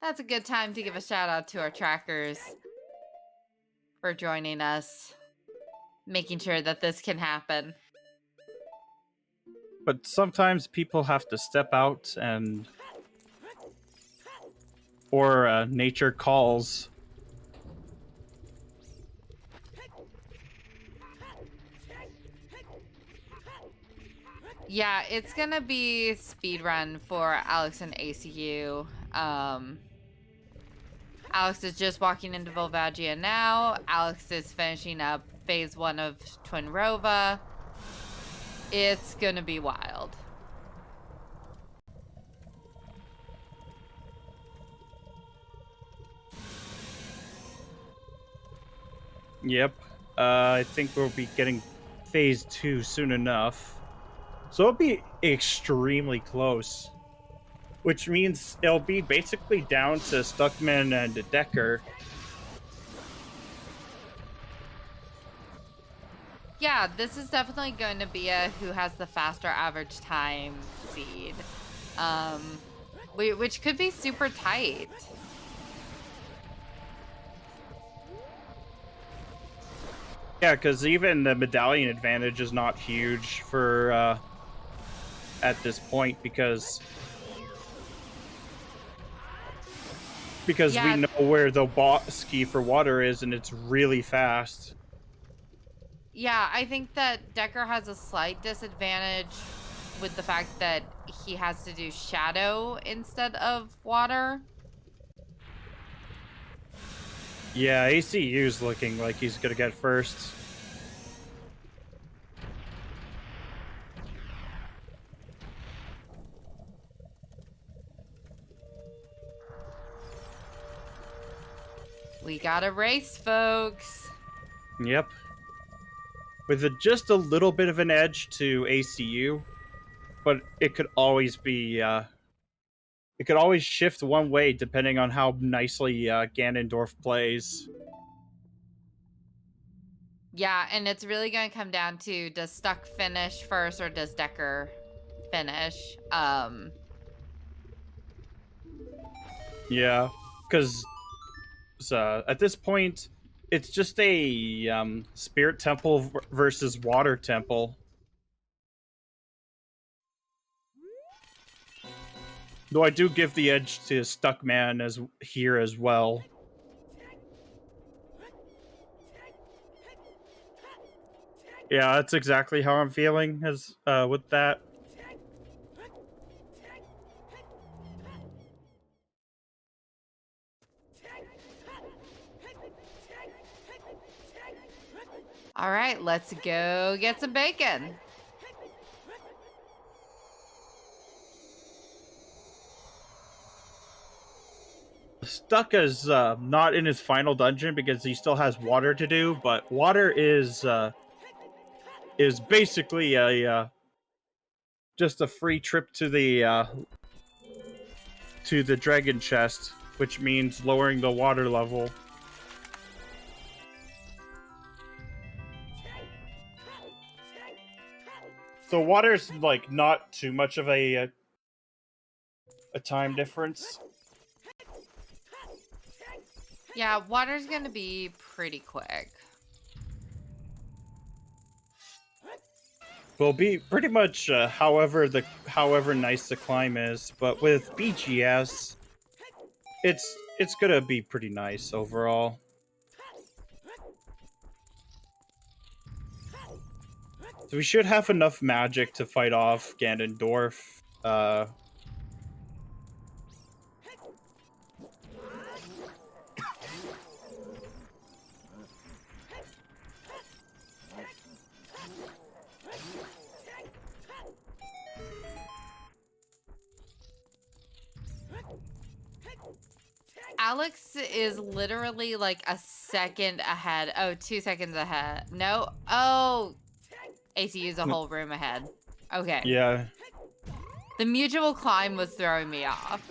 That's a good time to give a shout out to our trackers for joining us, making sure that this can happen. But sometimes people have to step out and... or nature calls. Yeah, it's gonna be speedrun for Alex and ACU. Alex is just walking into Volvagia now. Alex is finishing up phase 1 of Twin Rova. It's gonna be wild. Yep. I think we'll be getting phase 2 soon enough. So it'll be extremely close. Which means it'll be basically down to Stuckman and Decker. Yeah, this is definitely going to be a who has the faster average time seed. Which could be super tight. Yeah, because even the medallion advantage is not huge for at this point because Yeah. we know where the boss key for water is and it's really fast. Yeah, I think that Decker has a slight disadvantage with the fact that he has to do shadow instead of water. Yeah, ACU's looking like he's gonna get first. We got a race, folks. Yep. With just a little bit of an edge to ACU, but it could always be it could always shift one way depending on how nicely Ganondorf plays. Yeah, and it's really going to come down to, does Stuck finish first or does Decker finish? Yeah, because at this point, it's just a spirit temple versus water temple. Though I do give the edge to Stuck Man as here as well. Yeah, that's exactly how I'm feeling as with that. All right, let's go get some bacon. Stuck is not in his final dungeon because he still has water to do, but water is basically a just a free trip to the dragon chest, which means lowering the water level. So water's like not too much of a time difference. Yeah, water's going to be pretty quick. Will be pretty much however nice the climb is, but with BGS, it's gonna be pretty nice overall. So we should have enough magic to fight off Ganondorf. Alex is literally like a second ahead. Oh, 2 seconds ahead. No. Oh, ACU's a whole room ahead. Okay. Yeah. The mutual climb was throwing me off.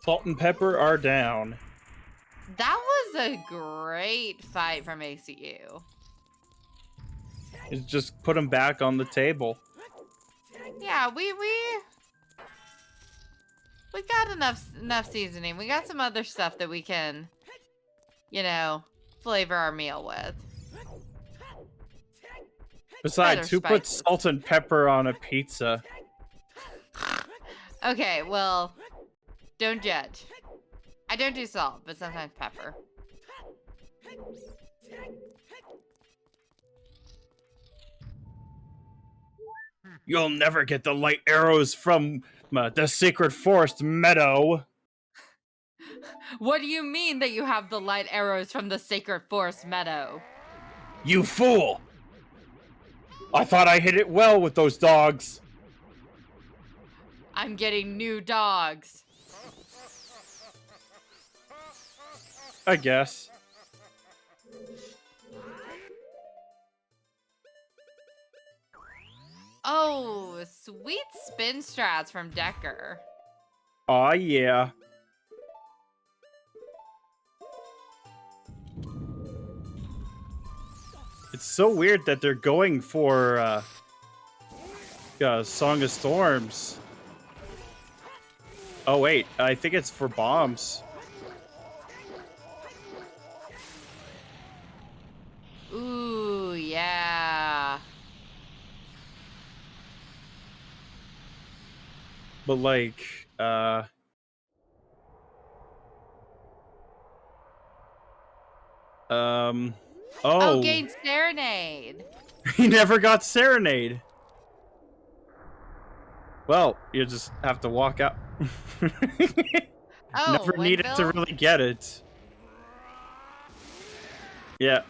Salt and pepper are down. That was a great fight from ACU. It's just put them back on the table. Yeah, we got enough seasoning. We got some other stuff that we can, you know, flavor our meal with. Besides, who puts salt and pepper on a pizza? Okay, well, don't judge. I don't do salt, but sometimes pepper. You'll never get the light arrows from the Sacred Forest Meadow. What do you mean that you have the light arrows from the Sacred Forest Meadow? You fool! I thought I hit it well with those dogs. I'm getting new dogs. I guess. Oh, sweet spin strats from Decker. Aw, yeah. It's so weird that they're going for Song of Storms. Oh wait, I think it's for bombs. Ooh, yeah. But like, Oh, Gain Serenade. He never got Serenade. Well, you just have to walk out. Oh, never needed to really get it. Yeah.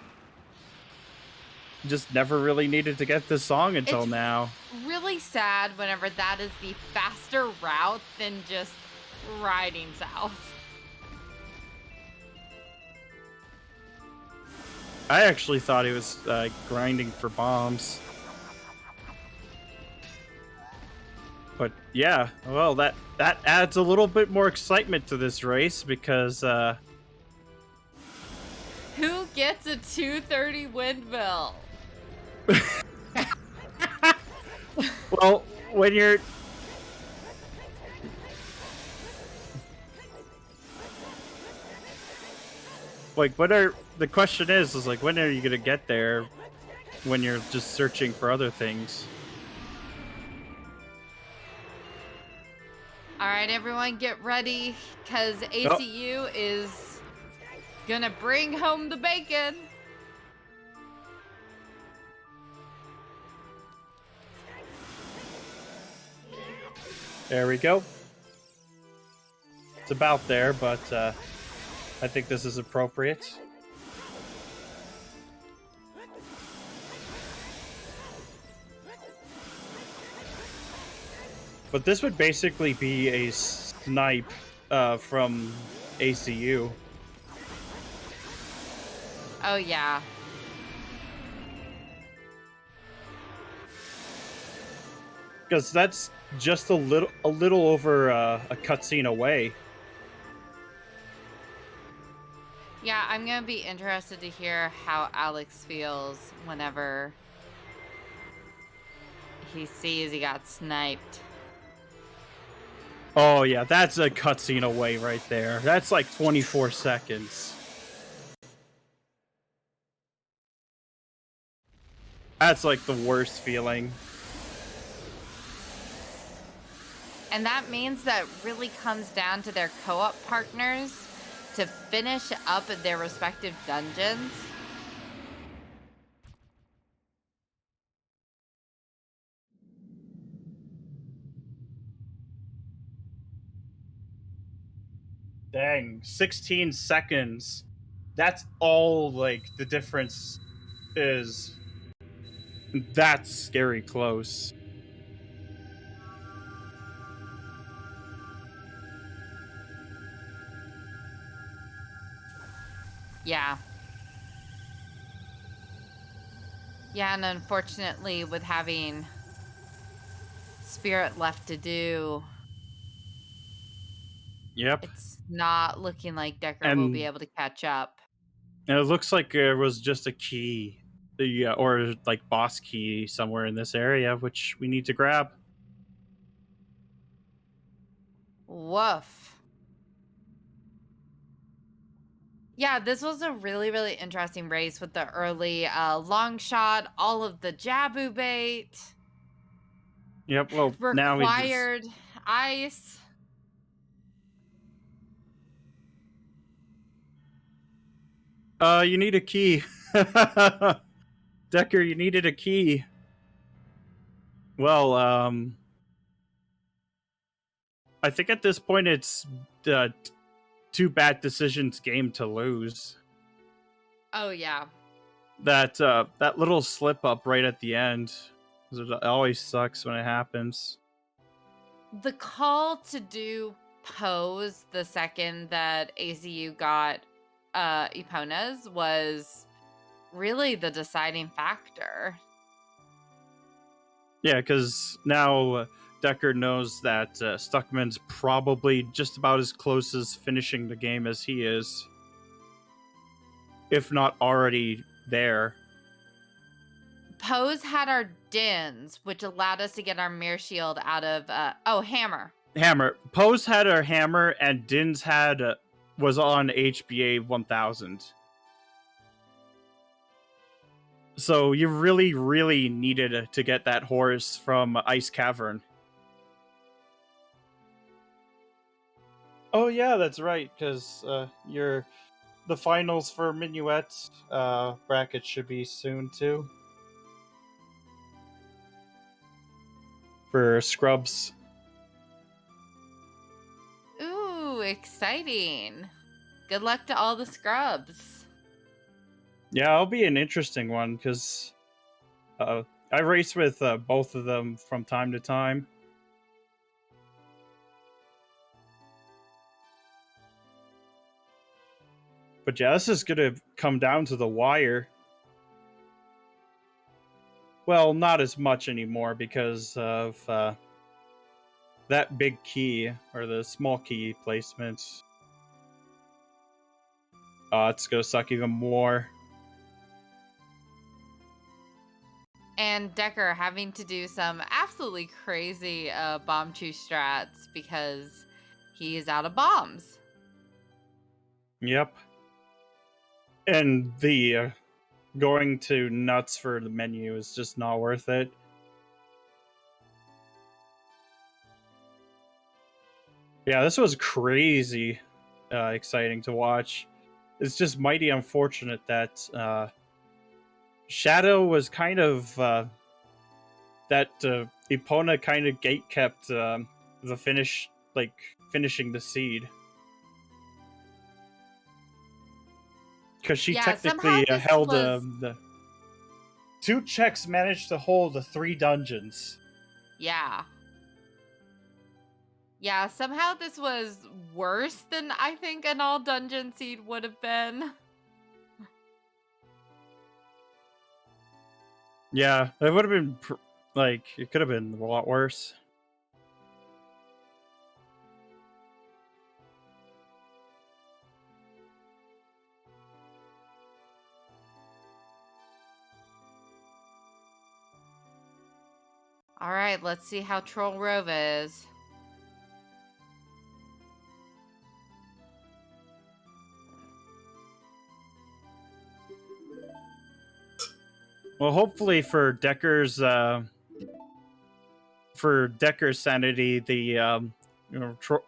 Just never really needed to get this song until now. Really sad whenever that is the faster route than just riding south. I actually thought he was grinding for bombs. But yeah, well, that adds a little bit more excitement to this race because gets a 230 windmill. Well, when you're... Like, the question is like, when are you gonna get there when you're just searching for other things? All right, everyone, get ready, because ACU is gonna bring home the bacon. There we go. It's about there, but I think this is appropriate. But this would basically be a snipe from ACU. Oh, yeah. Because that's just a little over a cutscene away. Yeah, I'm going to be interested to hear how Alex feels whenever he sees he got sniped. Oh, yeah, that's a cutscene away right there. That's like 24 seconds. That's like the worst feeling. And that means that really comes down to their co-op partners to finish up their respective dungeons. Dang, 16 seconds. That's all, like, the difference is. That's scary close. Yeah. Yeah, and unfortunately, with having Spirit left to do, Yep. it's not looking like Decker will be And able to catch up. it looks like there was just a key, or like boss key somewhere in this area, which we need to grab. Woof. Yeah, this was a really, really interesting race with the early long shot, all of the Jabu bait, Yep, well, now we just... required ice. You need a key. Decker, you needed a key. Well, I think at this point it's the two bad decisions game to lose. Oh, yeah. That little slip up right at the end, it always sucks when it happens. The call to do pose the second that ACU got Epona's was really the deciding factor. Yeah, because now Decker knows that Stuckman's probably just about as close as finishing the game as he is, if not already there. Pose had our dins, which allowed us to get our mirror shield out of hammer. Pose had our hammer, and Din's had was on HBA 1000. So you really, really needed to get that horse from Ice Cavern. Oh yeah, that's right, because the finals for Minuet bracket should be soon too. For Scrubs. Ooh, exciting. Good luck to all the scrubs. Yeah, it'll be an interesting one, because I race with both of them from time to time. But yeah, this is going to come down to the wire. Well, not as much anymore because of that big key, or the small key placement. It's going to suck even more. And Decker having to do some absolutely crazy bomb chew strats because he is out of bombs. Yep. And the going to nuts for the menu is just not worth it. Yeah, this was crazy exciting to watch. It's just mighty unfortunate that Shadow was kind of that Epona kind of gatekept the finish, like finishing the seed, because she Yeah, somehow technically this held was... the 2 checks managed to hold the 3 dungeons. Yeah. Yeah, somehow this was worse than I think an all dungeon seed would have been. Yeah, it would have been like it could have been a lot worse. All right, let's see how Troll Rova is. Well, hopefully for Decker's sanity, the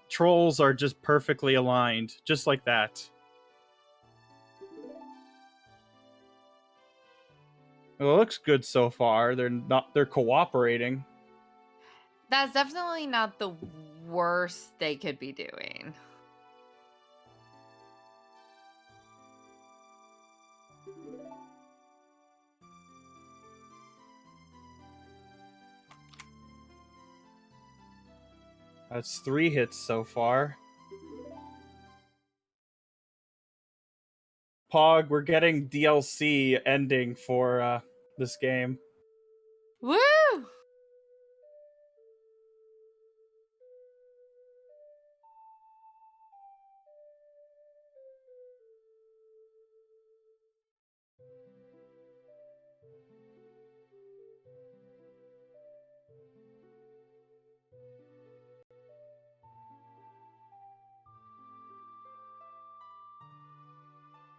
trolls are just perfectly aligned, just like that. Well, it looks good so far. They're cooperating. That's definitely not the worst they could be doing. That's 3 hits so far. Pog, we're getting DLC ending for this game. Woo!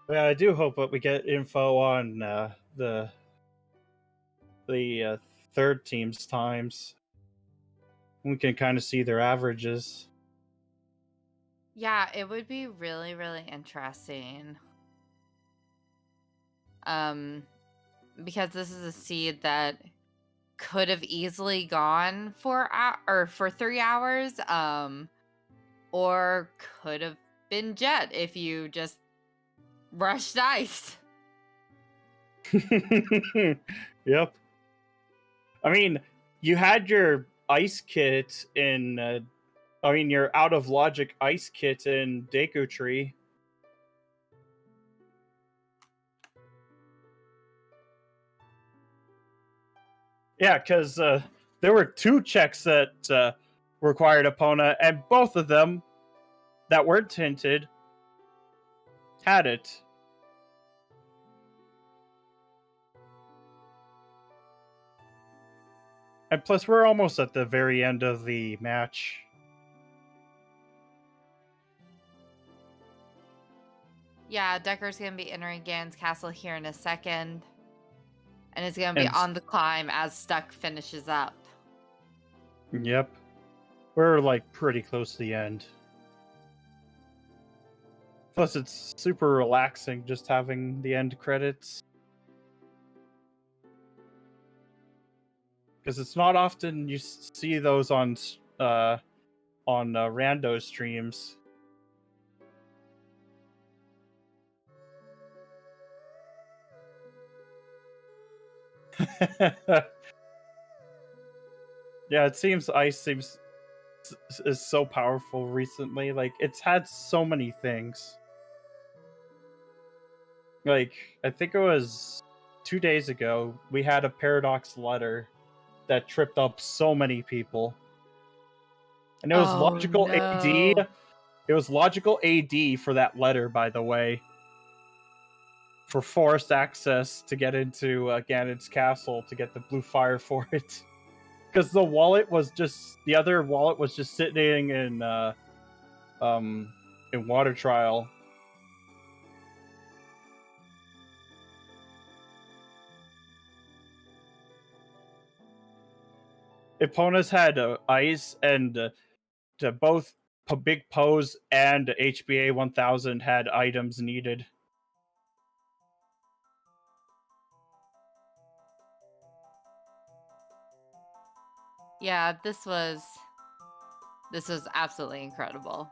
Yeah, I do hope that we get info on the third team's times. We can kind of see their averages. Yeah, it would be really, really interesting. Because this is a seed that could have easily gone for 3 hours, or could have been Jet if you just rushed ice. Yep. I mean, you had your ice kit in. Your out of logic ice kit in Deku Tree. Yeah, because there were 2 checks that required Epona, and both of them that weren't tinted had it. And plus, we're almost at the very end of the match. Yeah, Decker's going to be entering Gan's castle here in a second. And is going to be And on the climb as Stuck finishes up. yep. We're like pretty close to the end. Plus, it's super relaxing just having the end credits. Because it's not often you see those on rando streams. Yeah, it seems Ice is so powerful recently. Like, it's had so many things. Like, I think it was 2 days ago, we had a paradox letter that tripped up so many people. And it was logical AD. It was logical AD for that letter, by the way. for forced access to get into Ganon's castle to get the blue fire for it. Because the other wallet was just sitting in Water Trial. Epona's had ice, and both Big Pose and HBA 1000 had items needed. Yeah, this was absolutely incredible.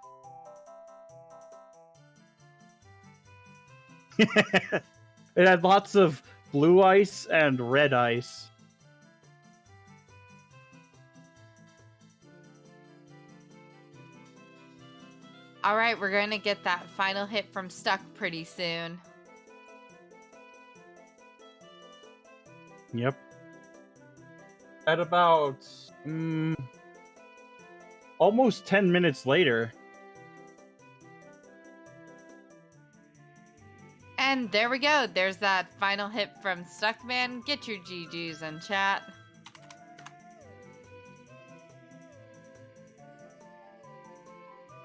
It had lots of blue ice and red ice. All right, we're going to get that final hit from Stuck pretty soon. Yep. At about almost 10 minutes later. And there we go. There's that final hit from Stuckman. Get your GGs in chat.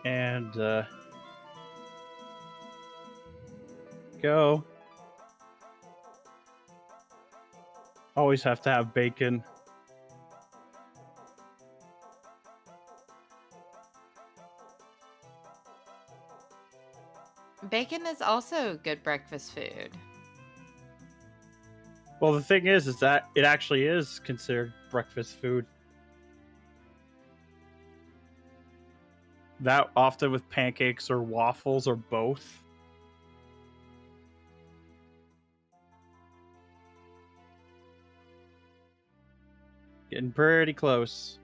And go. Always have to have bacon. Bacon is also good breakfast food. Well, the thing is that it actually is considered breakfast food. That often with pancakes or waffles or both. Getting pretty close.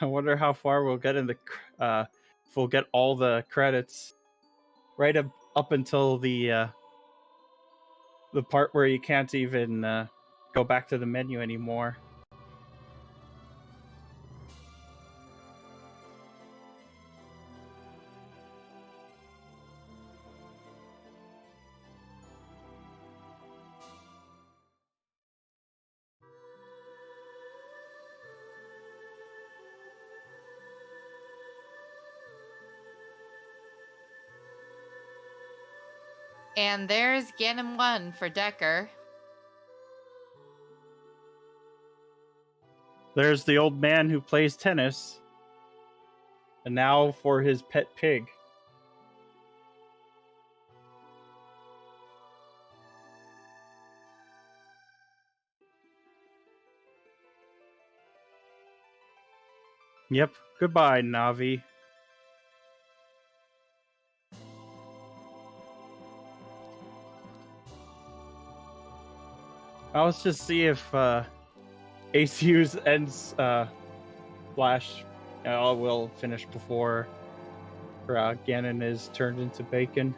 I wonder how far we'll get in the if we'll get all the credits right up until the part where you can't even go back to the menu anymore. And there's Ganon 1 for Decker. There's the old man who plays tennis. And now for his pet pig. Yep. Goodbye, Navi. Let's just see if ACU's ends Flash will finish before Ganon is turned into bacon.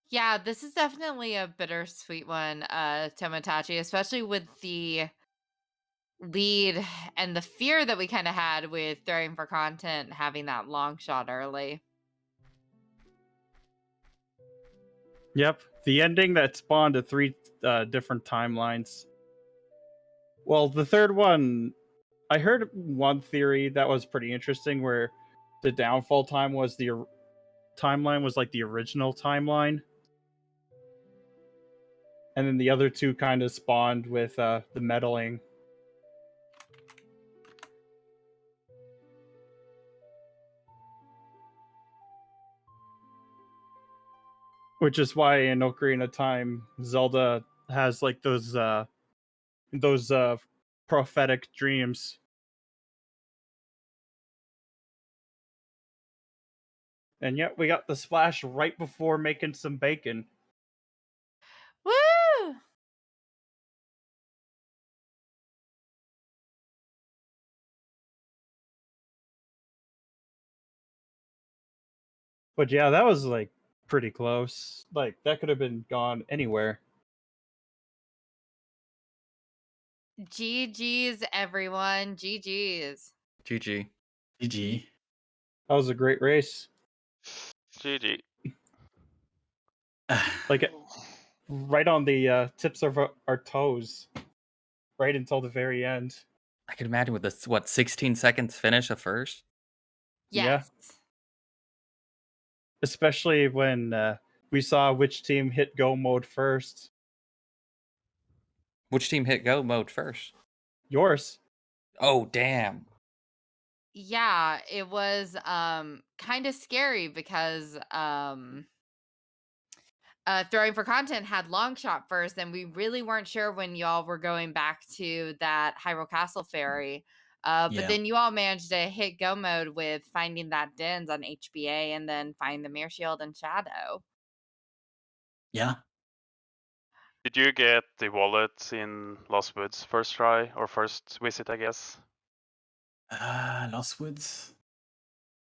Yeah, this is definitely a bittersweet one, Tomodachi, especially with the lead and the fear that we kind of had with throwing for content, having that long shot early. Yep, the ending that spawned to 3 different timelines. Well, the third one, I heard one theory that was pretty interesting, where the downfall time was timeline was like the original timeline, and then the other two kind of spawned with the meddling. Which is why in Ocarina of Time, Zelda has like those prophetic dreams. And yet we got the splash right before making some bacon. Woo! But yeah, that was like pretty close. Like that could have been gone anywhere. GG's, everyone. GG's. GG. GG. That was a great race. GG. Like right on the tips of our toes, right until the very end. I could imagine with this 16 seconds finish at first. Yes. Yeah. Especially when we saw which team hit go mode first. Which team hit go mode first? Yours. Oh, damn. Yeah, it was kind of scary because Throwing for Content had long shot first, and we really weren't sure when y'all were going back to that Hyrule Castle ferry. But Yeah. then you all managed to hit go mode with finding that Dens on HBA and then find the Mirror Shield and Shadow. Yeah. Did you get the wallet in Lost Woods first try or first visit, I guess? Lost Woods.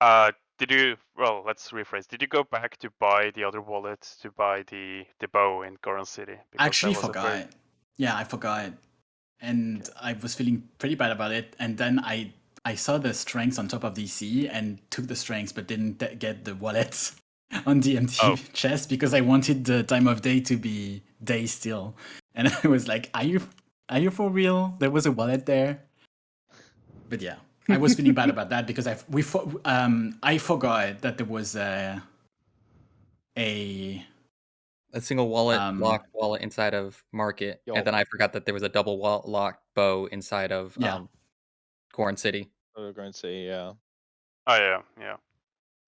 Did you? Well, let's rephrase. Did you go back to buy the other wallet to buy the bow in Goron City? I actually that was a very- forgot. Yeah, I forgot. And I was feeling pretty bad about it. And then I saw the strengths on top of DC and took the strengths, but didn't get the wallet on the empty chest because I wanted the time of day to be day still. And I was like, are you for real? There was a wallet there. But yeah, I was feeling bad about that because I forgot that there was a single wallet, locked wallet inside of Market, and then I forgot that there was a double locked bow inside of Goron City. Goron City, yeah. Oh yeah.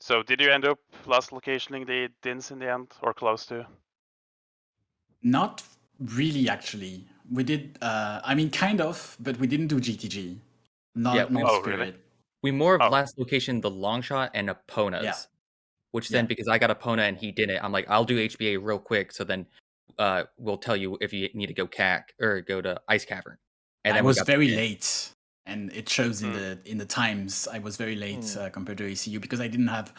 So did you end up last locationing the Dins in the end, or close to? Not really, actually. We did. I mean, kind of, but we didn't do GTG. Not Spirit. Really? We more of last location the long shot and Epona's. Yeah. Which then, because I got Epona and he didn't, I'm like, I'll do HBA real quick. So then we'll tell you if you need to go CAC or go to Ice Cavern. And I then was very late, and it shows in the times. I was very late compared to ACU because I didn't have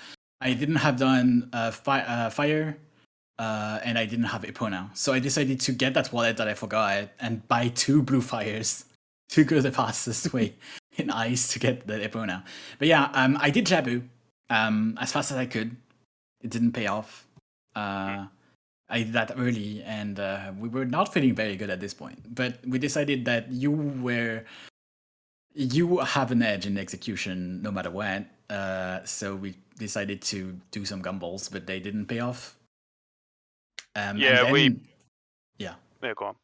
done fire, and I didn't have Epona. So I decided to get that wallet that I forgot and buy 2 blue fires to go the fastest way in ice to get the Epona. But yeah, I did Jabu as fast as I could. It didn't pay off. I did that early, and we were not feeling very good at this point. But we decided that you have an edge in execution no matter what. So we decided to do some gumballs, but they didn't pay off. Yeah, go on.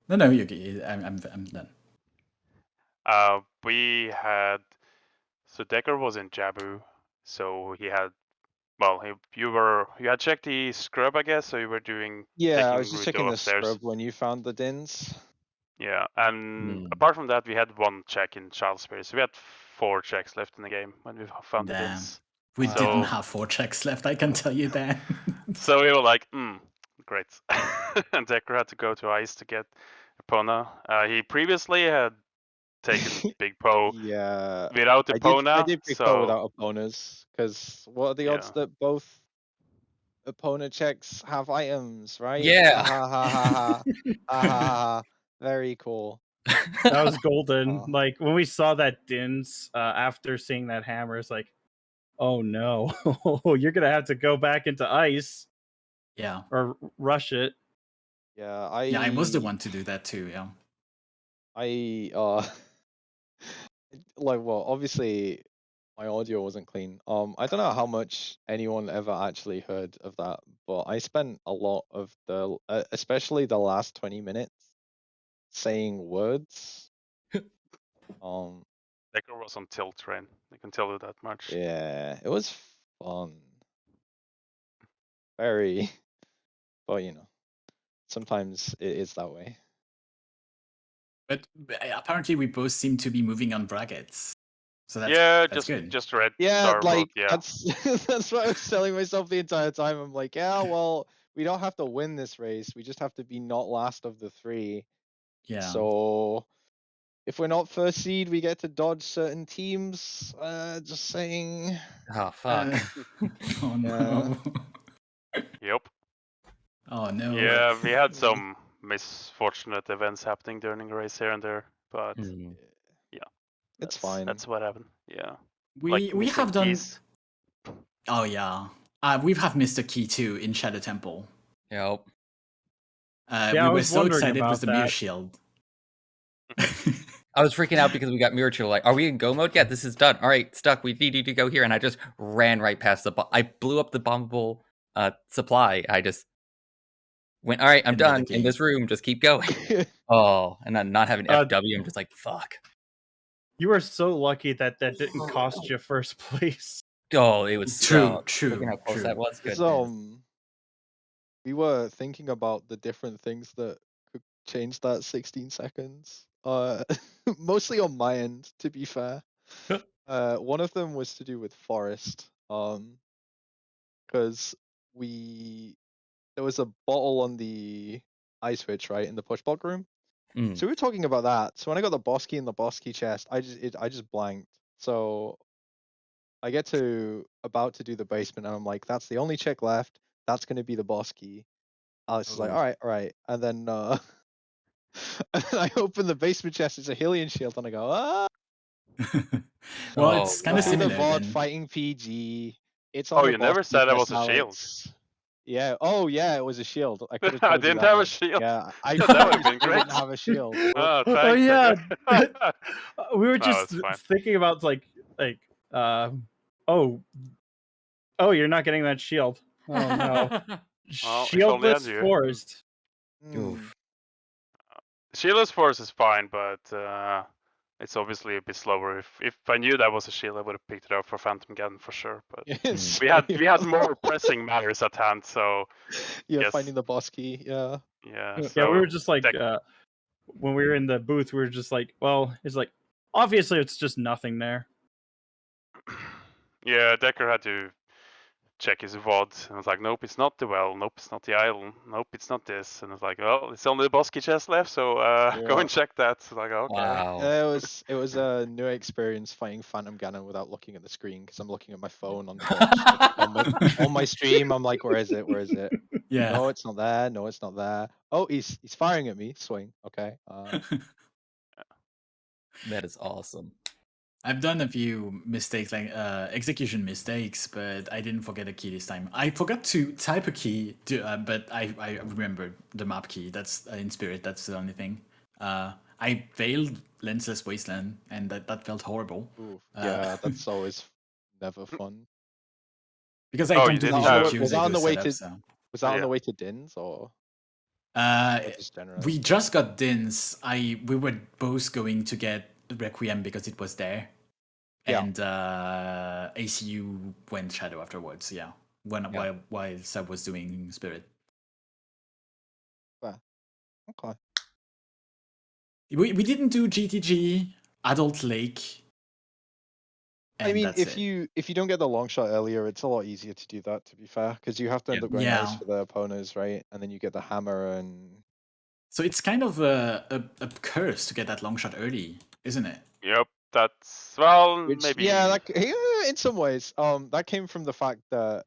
No, I'm done. We had Decker was in Jabu, so he had. Well, you had checked the scrub, I guess. So you were doing. Yeah, I was just checking the scrub when you found the Dins. Yeah, and apart from that, we had 1 check in Child Spirit. So we had 4 checks left in the game when we found the Dins. We didn't have 4 checks left, I can tell you that. So we were like, great. And Decker had to go to ice to get Epona. He previously had taken Big Poe without Epona. I did Big Poe without Eponas, because what are the odds that both Epona checks have items, right? Yeah. Very cool. That was golden. Like when we saw that Dins after seeing that hammer, it's like, oh no, you're gonna have to go back into ice. Yeah. Or rush it. Yeah, I was the one to do that too, yeah. Obviously my audio wasn't clean. I don't know how much anyone ever actually heard of that, but I spent a lot of especially the last 20 minutes saying words. Decker was on tilt train. I can tell you that much. Yeah, it was fun. Very, but sometimes it is that way. But apparently we both seem to be moving on brackets. So that's good. Just read. Yeah, that's that's what I was telling myself the entire time. I'm like, yeah, well, we don't have to win this race. We just have to be not last of the 3. Yeah. So if we're not first seed, we get to dodge certain teams. Just saying. Oh fuck. Oh no. Yep. Oh no. Yeah, we had some misfortunate events happening during the race here and there, but yeah, it's fine. That's what happened. Yeah. We have done. Oh yeah. We have missed a key too in Shadow Temple. Yep. Yeah, I we were was so wondering excited about with the mirror that. shield. I was freaking out because we got mirror chill. Like, are we in go mode? Yeah, this is done. All right, stuck. We need you to go here, and I just ran right past the. I blew up the bombable supply. I just went. All right, I'm done in this room. Just keep going. Oh, and then not having FW, I'm just like, fuck. You were so lucky that didn't cost you first place. Oh, it was true. Look at how close that was. We were thinking about the different things that could change that 16 seconds. Mostly on my end, to be fair. One of them was to do with Forest. Because there was a bottle on the ice switch, right, in the push block room. So we were talking about that. So when I got the boss key in the boss key chest, I just blanked. So I get about to do the basement, and I'm like, that's the only check left. That's going to be the boss key. Alex is like, all right. And then I open the basement chest. It's a Hylian shield, and I go, ah. Well, it's kind of similar. The VOD fighting PG. It's on. Oh, you never said it was a shield. Yeah. Oh, yeah. It was a shield. I could have. I didn't have a shield. Yeah, I that would have been great. didn't have a shield. Oh, thanks. Oh yeah. We were just thinking about oh, you're not getting that shield. Oh no. Well, Shieldless Forest. Shieldless Forest is fine, but it's obviously a bit slower. If I knew that was a shield, I would have picked it up for Phantom Gun for sure. But we had more pressing matters at hand, so finding the boss key. Yeah. So we were just like when we were in the booth, we were just like, well, it's like obviously it's just nothing there. Yeah, Decker had to check his VOD, and I was like, nope, it's not the well, nope, it's not the island, nope, it's not this, and I was like, well, it's only the boss key chest left, so go and check that. So like, okay. Wow. It was a new experience fighting Phantom Ganon without looking at the screen because I'm looking at my phone on my stream. I'm like, where is it? Where is it? Yeah. No, it's not there. No, it's not there. Oh, he's firing at me. Swing. Okay. That is awesome. I've done a few mistakes, like execution mistakes, but I didn't forget a key this time. I forgot to type a key, but I remembered the map key. That's in Spirit. That's the only thing. I failed Lensless Wasteland, and that felt horrible. Yeah, that's always never fun. Because I jumped to the RQ. Was that on the way to? Was that on the way to Dins or? We just got Dins. We were both going to get Requiem because it was there. And ACU went Shadow afterwards, while Seb was doing Spirit. Okay. We didn't do GTG, Adult Lake. I mean, if you don't get the long shot earlier, it's a lot easier to do that, to be fair, because you have to end up going ice for the opponents, right? And then you get the hammer and... So it's kind of a curse to get that long shot early, isn't it? Yep, that's, well, maybe... Yeah, in some ways. That came from the fact that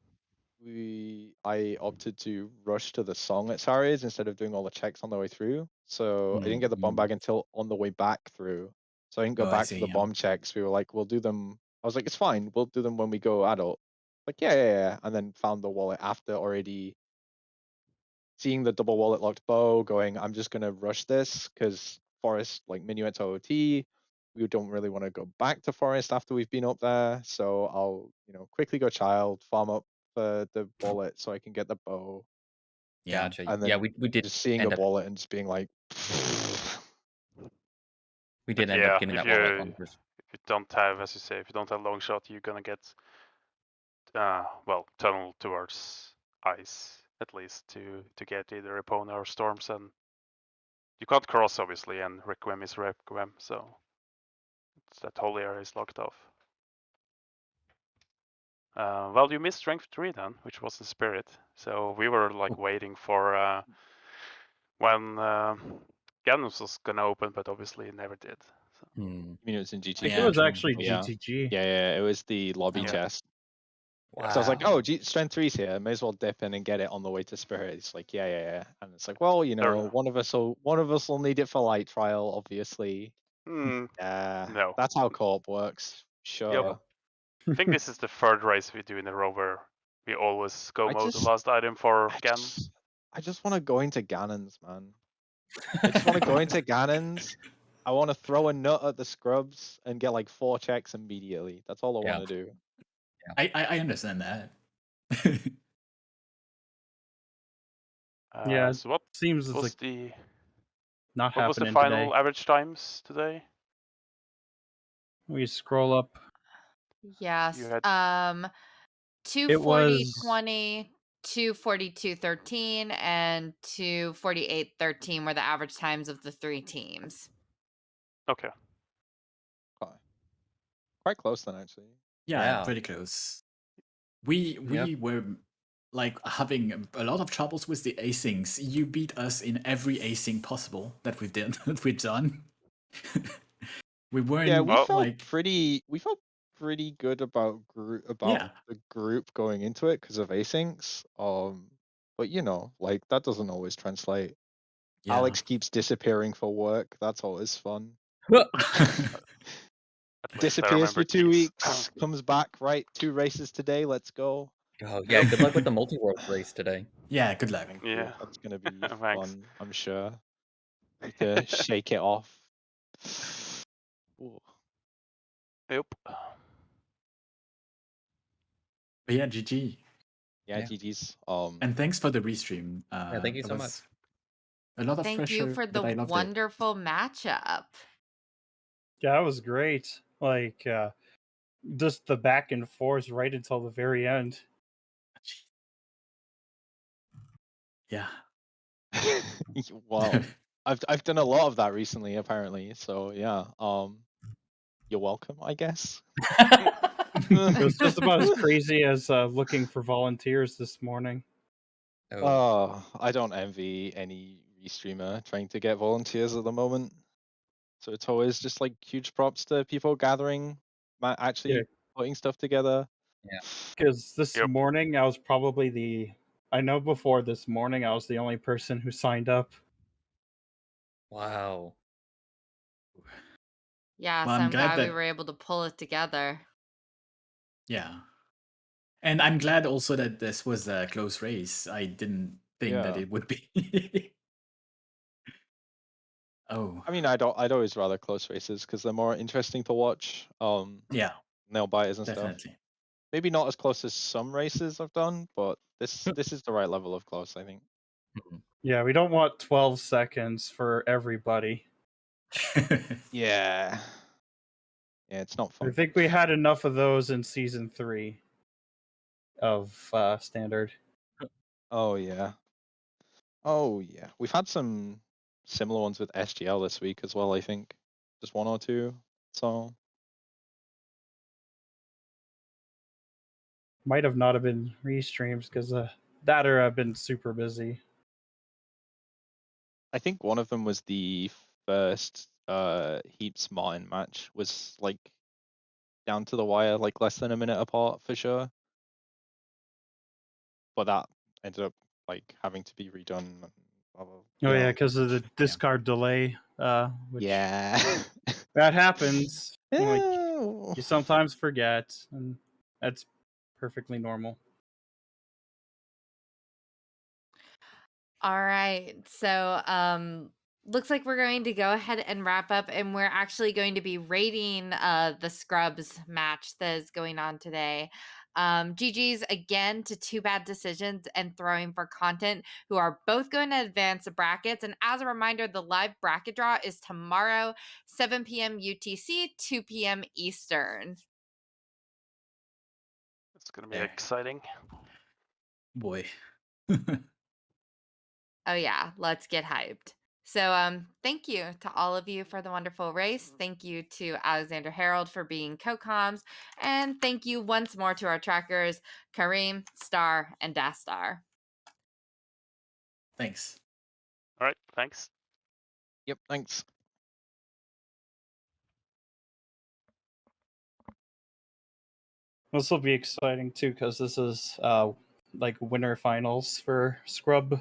I opted to rush to the song at Saris instead of doing all the checks on the way through. So I didn't get the bomb bag until on the way back through. So I didn't go back to the bomb checks. We were like, we'll do them. I was like, it's fine. We'll do them when we go adult. Like, yeah. And then found the wallet after already seeing the double wallet locked bow, going, I'm just going to rush this because Forest, like, Minuet to OT. We don't really want to go back to Forest after we've been up there. So I'll, quickly go child, farm up the wallet so I can get the bow. Yeah. Gotcha. And then we did just seeing a wallet and just being like, we did end up getting that wallet on first. If you don't have, as you say, if you don't have long shot, you're gonna get tunnel towards ice at least to get either Epona or Storms, and you can't cross obviously, and Requiem is Requiem, so that whole area is locked off. Well, you missed Strength 3 then, which was in Spirit. So we were like waiting for when Ganus was gonna open, but obviously it never did. So. Hmm. I mean, it was in I think GTG. it was true. actually Yeah. GTG. Yeah, it was the lobby Oh. chest. Wow. So I was like, oh, strength 3's here. May as well dip in and get it on the way to Spirit. It's like, yeah. And it's like, well, one of us will need it for light trial, obviously. Yeah. No. That's how co-op works. Sure. I think this is the third race we do in a row where we always go mode the last item for Gan. I just want to go into Ganon's, man. I just want to go into Ganon's. I want to throw a nut at the scrubs and get like 4 checks immediately. That's all I want to do. I understand that. Yeah, So what seems was like the not what was the happening final today. average times today? We scroll up. Yes. You had- 240 was- 20, 242 13, and 248 13 were the average times of the 3 teams. Okay. Quite close then, actually. Yeah, Yeah. pretty close. We were like having a lot of troubles with the acings. You beat us in every acing possible that we've done. We weren't. Yeah, we Well- felt like pretty good about Yeah. the group going into it because of asyncs. But like that doesn't always translate. yeah. Alex keeps disappearing for work. That's always fun. At least I Disappears remember for 2 keys. weeks, comes back, right? 2 races today. Let's go. Oh, yeah, good luck with the multi-world race today. Yeah, good luck. Thank you. Yeah. That's gonna be Thanks. fun, I'm sure. Need to shake it off. Ooh. Yep. But yeah, GG. Yeah, Yeah. GG's. And thanks for the restream. Yeah, thank you that so was much. A lot of Thank pressure, you for the but I loved it. wonderful matchup. Yeah, that was great. Like, just the back and forth right until the very end. Yeah. Wow. I've done a lot of that recently, apparently. So yeah. You're welcome, I guess. It was just about as crazy as looking for volunteers this morning. Oh, I don't envy any restreamer trying to get volunteers at the moment. So it's always just like huge props to people gathering, actually putting stuff together. Yeah. Because this Yep. morning I was probably before this morning I was the only person who signed up. Wow. Yeah, Well, so I'm I'm glad glad we that- were able to pull it together. Yeah. And I'm glad also that this was a close race. I didn't think that Yeah. it would be. Oh. I mean, I'd always rather close races because they're more interesting to watch. Yeah, Nail biters and stuff. definitely. Maybe not as close as some races I've done, but this is the right level of close, I think. Yeah, we don't want 12 seconds for everybody. Yeah. Yeah, it's not I fun. think we had enough of those in season 3 of standard. Oh yeah. Oh yeah. We've had some similar ones with SGL this week as well, I think. Just 1 or 2. So Might have not have been restreams because that or I've been super busy. I think one of them was the first Heaps Martin match was like down to the wire, like less than a minute apart for sure. But that ended up like having to be redone. Oh yeah, because of the discard delay. Which Yeah. that happens. Like, Ew. you sometimes forget, and that's perfectly normal. All right. So looks like we're going to go ahead and wrap up, and we're actually going to be rating the Scrubs match that is going on today. GG's again to Two Bad Decisions and Throwing for Content, who are both going to advance the brackets. And as a reminder, the live bracket draw is tomorrow, 7 p.m. UTC, 2 p.m. Eastern. It's gonna be exciting. Boy. Oh yeah, let's get hyped. So thank you to all of you for the wonderful race. Thank you to Alexander Harrold for being co-coms. And thank you once more to our trackers, Kareem, Star, and Dastar. Thanks. All right, thanks. Yep, thanks. This will be exciting too, because this is like winter finals for Scrub.